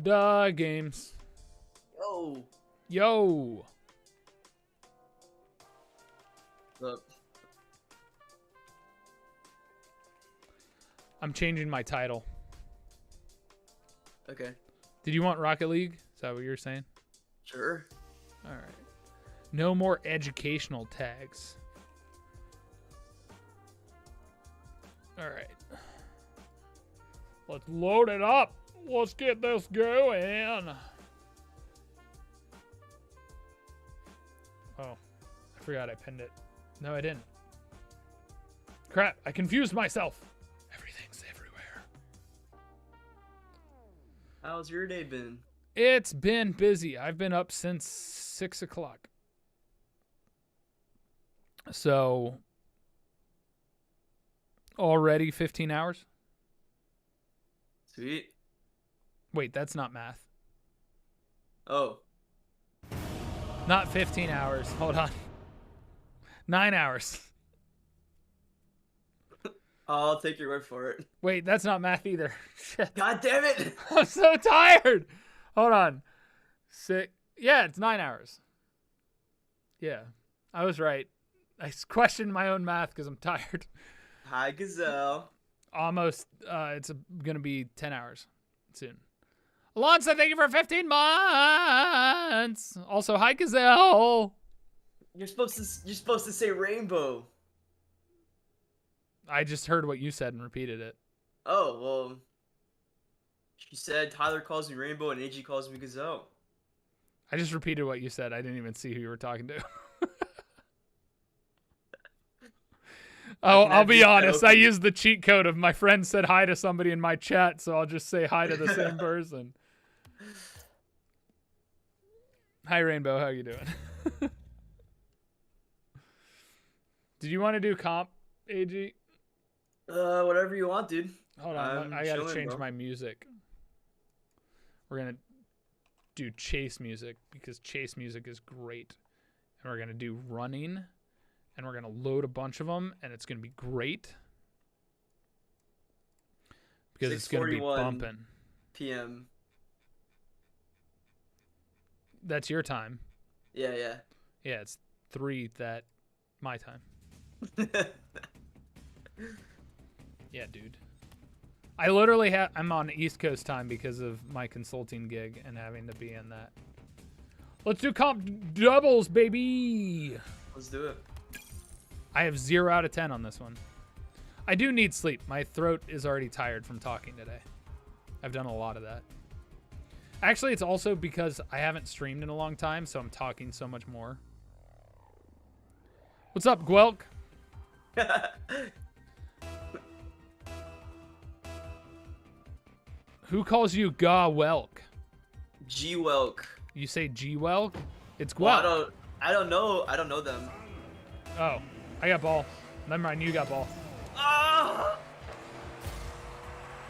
Duh, games. Yo. Yo. Look. I'm changing my title. Okay. Did you want Rocket League? Is that what you're saying? Sure. All right. No more educational tags. All right. Let's load it up. Let's get this going. Oh, I forgot I pinned it. No, I didn't. Crap, I confused myself. Everything's everywhere. How's your day been? It's been busy. I've been up since 6 o'clock. So, already 15 hours? Sweet. Wait, that's not math. Oh. Not 15 hours. Hold on. 9 hours. I'll take your word for it. Wait, that's not math either. Shit. God damn it! I'm so tired. Hold on. Yeah, it's 9 hours. Yeah, I was right. I questioned my own math because I'm tired. Hi, Gazelle. Almost. It's going to be 10 hours soon. Alonso, thank you for 15 months. Also, hi, Gazelle. You're supposed to say rainbow. I just heard what you said and repeated it. Oh, well. She said Tyler calls me rainbow and AG calls me Gazelle. I just repeated what you said. I didn't even see who you were talking to. Oh, I'll be honest. I used the cheat code of my friend said hi to somebody in my chat, so I'll just say hi to the same person. Hi, Rainbow. How you doing? Did you want to do comp, AG? Whatever you want, dude. Hold on. I got to change bro. my music. We're going to do chase music because chase music is great. And we're going to do running. And we're going to load a bunch of them. And it's going to be great. Because it's going to be bumping. PM. That's your time. Yeah. Yeah, it's 3 that my time. Yeah, dude. I literally I'm on East Coast time because of my consulting gig and having to be in that. Let's do comp doubles, baby. Let's do it. I have 0 out of 10 on this one. I do need sleep. My throat is already tired from talking today. I've done a lot of that. Actually, it's also because I haven't streamed in a long time, so I'm talking so much more. What's up, Gwelk? Who calls you Ga Welk? G Welk. You say G Welk? It's Gwelk. Well, I don't know them. Oh, I got ball. Never mind, you got ball. Ah!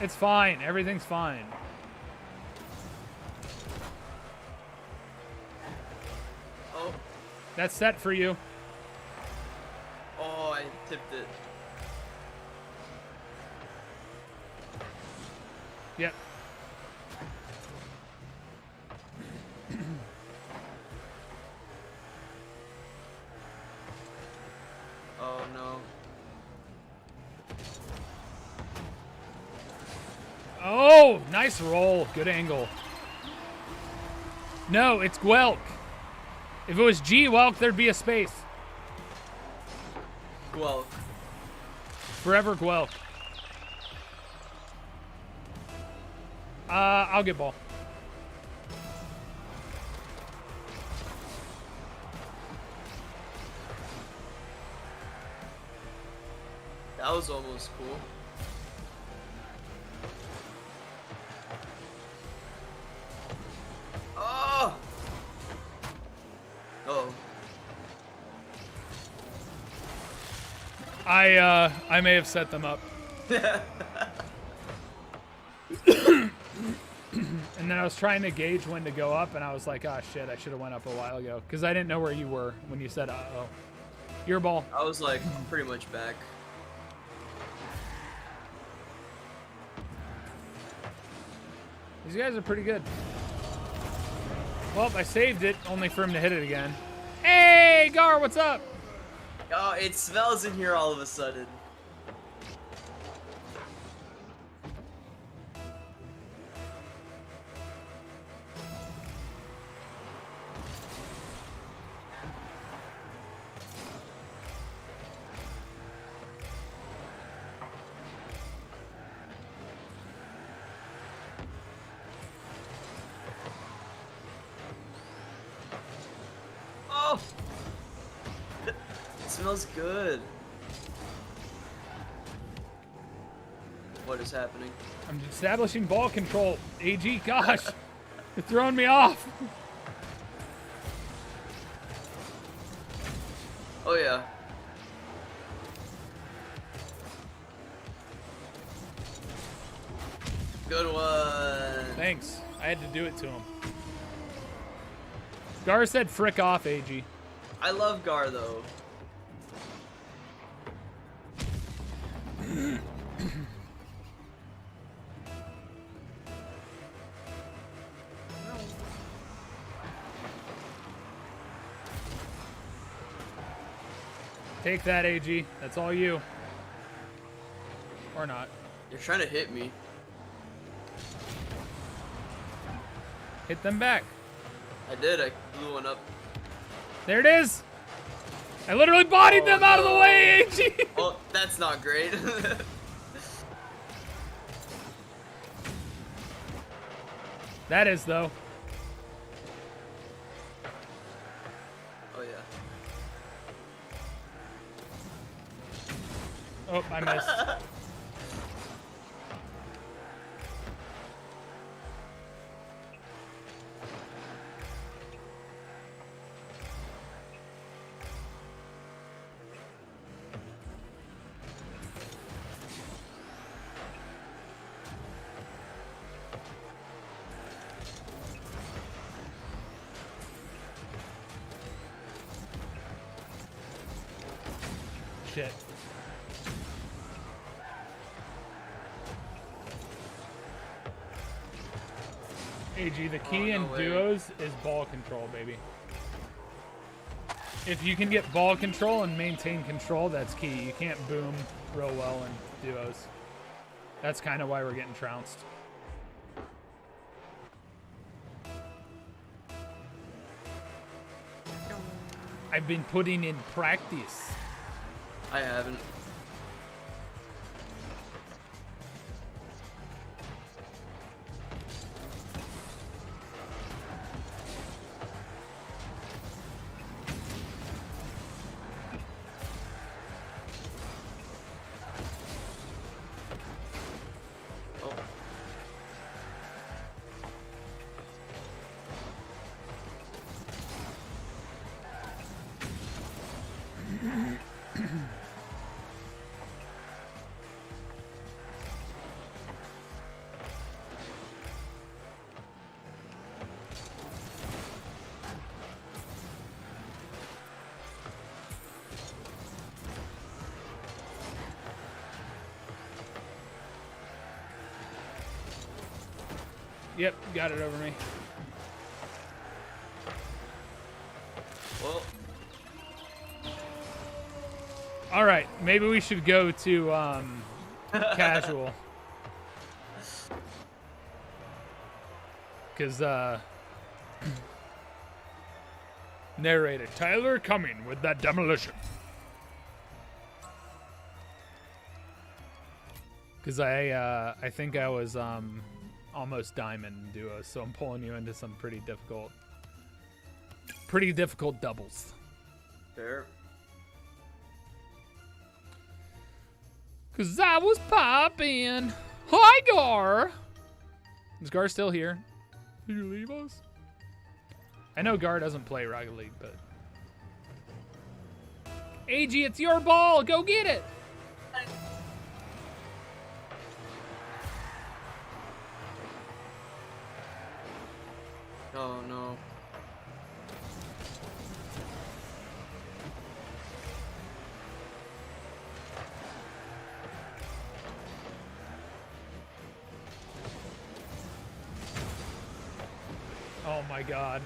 It's fine. Everything's fine. Oh. That's set for you. Oh, I tipped it. Yep. Oh no. Oh, nice roll. Good angle. No, it's Gwelk. If it was G Welk, there'd be a space. Gwelk. Forever Gwelk. I'll get ball. That was almost cool. Oh! Uh-oh. I may have set them up. And And then I was trying to gauge when to go up, and I was like, oh, shit, I should have went up a while ago. Because I didn't know where you were when you said, uh-oh. Your ball. I was like pretty much back. These guys are pretty good. Well, I saved it, only for him to hit it again. Hey, Gar, what's up? Oh, it smells in here all of a sudden. Oh! It smells good. What is happening? I'm establishing ball control. AG, gosh. You're throwing me off. Oh yeah. Good one. Thanks. I had to do it to him. Gar said frick off, AG. I love Gar though. Take that, AG. That's all you. Or not. You're trying to hit me. Hit them back. I did. I blew one up. There it is. I literally bodied them out of the no. way, AG. Oh, that's not great. That is, though. Oh yeah. Oh, I missed. Shit. AG, the key Oh, no in way. duos is ball control, baby. If you can get ball control and maintain control, that's key. You can't boom real well in duos. That's kind of why we're getting trounced. I've been putting in practice. I haven't. Oh. Yep, got it over me. Well, All right, maybe we should go to casual. Because, narrator, Tyler coming with that demolition. Because I think I was almost diamond duo, so I'm pulling you into some pretty difficult doubles. fair. Because I was popping. Hi, Gar. Is Gar still here? Did you leave us? I know Gar doesn't play Rocket League, but... AG, it's your ball. Go get it. Oh no. Oh my god.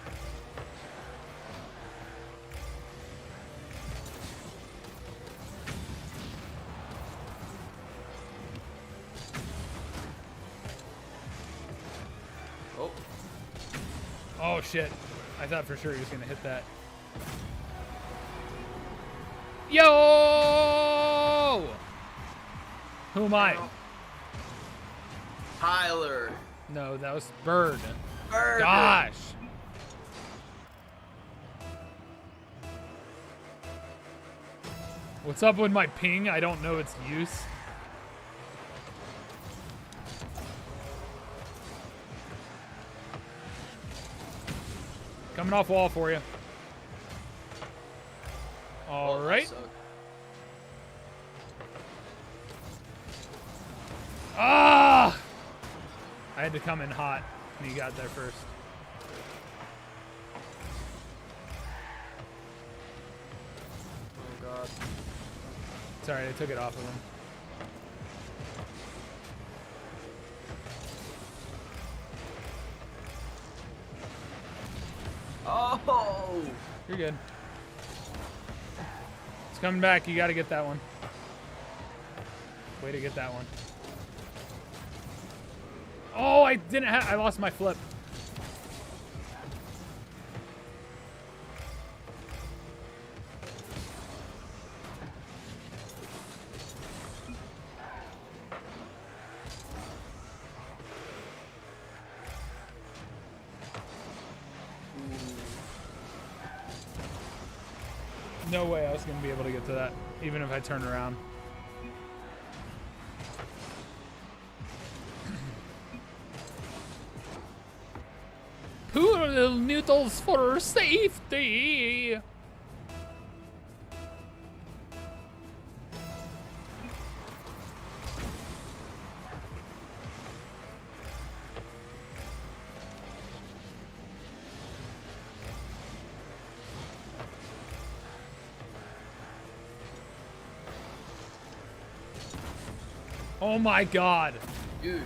Oh. Oh shit. I thought for sure he was gonna hit that. Yo! Who am I? Tyler. No, that was Bird. Bird. Gosh. What's up with my ping? I don't know its use. Coming off wall for you. All Oh, that right. sucked. Ah! I had to come in hot, and he got there first. Oh god. Sorry, I took it off of him. Oh. You're good. It's coming back. You got to get that one. Way to get that one. Oh, I didn't have. I lost my flip. No way I was going to be able to get to that, even if I turn around. Pool noodles for safety. Oh my god. Dude.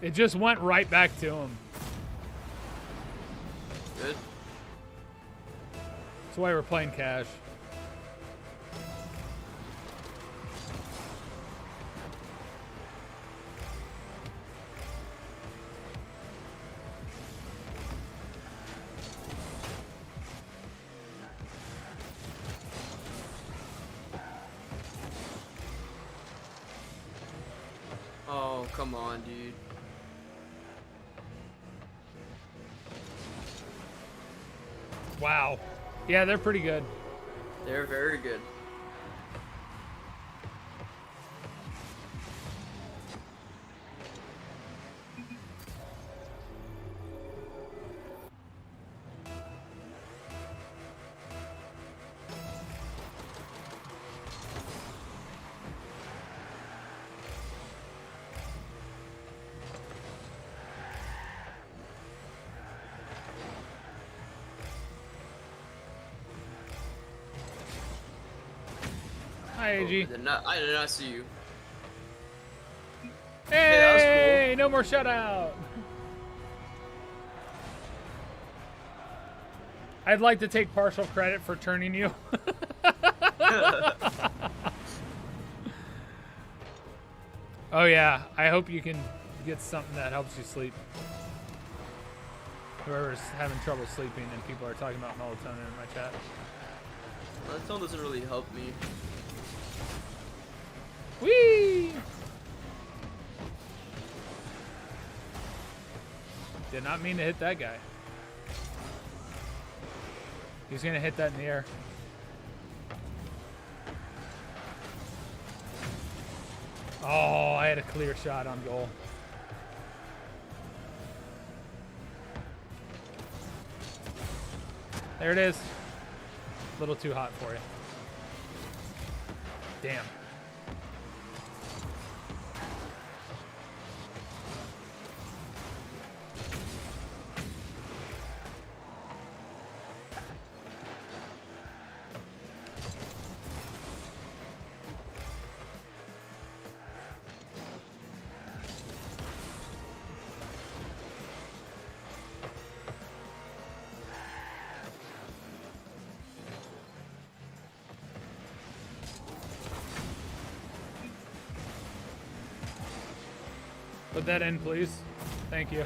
It just went right back to him. Good. That's why we're playing cash. Oh, come on, dude. Wow. Yeah, they're pretty good. They're very good. Hi, AG. I did not see you. Hey, that was cool. no more shutout. I'd like to take partial credit for turning you. Oh yeah, I hope you can get something that helps you sleep. Whoever's having trouble sleeping and people are talking about melatonin in my chat. Melatonin doesn't really help me. Whee! Did not mean to hit that guy. He's gonna hit that in the air. Oh, I had a clear shot on goal. There it is. A little too hot for you. Damn. Put that in, please. Thank you.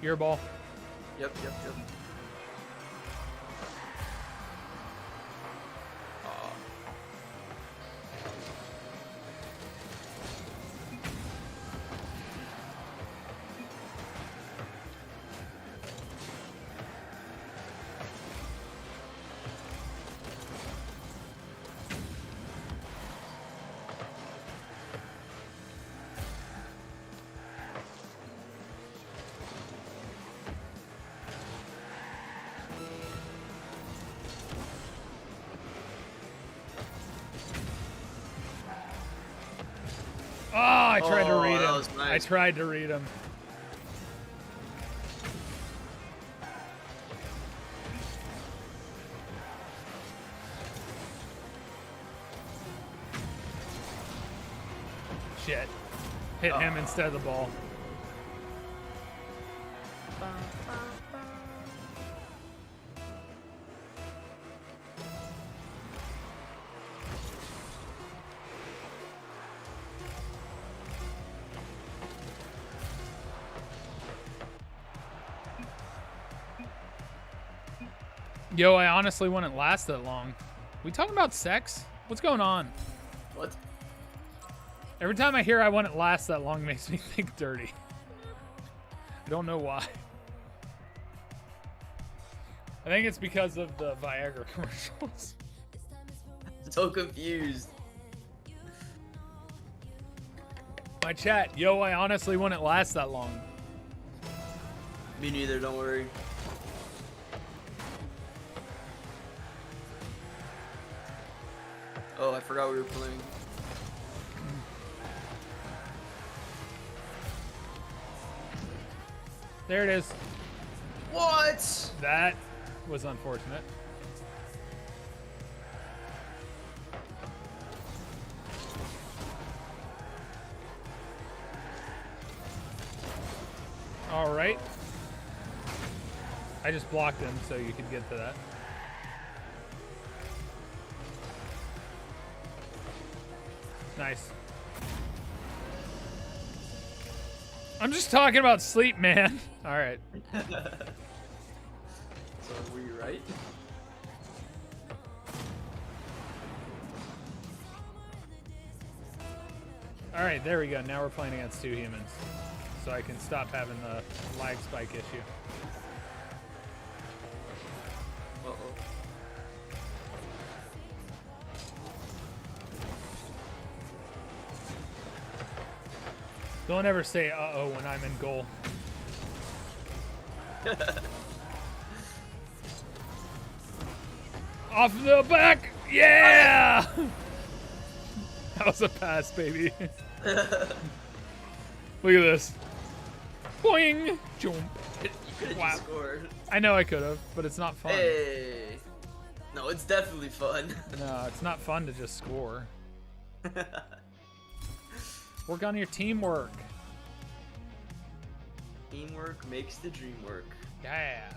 Your ball. Yep. Oh, I tried to read that him. was nice. I tried to read him. Shit. Hit him instead of the ball. Yo, I honestly wouldn't last that long. We talking about sex? What's going on? What? Every time I hear I wouldn't last that long makes me think dirty. I don't know why. I think it's because of the Viagra commercials. So confused. My chat, yo, I honestly wouldn't last that long. Me neither, don't worry. Oh, I forgot we were playing. There it is. What? That was unfortunate. All right. I just blocked him so you could get to that. Nice. I'm just talking about sleep, man. All right. So were you right? All right, there we go. Now we're playing against two humans. So I can stop having the lag spike issue. Uh-oh. Don't ever say uh-oh when I'm in goal. Off the back! Yeah! That was a pass, baby. Look at this. Boing! Jump. You could have Wow. just scored. I know I could have, but it's not fun. Hey. No, it's definitely fun. No, it's not fun to just score. Work on your teamwork. Teamwork makes the dream work. Yeah.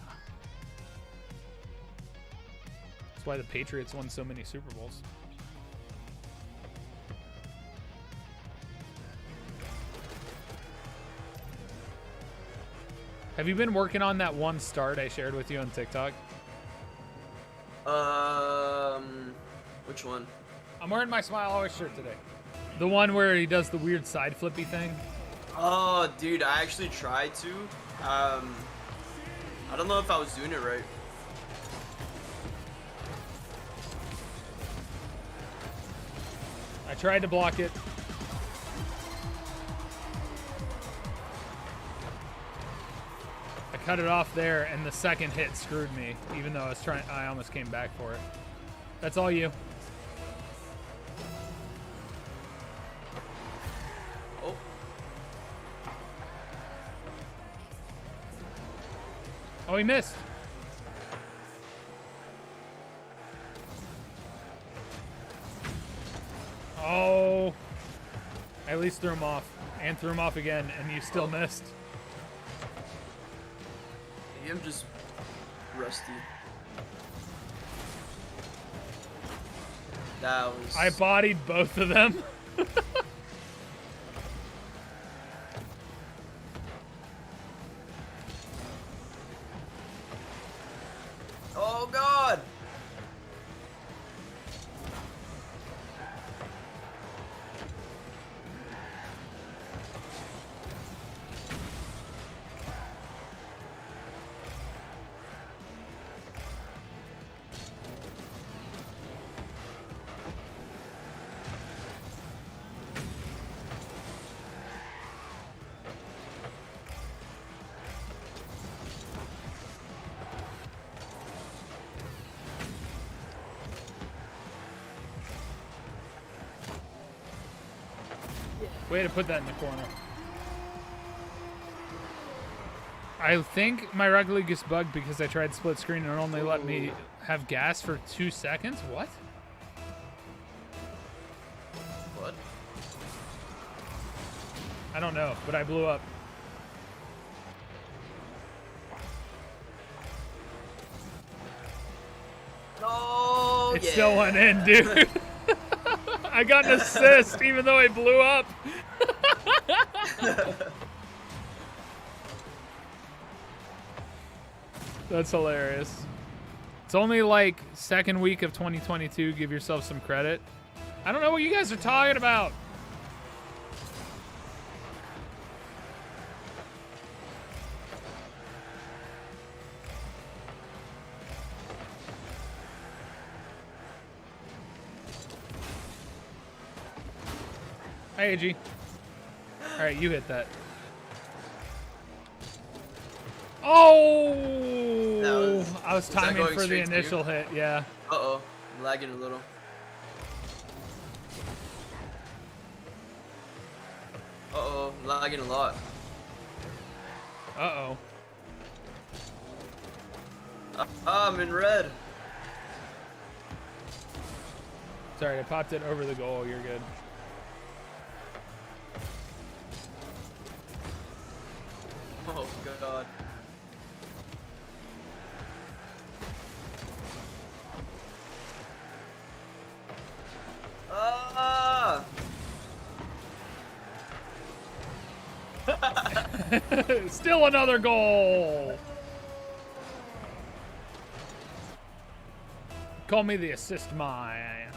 That's why the Patriots won so many Super Bowls. Have you been working on that one start I shared with you on TikTok? Which one? I'm wearing my Smile Always shirt today. The one where he does the weird side flippy thing. Oh, dude, I actually tried to. I don't know if I was doing it right. I tried to block it. I cut it off there, and the second hit screwed me, even though I almost came back for it. That's all you. Oh. Oh, he missed. Oh. I at least threw him off. And threw him off again, and you still missed. Maybe I'm just rusty. That was. I bodied both of them. Oh God! Way to put that in the corner. I think my Rocket League is bugged because I tried split screen and it only let me have gas for 2 seconds. What? What? I don't know, but I blew up. No! It yeah. still went in, dude. I got an assist even though I blew up. That's hilarious. It's only like second week of 2022. Give yourself some credit. I don't know what you guys are talking about. Hey, AG. All right, you hit that. Oh! I was that timing going for the straight to you? initial hit, yeah. Uh-oh. I'm lagging a little. Uh-oh. I'm lagging a lot. Uh-oh. I'm in red. Sorry, I popped it over the goal. You're good. Oh, God. Ah! Still another goal. Call me the assist man.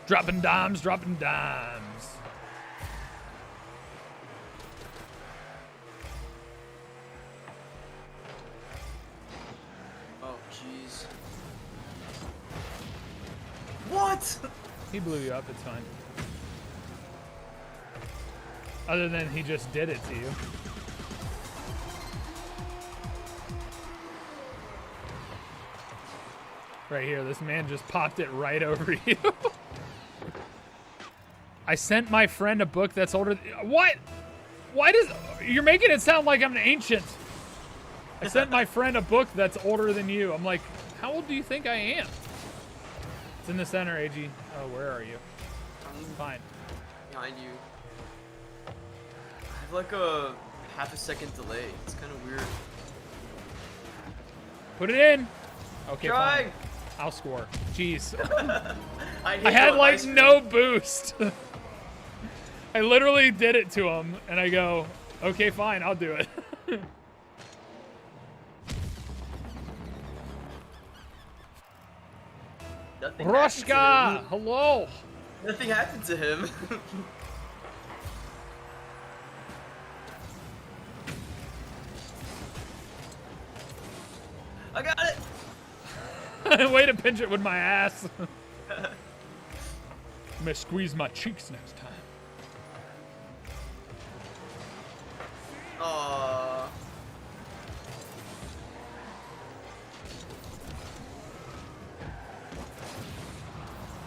Dropping dimes, dropping dimes. Oh, jeez. What? He blew you up, it's fine. Other than he just did it to you. Right here, this man just popped it right over you. I sent my friend a book that's older. What? Why does you're making it sound like I'm an ancient? I sent my friend a book that's older than you. I'm like, how old do you think I am? It's in the center, AG. Oh, where are you? I'm Fine. behind you. I have like a half a second delay. It's kind of weird. Put it in. Okay, Try. fine. I'll score. Jeez. I I had like no boost. I literally did it to him, and I go, okay, fine, I'll do it. Nothing Roshka, hello. Nothing happened to him. I got it. Way to pinch it with my ass. I'm gonna squeeze my cheeks next time. Aww.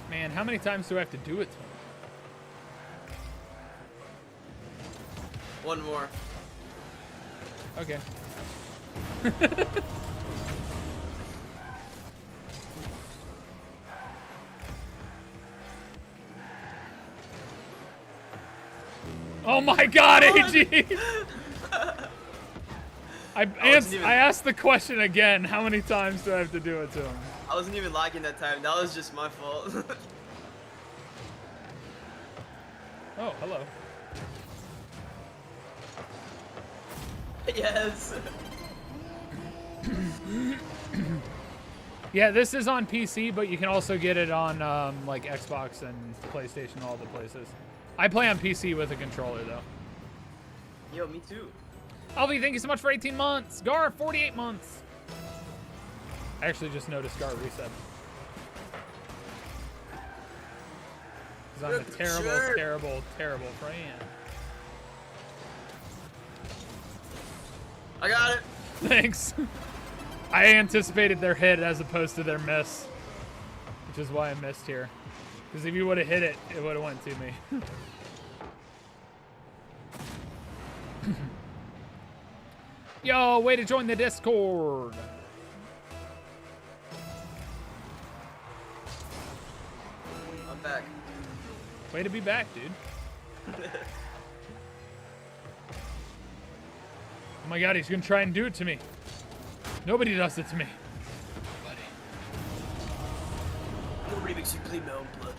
Man, how many times do I have to do it to him? One more. Okay. Oh my God, AG! I asked the question again. How many times do I have to do it to him? I wasn't even lagging that time. That was just my fault. Oh, hello. Yes. Yeah, this is on PC, but you can also get it on like Xbox and PlayStation, all the places. I play on PC with a controller though. Yo, me too. Alvi, thank you so much for 18 months. Gar, 48 months. I actually just noticed Gar reset. Because I'm a terrible, terrible, terrible friend. I got it. Thanks. I anticipated their hit as opposed to their miss, which is why I missed here. Because if you would have hit it, it would have went to me. Yo, way to join the Discord. I'm back. Way to be back, dude. Oh my God, he's gonna try and do it to me. Nobody does it to me. Nobody makes you clean my own blood.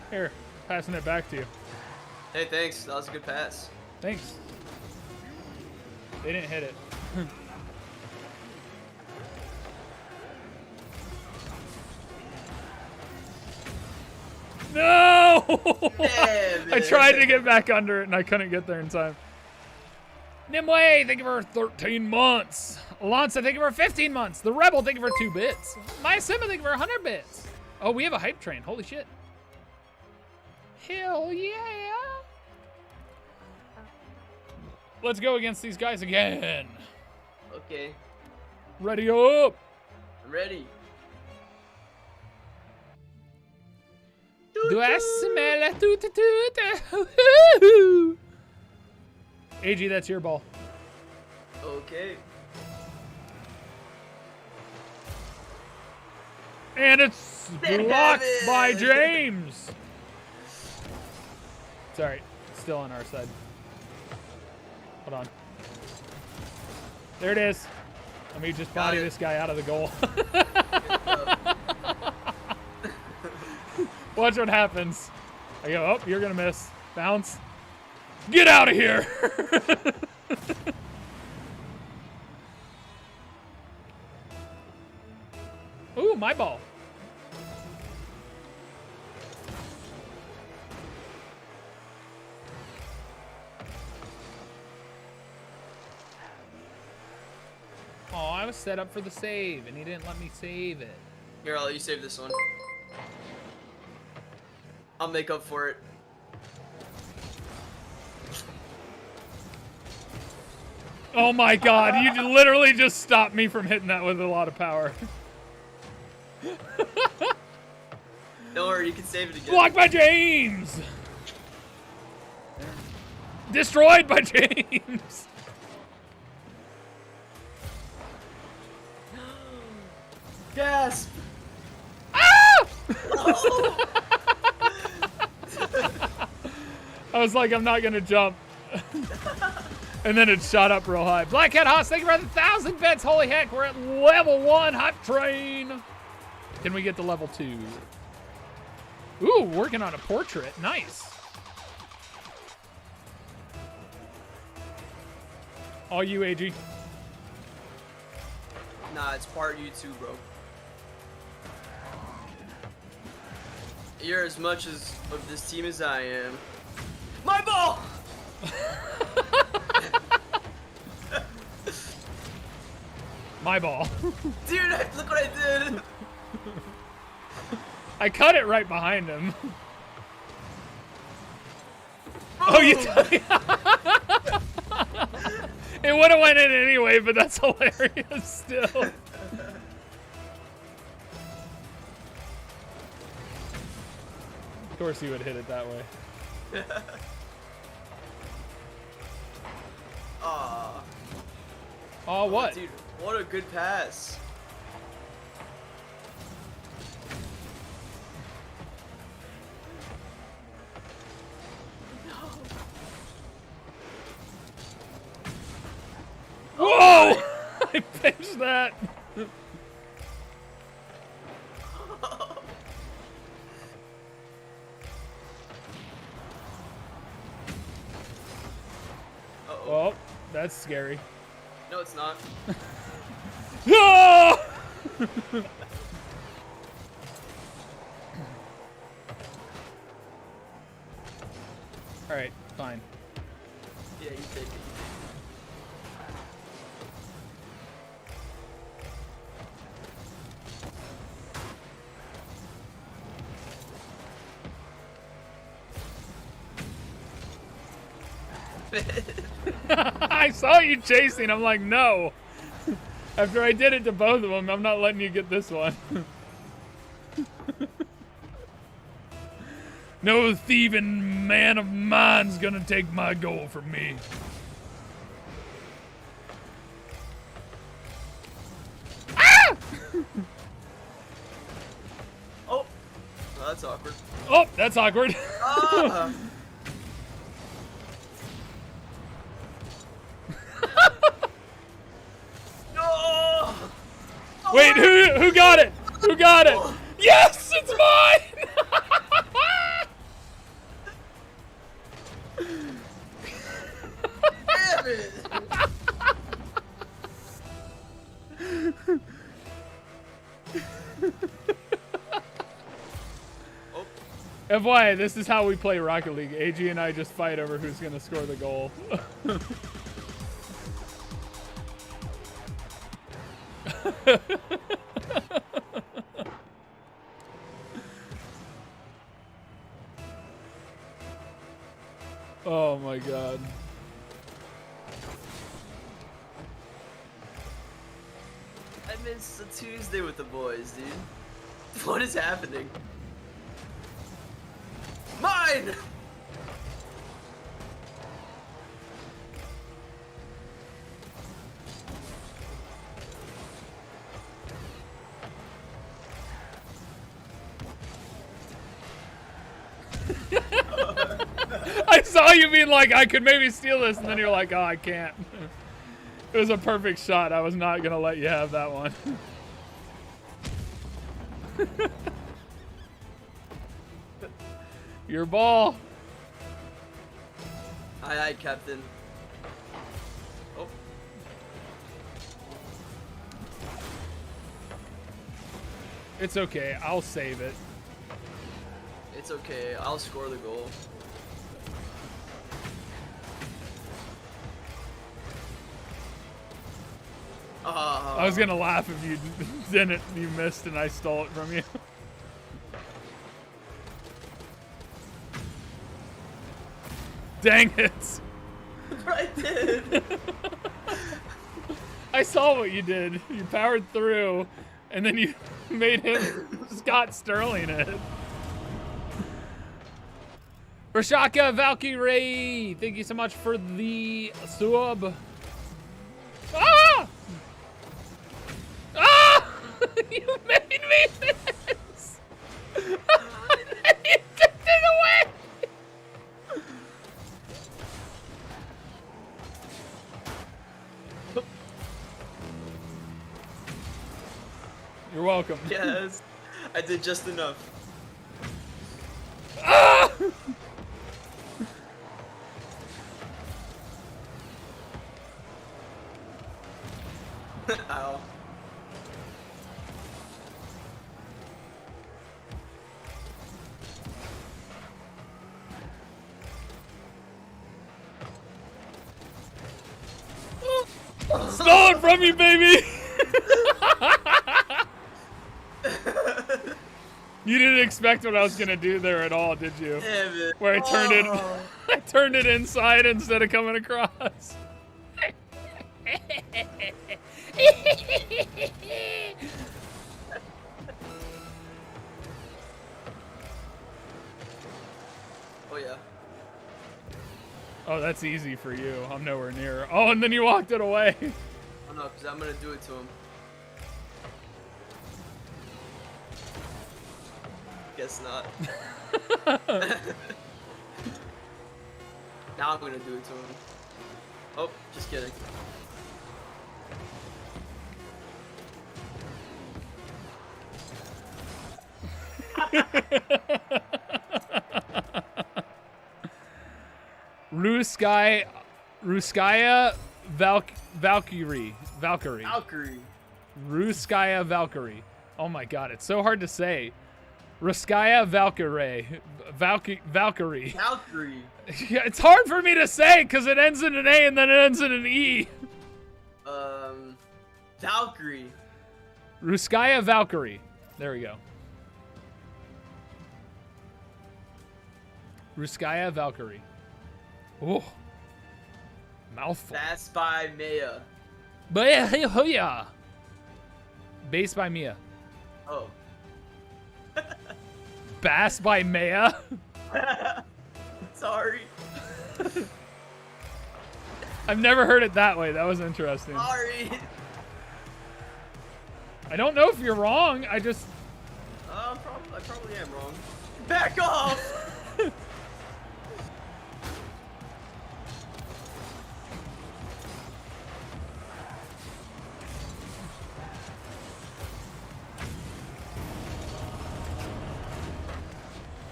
Here, passing it back to you. Hey, thanks. That was a good pass. Thanks. They didn't hit it. No! Damn, I tried to get back under it and I couldn't get there in time. Nimue, thank you for 13 months. Alonso, thank you for 15 months. The Rebel, thank you for 2 bits. My Sima, thank you for 100 bits. Oh, we have a hype train. Holy shit. Hell yeah. Let's go against these guys again. Okay. Ready up. I'm ready. Do I smell a toot? AG, that's your ball. Okay. And it's blocked by James. It's all right. It's still on our side. Hold on. There it is. Let me just body this guy out of the goal. Watch what happens. I go, oh, you're going to miss. Bounce. Get out of here. Ooh, my ball. Oh, I was set up for the save, and he didn't let me save it. Here, I'll let you save this one. I'll make up for it. Oh my God, you literally just stopped me from hitting that with a lot of power. Don't worry, you can save it again. Blocked by James! Destroyed by James! Gasp! Ah! Oh! I was like, I'm not gonna jump. And then it shot up real high. Black Cat Haas, thank you for 1,000 bits. Holy heck, we're at level 1 hype train. Can we get to level 2? Ooh, working on a portrait. Nice. All you, AG. Nah, it's part you too, bro. You're as much as of this team as I am. My ball! My ball. Dude, look what I did! I cut it right behind him. Oh, you It would have went in anyway, but that's hilarious still. Of course he would hit it that way. Aw. Oh, what? Dude, what a good pass. that. Uh-oh. Oh, that's scary. No, it's not. No! All right, fine. Yeah, you take it. I saw you chasing. I'm like, no. After I did it to both of them, I'm not letting you get this one. No thieving man of mine's gonna take my goal from me. Ah! Oh, well, that's awkward. Oh, that's awkward. Ah! No! Wait, who got it? Who got it? Yes, it's mine! Damn it! Oh, FYI, this is how we play Rocket League. AG and I just fight over who's gonna score the goal. Oh my god. I missed a Tuesday with the boys, dude. What is happening? Mine! I saw you being like, I could maybe steal this, and then you're like, oh, I can't. It was a perfect shot. I was not gonna let you have that one. Your ball. Aye, Captain. Oh. It's okay. I'll save it. It's okay. I'll score the goal. I was gonna laugh if you didn't. You missed, and I stole it from you. Dang it! I did. I saw what you did. You powered through, and then you made him Scott Sterling it. Rashaka Valkyrie, thank you so much for the sub. Ah! Ah! You made me this! You took it away! You're welcome. Yes. I did just enough. Ah! Ow. Stole it from you, baby! You didn't expect what I was gonna do there at all, did you? Damn it. Where I turned it inside instead of coming across. Oh yeah. Oh, that's easy for you. I'm nowhere near. Oh, and then you walked it away. Oh no, because I'm gonna do it to him. Guess not. Now I'm gonna do it to him. Oh, just kidding. Ruskaya Valkyrie. Valkyrie. Ruskaya Valkyrie. Oh my god, it's so hard to say. Ruskaya Valkyrie. Valkyrie. Valkyrie. Yeah, it's hard for me to say because it ends in an A and then it ends in an E. Valkyrie. Ruskaya Valkyrie. There we go. Ruskaya Valkyrie. Oh. Mouthful. That's by Maya. Baya. Based by Mia. Oh. Bass by Maya. Sorry. I've never heard it that way. That was interesting. Sorry. I don't know if you're wrong. I just... I probably am wrong. Back off!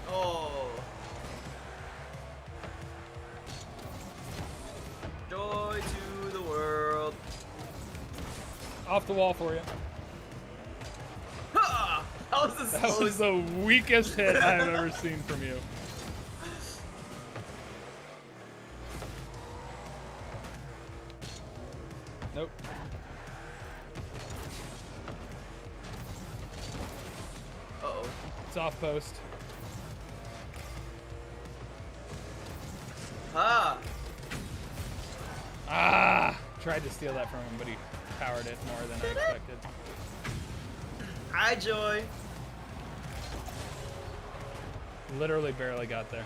Oh. Joy to the world. Off the wall for you. Ha! That was the That was slowest. the weakest hit I've ever seen from you. Nope. Uh-oh. It's off post. Ha! Ah! Tried to steal that from him, but he powered it more than I expected. Hi, Joy. Literally barely got there.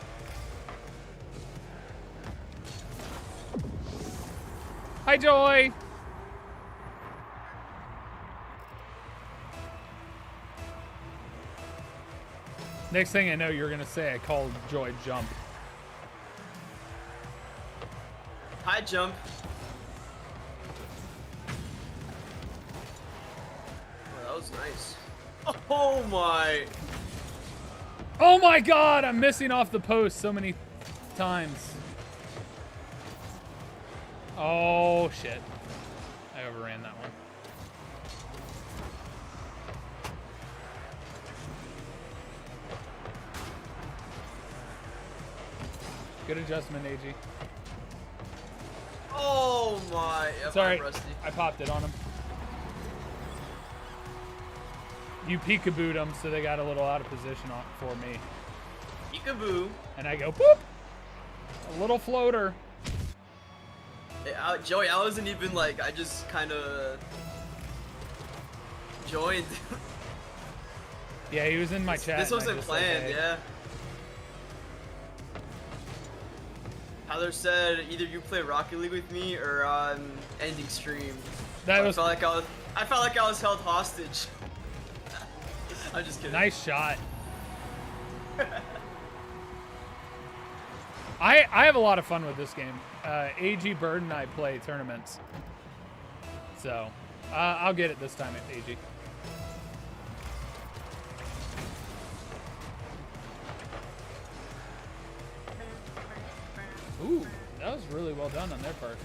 Hi, Joy! Next thing I know, you're gonna say I called Joy jump. Hi, Jump. Oh, that was nice. Oh my. Oh my god, I'm missing off the post so many times. Oh shit. I overran that one. Good adjustment, AG. Oh my. Yep, Sorry, I'm rusty. I popped it on him. You peekabooed them, so they got a little out of position for me. Peekaboo. And I go, boop! A little floater. Joey, I wasn't even like, I just kind of joined. Yeah, he was in my chat. This and I wasn't just planned, said, hey. yeah. Tyler said either you play Rocket League with me or I'm ending stream. That was I felt like I was held hostage. I'm just kidding. nice shot. I have a lot of fun with this game. AG Bird and I play tournaments. So, I'll get it this time at AG. Ooh, that was really well done on their part.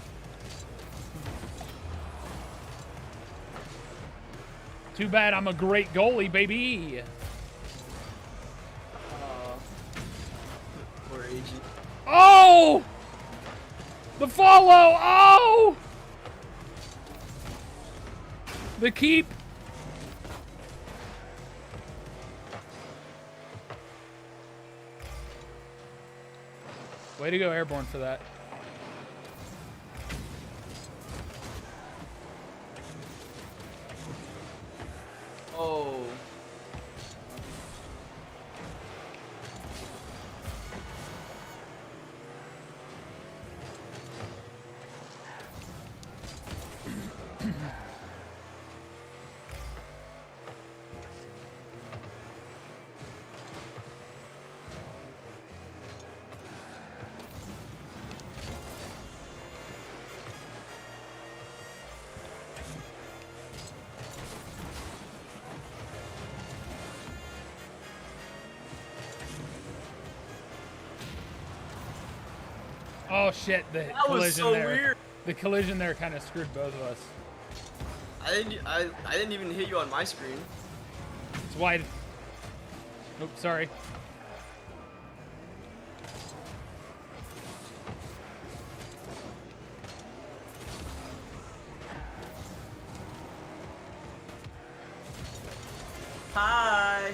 Too bad I'm a great goalie, baby. Poor AG. Oh! The follow! Oh! The keep. Way to go, Airborne, for that. Oh. Oh shit, the That was collision so there. weird. The collision there kind of screwed both of us. I didn't even hit you on my screen. It's wide. Oops, sorry. Hi.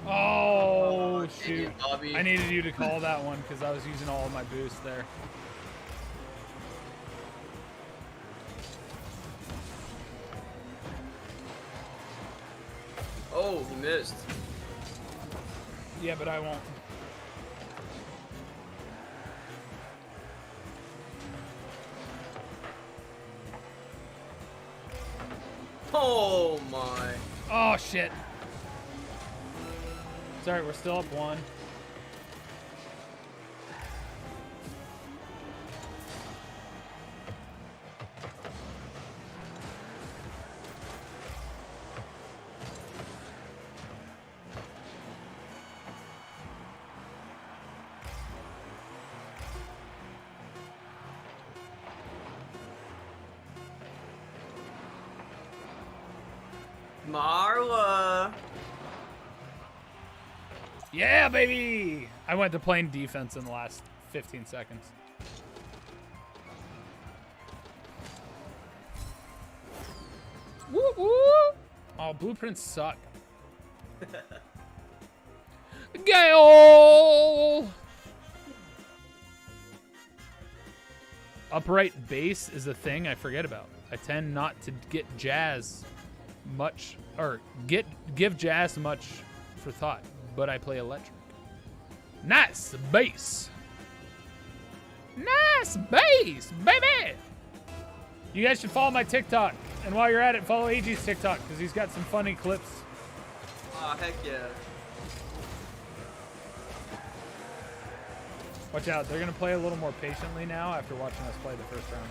Oh, dang shoot. it, Bobby. I needed you to call that one because I was using all of my boost there. Oh, he missed. Yeah, but I won't. Oh my. Oh, shit. Sorry, we're still up 1. Marla. Yeah, baby! I went to playing defense in the last 15 seconds. Woo woo! Oh, blueprints suck. Gale! Upright bass is a thing I forget about. I tend not to get jazz much, or give jazz much for thought, but I play electric. Nice bass. Nice bass, baby. You guys should follow my TikTok. And while you're at it, follow AG's TikTok because he's got some funny clips. Oh, heck yeah. Watch out, they're going to play a little more patiently now after watching us play the first round.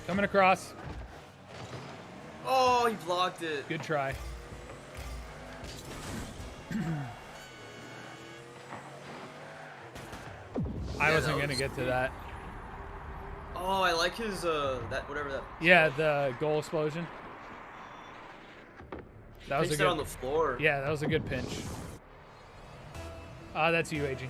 Coming across. Oh, he blocked it. Good try. I wasn't going to get to that. Oh, I like his, that, whatever that. Yeah, the goal explosion. That was a Pinched good it on the floor. Yeah, that was a good pinch. That's you, AG.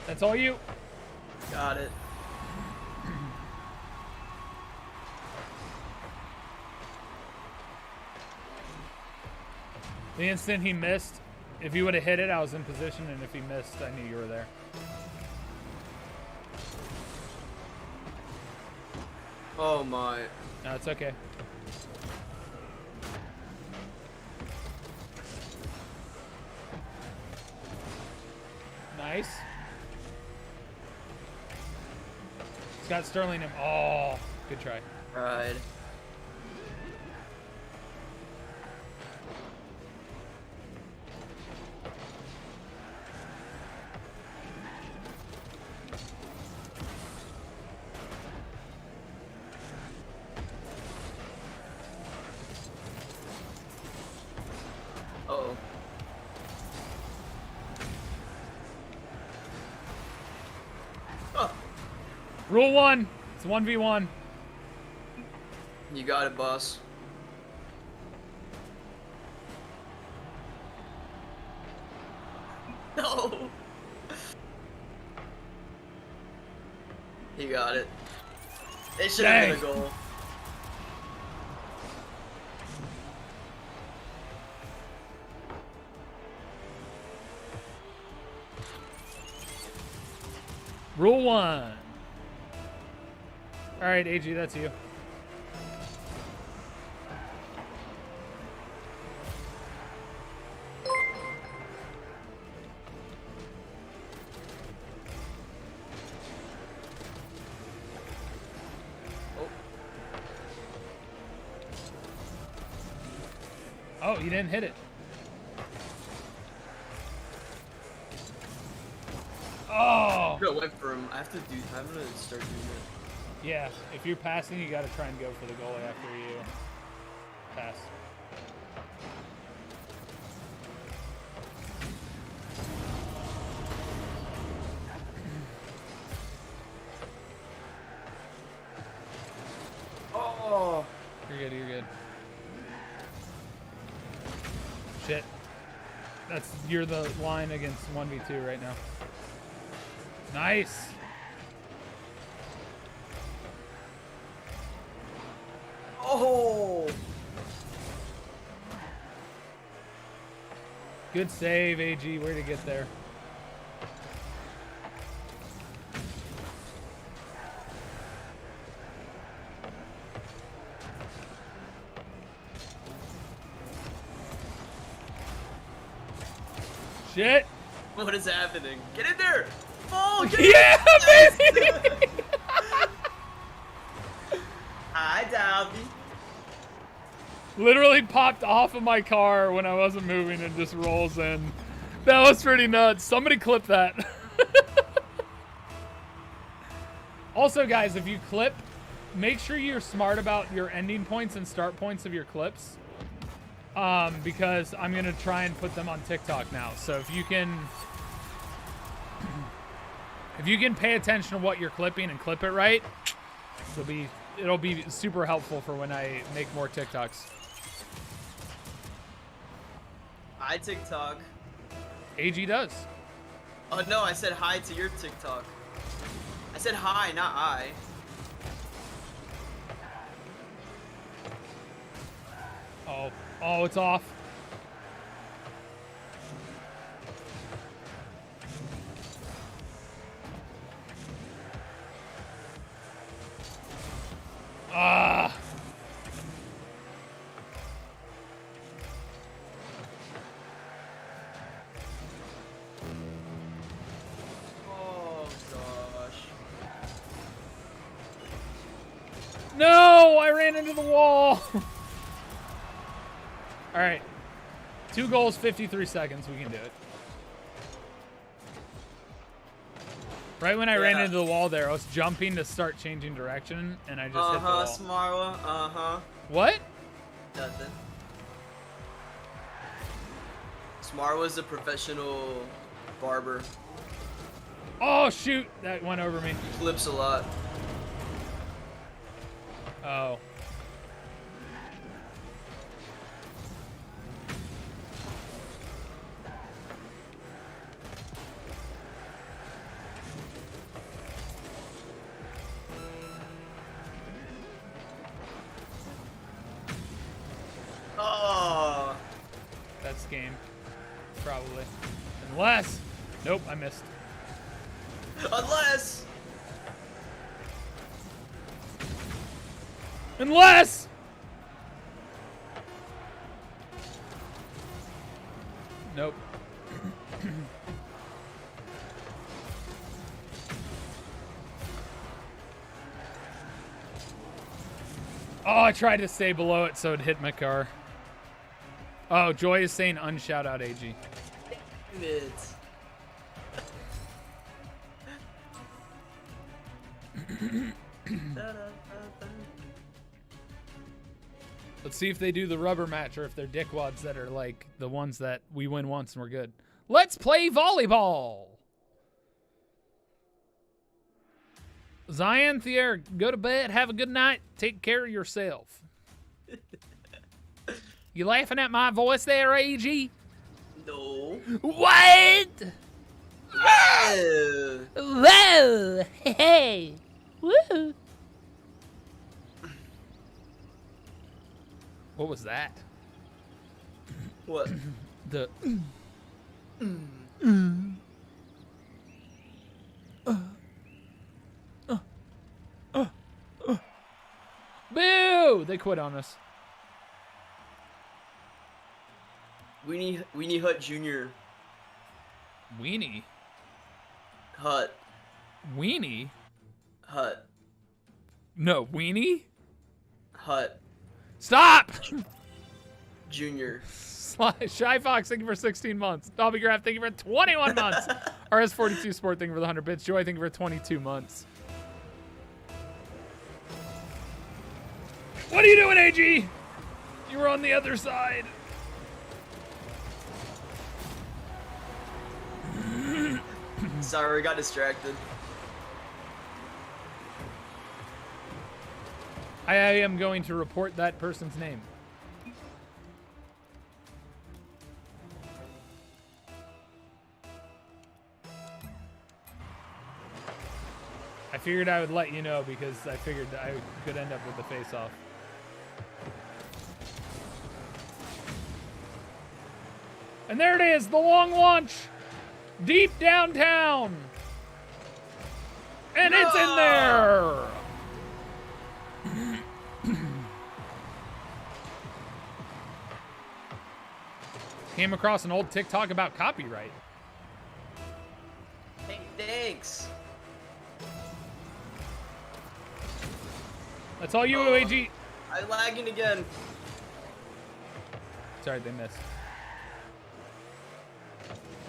That's all you. Got it. The instant he missed, if you would have hit it, I was in position, and if he missed, I knew you were there. Oh my. No, it's okay. Nice. Scott Sterling him. Oh, good try. Right. Uh-oh. Oh, Rule 1. It's 1v1. you got it, boss. No. He got it. It should have been a Dang. goal. Rule 1. All right, AG, that's you. Oh, you didn't hit it. Oh! I went for him. I'm gonna start doing it. Yeah, if you're passing, you gotta try and go for the goalie after you pass. Oh. You're good, you're good. Shit. You're the line against 1v2 right now. Nice. Oh. Good save, AG. Way to get there. Shit. What is happening? Get in there. Oh, get Yeah, baby. Hi, Dobby. Literally popped off of my car when I wasn't moving and just rolls in. That was pretty nuts. Somebody clip that. Also, guys, if you clip, make sure you're smart about your ending points and start points of your clips. Because I'm going to try and put them on TikTok now. So if you can pay attention to what you're clipping and clip it right, it'll be super helpful for when I make more TikToks. Hi, TikTok. AG does. Oh, no, I said hi to your TikTok. I said hi, not I. Oh, it's off. Ah. Oh, gosh. No, I ran into the wall. All right. 2 goals, 53 seconds. We can do it. Right when I ran into the wall there, I was jumping to start changing direction, and I just hit the wall. Smarwa. What? Nothing. Smarwa's a professional barber. Oh, shoot. That went over me. He flips a lot. Oh. Oh. That's game. Probably. Unless. Nope, I missed. Unless. Unless. Nope. Oh, I tried to stay below it so it hit my car. Oh, Joy is saying unshout out AG. Damn it. Let's see if they do the rubber match or if they're dickwads that are like the ones that we win once and we're good. Let's play volleyball. Zion, Thier, go to bed. Have a good night. Take care of yourself. You laughing at my voice there, AG? No. What? Whoa. Whoa. Hey. Woo. What was that? What? The. Oh, they quit on us. Weenie Hut Jr. Weenie. Hut. Weenie? Hut. No, Weenie? Hut. Stop! Junior. Shy Fox, thank you for 16 months. Dobby Graph, thank you for 21 months. RS42 Sport, thank you for the 100 bits. Joy, thank you for 22 months. What are you doing, AG? You were on the other side. Sorry, I got distracted. I am going to report that person's name. I figured I would let you know because I figured I could end up with the face-off. And there it is, the long launch, deep downtown. And it's in there. Came across an old TikTok about copyright. Hey, thanks. That's all you, AG. I'm lagging again. Sorry, they missed.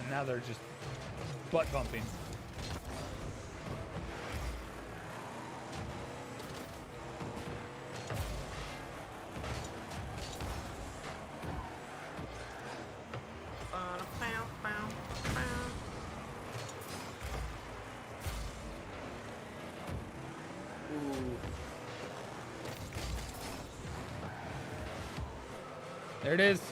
And now they're just butt bumping. There it is.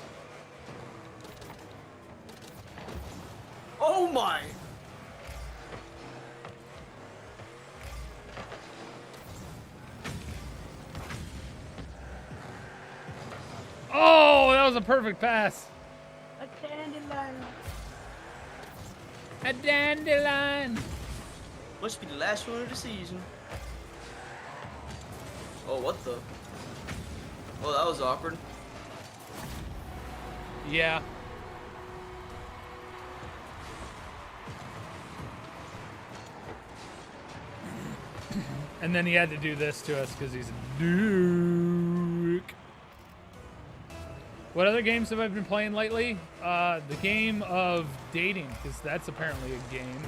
Oh my! Oh, that was a perfect pass. A dandelion. A dandelion. Must be the last one of the season. Oh, what the? Oh, that was awkward. Yeah. And then he had to do this to us because he's a duke. What other games have I been playing lately? The game of dating, because that's apparently a game.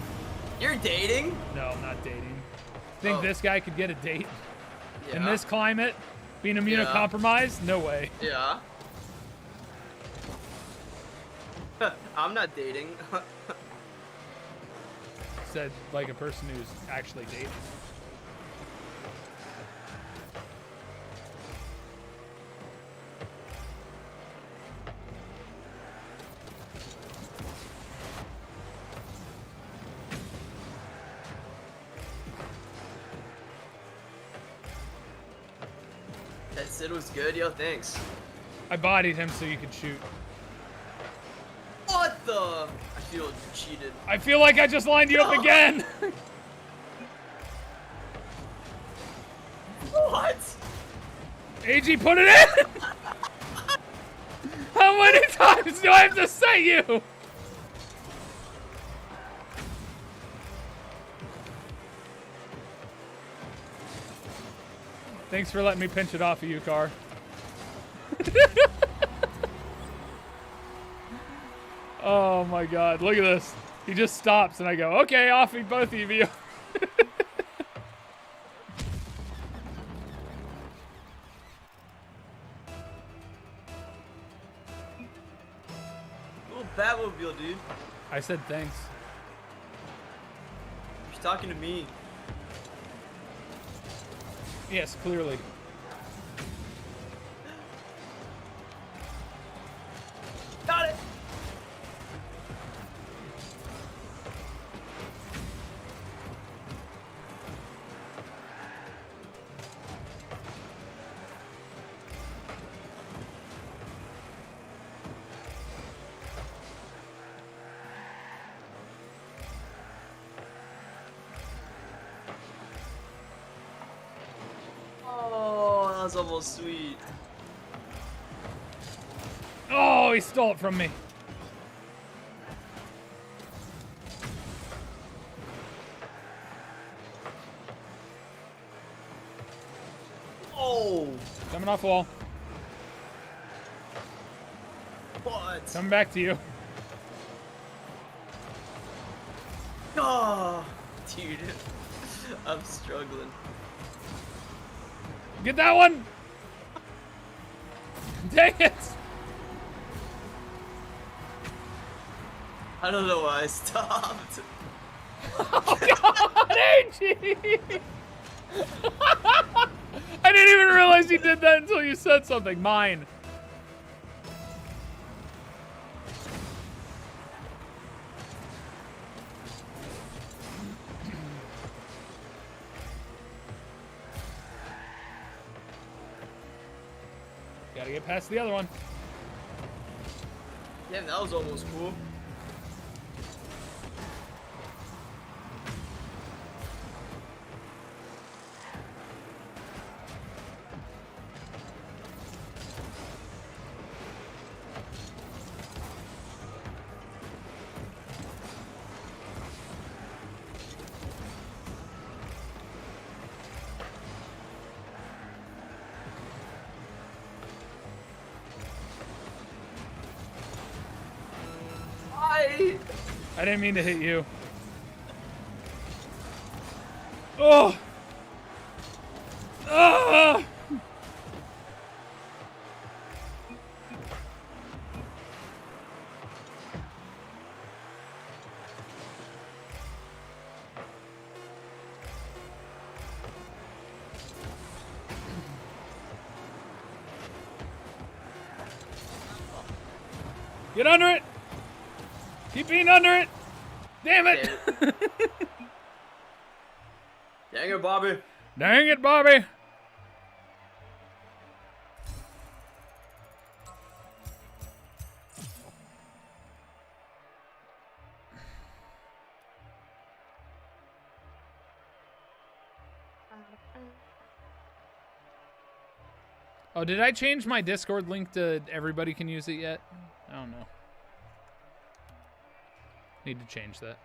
You're dating? No, I'm not dating. Think Oh. this guy could get a date Yeah. in this climate? Being immunocompromised? No way. Yeah. I'm not dating. Said like a person who's actually dating. That Sid was good, yo, thanks. I bodied him so you could shoot. What the? I feel cheated. I feel like I just lined you up again. What? AG, put it in! How many times do I have to say you? Thanks for letting me pinch it off of you, Car. Oh my god, look at this. He just stops and I go, okay, off me, both of you. Little Batmobile, dude. I said thanks. She's talking to me. Yes, clearly. Got it. was almost sweet. Oh, he stole it from me. Oh, Coming off wall. what? Coming back to you. Oh, dude, I'm struggling. Get that one. Dang it. I don't know why I stopped. Oh, God, AG. I didn't even realize you did that until you said something. Mine. Gotta get past the other one. Damn, that was almost cool. I didn't mean to hit you. Oh! Ah! Get under it! Keep being under it! Damn it! Dang it, Bobby. Dang it, Bobby! Oh, did I change my Discord link to everybody can use it yet? I don't know. Need to change that.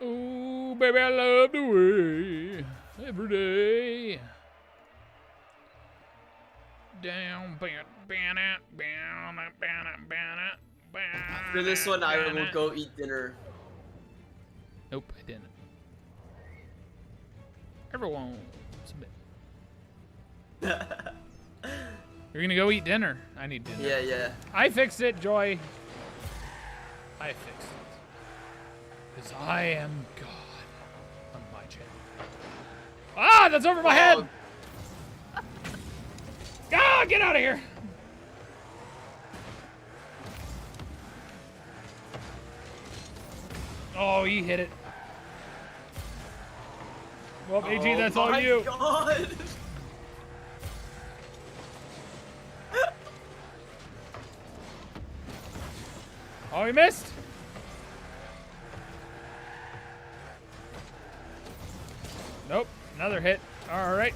Oh, baby, I love the way every day. Down, After this one, I will go eat dinner. Nope, I didn't. Everyone, you're gonna go eat dinner. I need dinner. Yeah, yeah. I fixed it, Joy. I fixed it. Because I am God on my channel. Ah, that's over my head! Ah, get out of here! Oh, he hit it. Well, AG, that's all you. God. Oh, he missed. Nope, another hit. All right.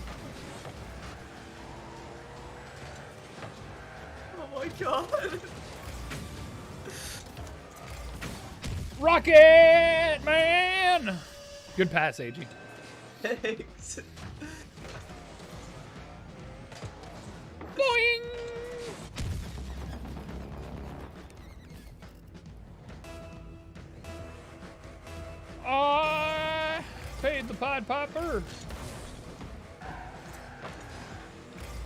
Oh my God. Rocket Man! Good pass, AG. Thanks. Boing! I paid the Pied Piper.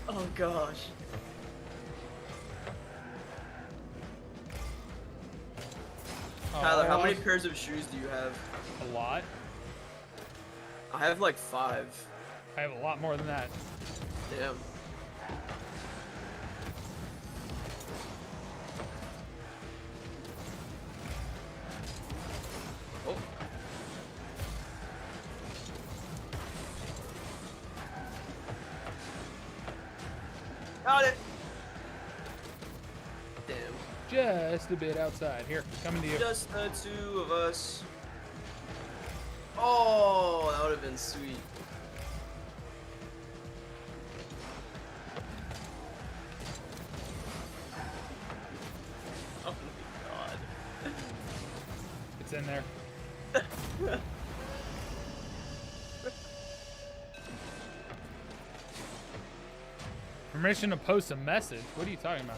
Oh gosh. Tyler, how many pairs of shoes do you have? A lot. I have like 5. I have a lot more than that. Damn. Oh. Got it. Damn. Just a bit outside. Here, coming to you. Just the 2 of us. Oh, that would have been sweet. It's in there. Permission to post a message? What are you talking about?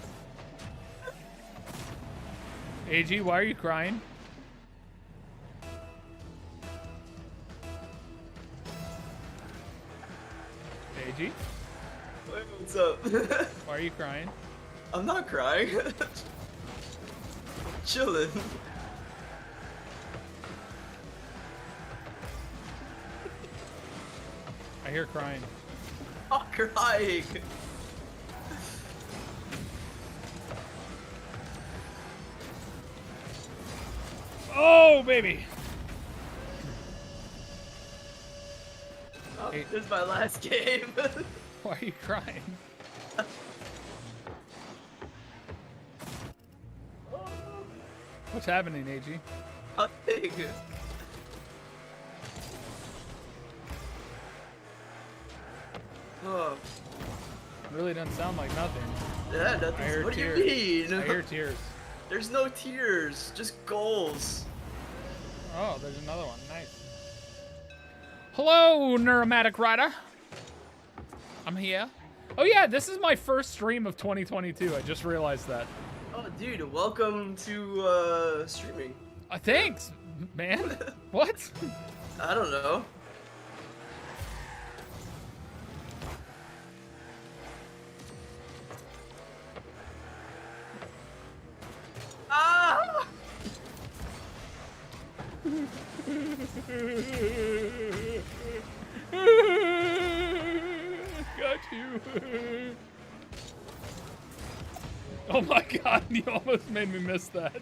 AG, why are you crying? AG, Wait, what's up? why are you crying? I'm not crying. Chilling. I hear crying. I'm crying. Oh, baby. Oh, Hey. this is my last game. Why are you crying? What's happening, AG? Nothing. Oh, Really doesn't sound like nothing. yeah, I nothing. hear What do tears. you mean? I hear tears. There's no tears, just goals. Oh, there's another one. Nice. Hello, Neuromatic Rider. I'm here. Oh yeah, this is my first stream of 2022. I just realized that. Oh, dude, welcome to streaming. Thanks, man. What? I don't know. Ah! Got you. Oh my god, you almost made me miss that.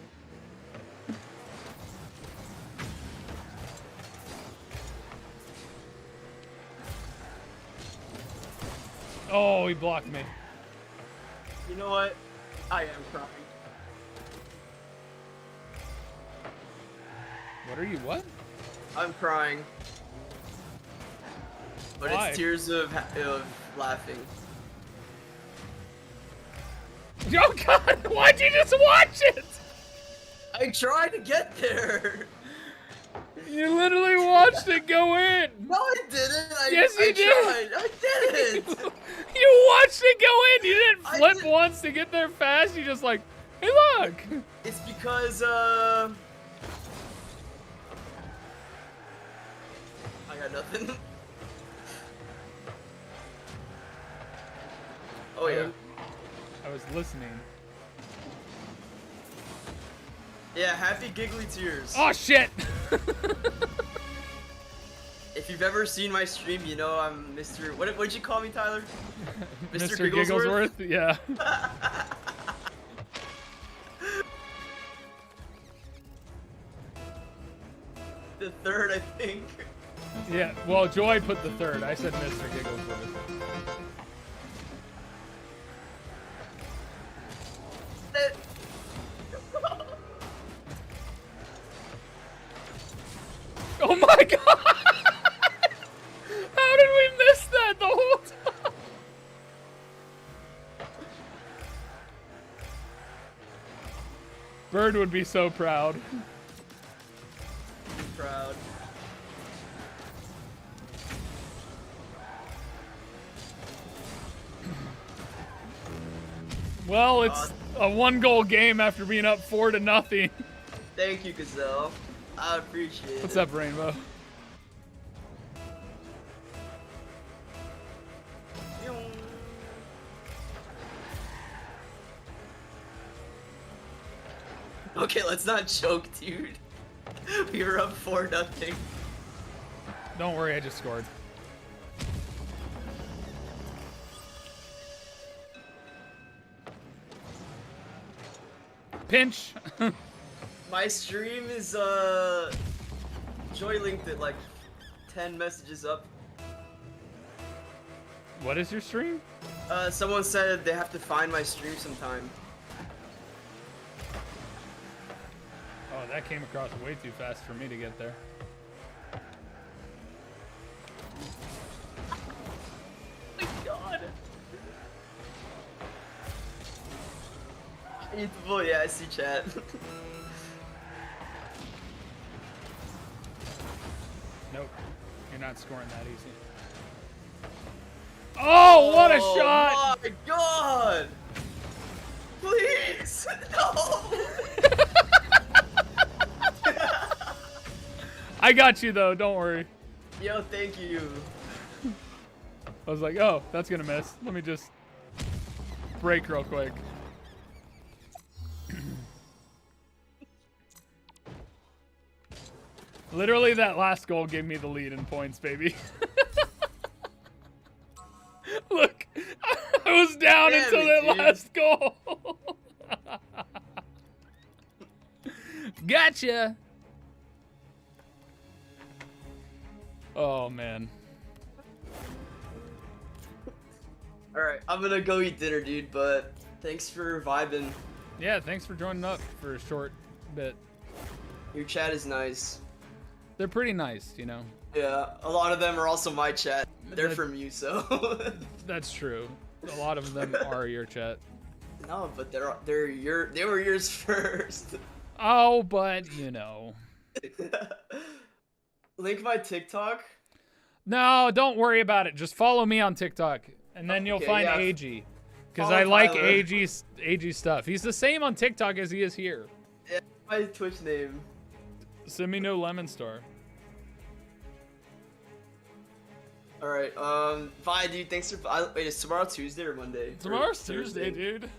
Oh, he blocked me. You know what? I am crying. What are you, what? I'm crying. But Why? it's tears of laughing. Oh god, why'd you just watch it? I tried to get there. You literally watched it go in. No, I didn't. Yes, you I did. tried. I didn't. You watched it go in. You didn't I flip did- once to get there fast. You just like, hey, look. It's because I got nothing. Oh yeah. I was listening. Yeah, happy giggly tears. Oh shit. If you've ever seen my stream, you know I'm Mr. What'd you call me, Tyler? Mr. Gigglesworth? Yeah. The third, I think. Yeah. Well, Joy put the third. I said Mr. Gigglesworth. Oh my god! How did we miss that the whole time? Bird would be so proud. Proud. Well, it's a 1-goal game after being up 4-0. Thank you, Gazelle. I appreciate it. What's up, Rainbow? Okay, let's not choke, dude. We were up 4-0. Don't worry, I just scored. Pinch. My stream is Joy linked it like 10 messages up. What is your stream? Someone said they have to find my stream sometime. Oh, that came across way too fast for me to get there. Oh my god. Yeah, I see chat. Nope. You're not scoring that easy. Oh, what a shot! Oh my god! Please! No! I got you though, don't worry. Yo, thank you. I was like, oh, that's gonna miss. Let me just break real quick. Literally, that last goal gave me the lead in points, baby. Look, I was down Damn until it, that dude. last goal. Gotcha. Oh, man. Alright, I'm gonna go eat dinner, dude, but thanks for vibing. Yeah, thanks for joining up for a short bit. Your chat is nice. They're pretty nice, you know. Yeah, a lot of them are also my chat. They're That- from you, so. That's true. A lot of them are your chat. No, but they were yours first. Oh, but, you know. Link my TikTok. No, don't worry about it. Just follow me on TikTok, and then you'll Okay, find yeah. AG. Because Follow I like Tyler. AG stuff. He's the same on TikTok as he is here. Yeah, my Twitch name. Send me no lemon star. Alright, bye, dude. Thanks for. Wait, is tomorrow Tuesday or Monday? Or Tomorrow's Thursday? Tuesday, dude.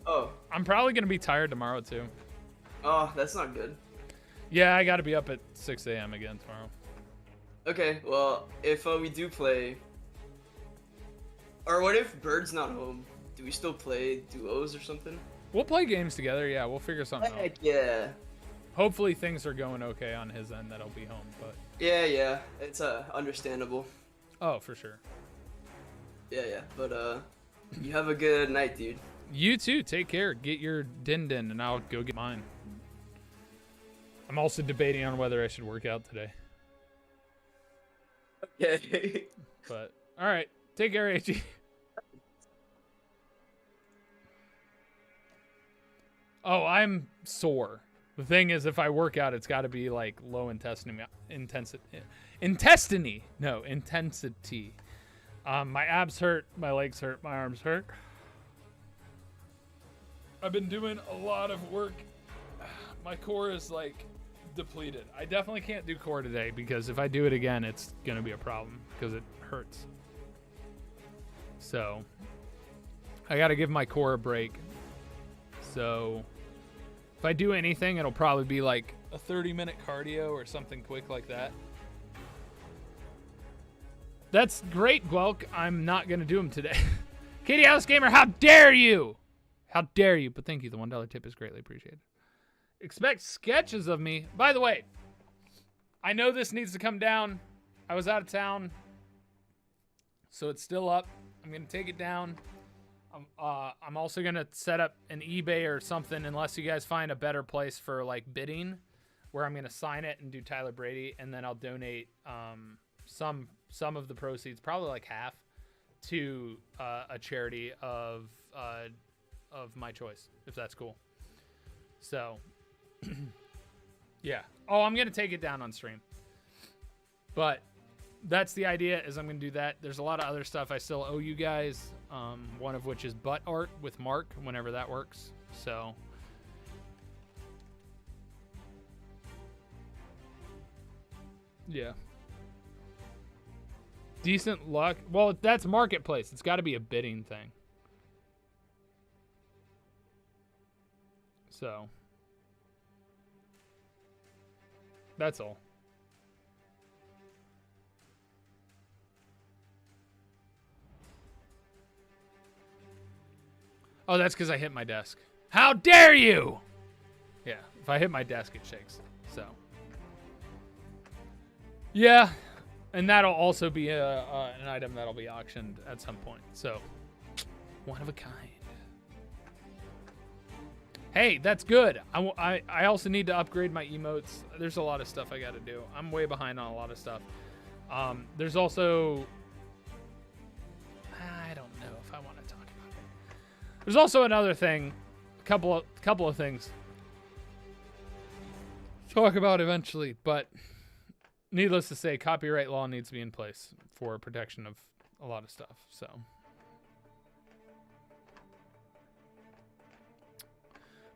Oh. I'm probably going to be tired tomorrow, too. Oh, that's not good. Yeah, I got to be up at 6 a.m. again tomorrow. Okay, well, if we do play. Or what if Bird's not home? Do we still play duos or something? We'll play games together. Yeah, we'll figure something out. Heck yeah. Hopefully things are going okay on his end that I'll be home, but... Yeah, it's understandable. Oh, for sure. Yeah, but you have a good night, dude. You too. Take care. Get your din, and I'll go get mine. I'm also debating on whether I should work out today. Okay. But, alright. Take care, AG. Oh, I'm sore. The thing is, if I work out, it's got to be like low intestine intensity. No, intensity. My abs hurt, my legs hurt, my arms hurt. I've been doing a lot of work. My core is like depleted. I definitely can't do core today because if I do it again, it's gonna be a problem because it hurts. So I got to give my core a break. So if I do anything, it'll probably be like a 30-minute cardio or something quick like that. That's great, Gwelk. I'm not going to do them today. Katie House Gamer, how dare you? How dare you? But thank you. The $1 tip is greatly appreciated. Expect sketches of me. By the way, I know this needs to come down. I was out of town, so it's still up. I'm going to take it down. I'm also going to set up an eBay or something unless you guys find a better place for like bidding where I'm going to sign it and do Tyler Brady, and then I'll donate some of the proceeds, probably like half, to a charity of my choice, if that's cool. So, yeah. Oh, I'm going to take it down on stream. But that's the idea, is I'm going to do that. There's a lot of other stuff I still owe you guys, one of which is butt art with Mark, whenever that works. So, yeah. Decent luck. Well, that's marketplace. It's got to be a bidding thing. So, that's all. Oh, that's because I hit my desk. How dare you? Yeah, if I hit my desk, it shakes. So, yeah, and that'll also be an item that'll be auctioned at some point. So, one of a kind. Hey, that's good. I also need to upgrade my emotes. There's a lot of stuff I got to do. I'm way behind on a lot of stuff. There's also... I don't know if I want to talk about it. There's also another thing. A couple of things. Talk about eventually, but needless to say, copyright law needs to be in place for protection of a lot of stuff. So,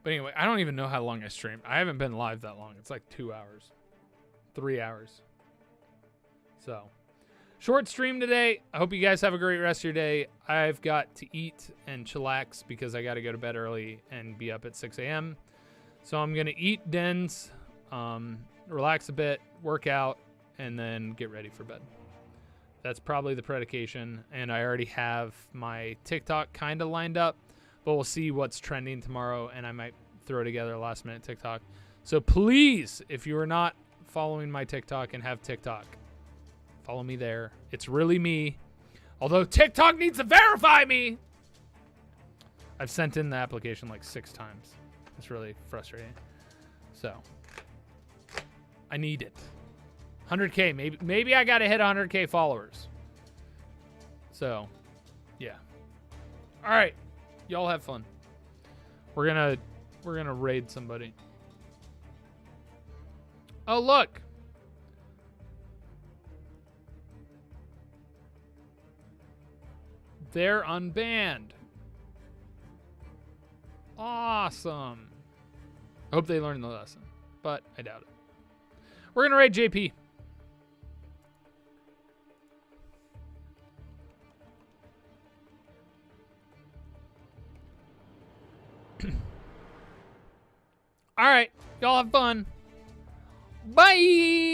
but anyway, I don't even know how long I streamed. I haven't been live that long. It's like 2 hours, 3 hours. So, short stream today. I hope you guys have a great rest of your day. I've got to eat and chillax because I got to go to bed early and be up at 6 a.m. So I'm going to eat Dens, relax a bit, work out, and then get ready for bed. That's probably the predication. And I already have my TikTok kind of lined up, but we'll see what's trending tomorrow, and I might throw together a last-minute TikTok. So please, if you are not following my TikTok and have TikTok, follow me there. It's really me. Although TikTok needs to verify me. I've sent in the application like 6 times. It's really frustrating. So I need it. 100K. Maybe I got to hit 100K followers. So, yeah. All right. Y'all have fun. We're going to raid somebody. Oh, look. They're unbanned. Awesome. I hope they learned the lesson, but I doubt it. We're going to raid JP. All right. Y'all have fun. Bye.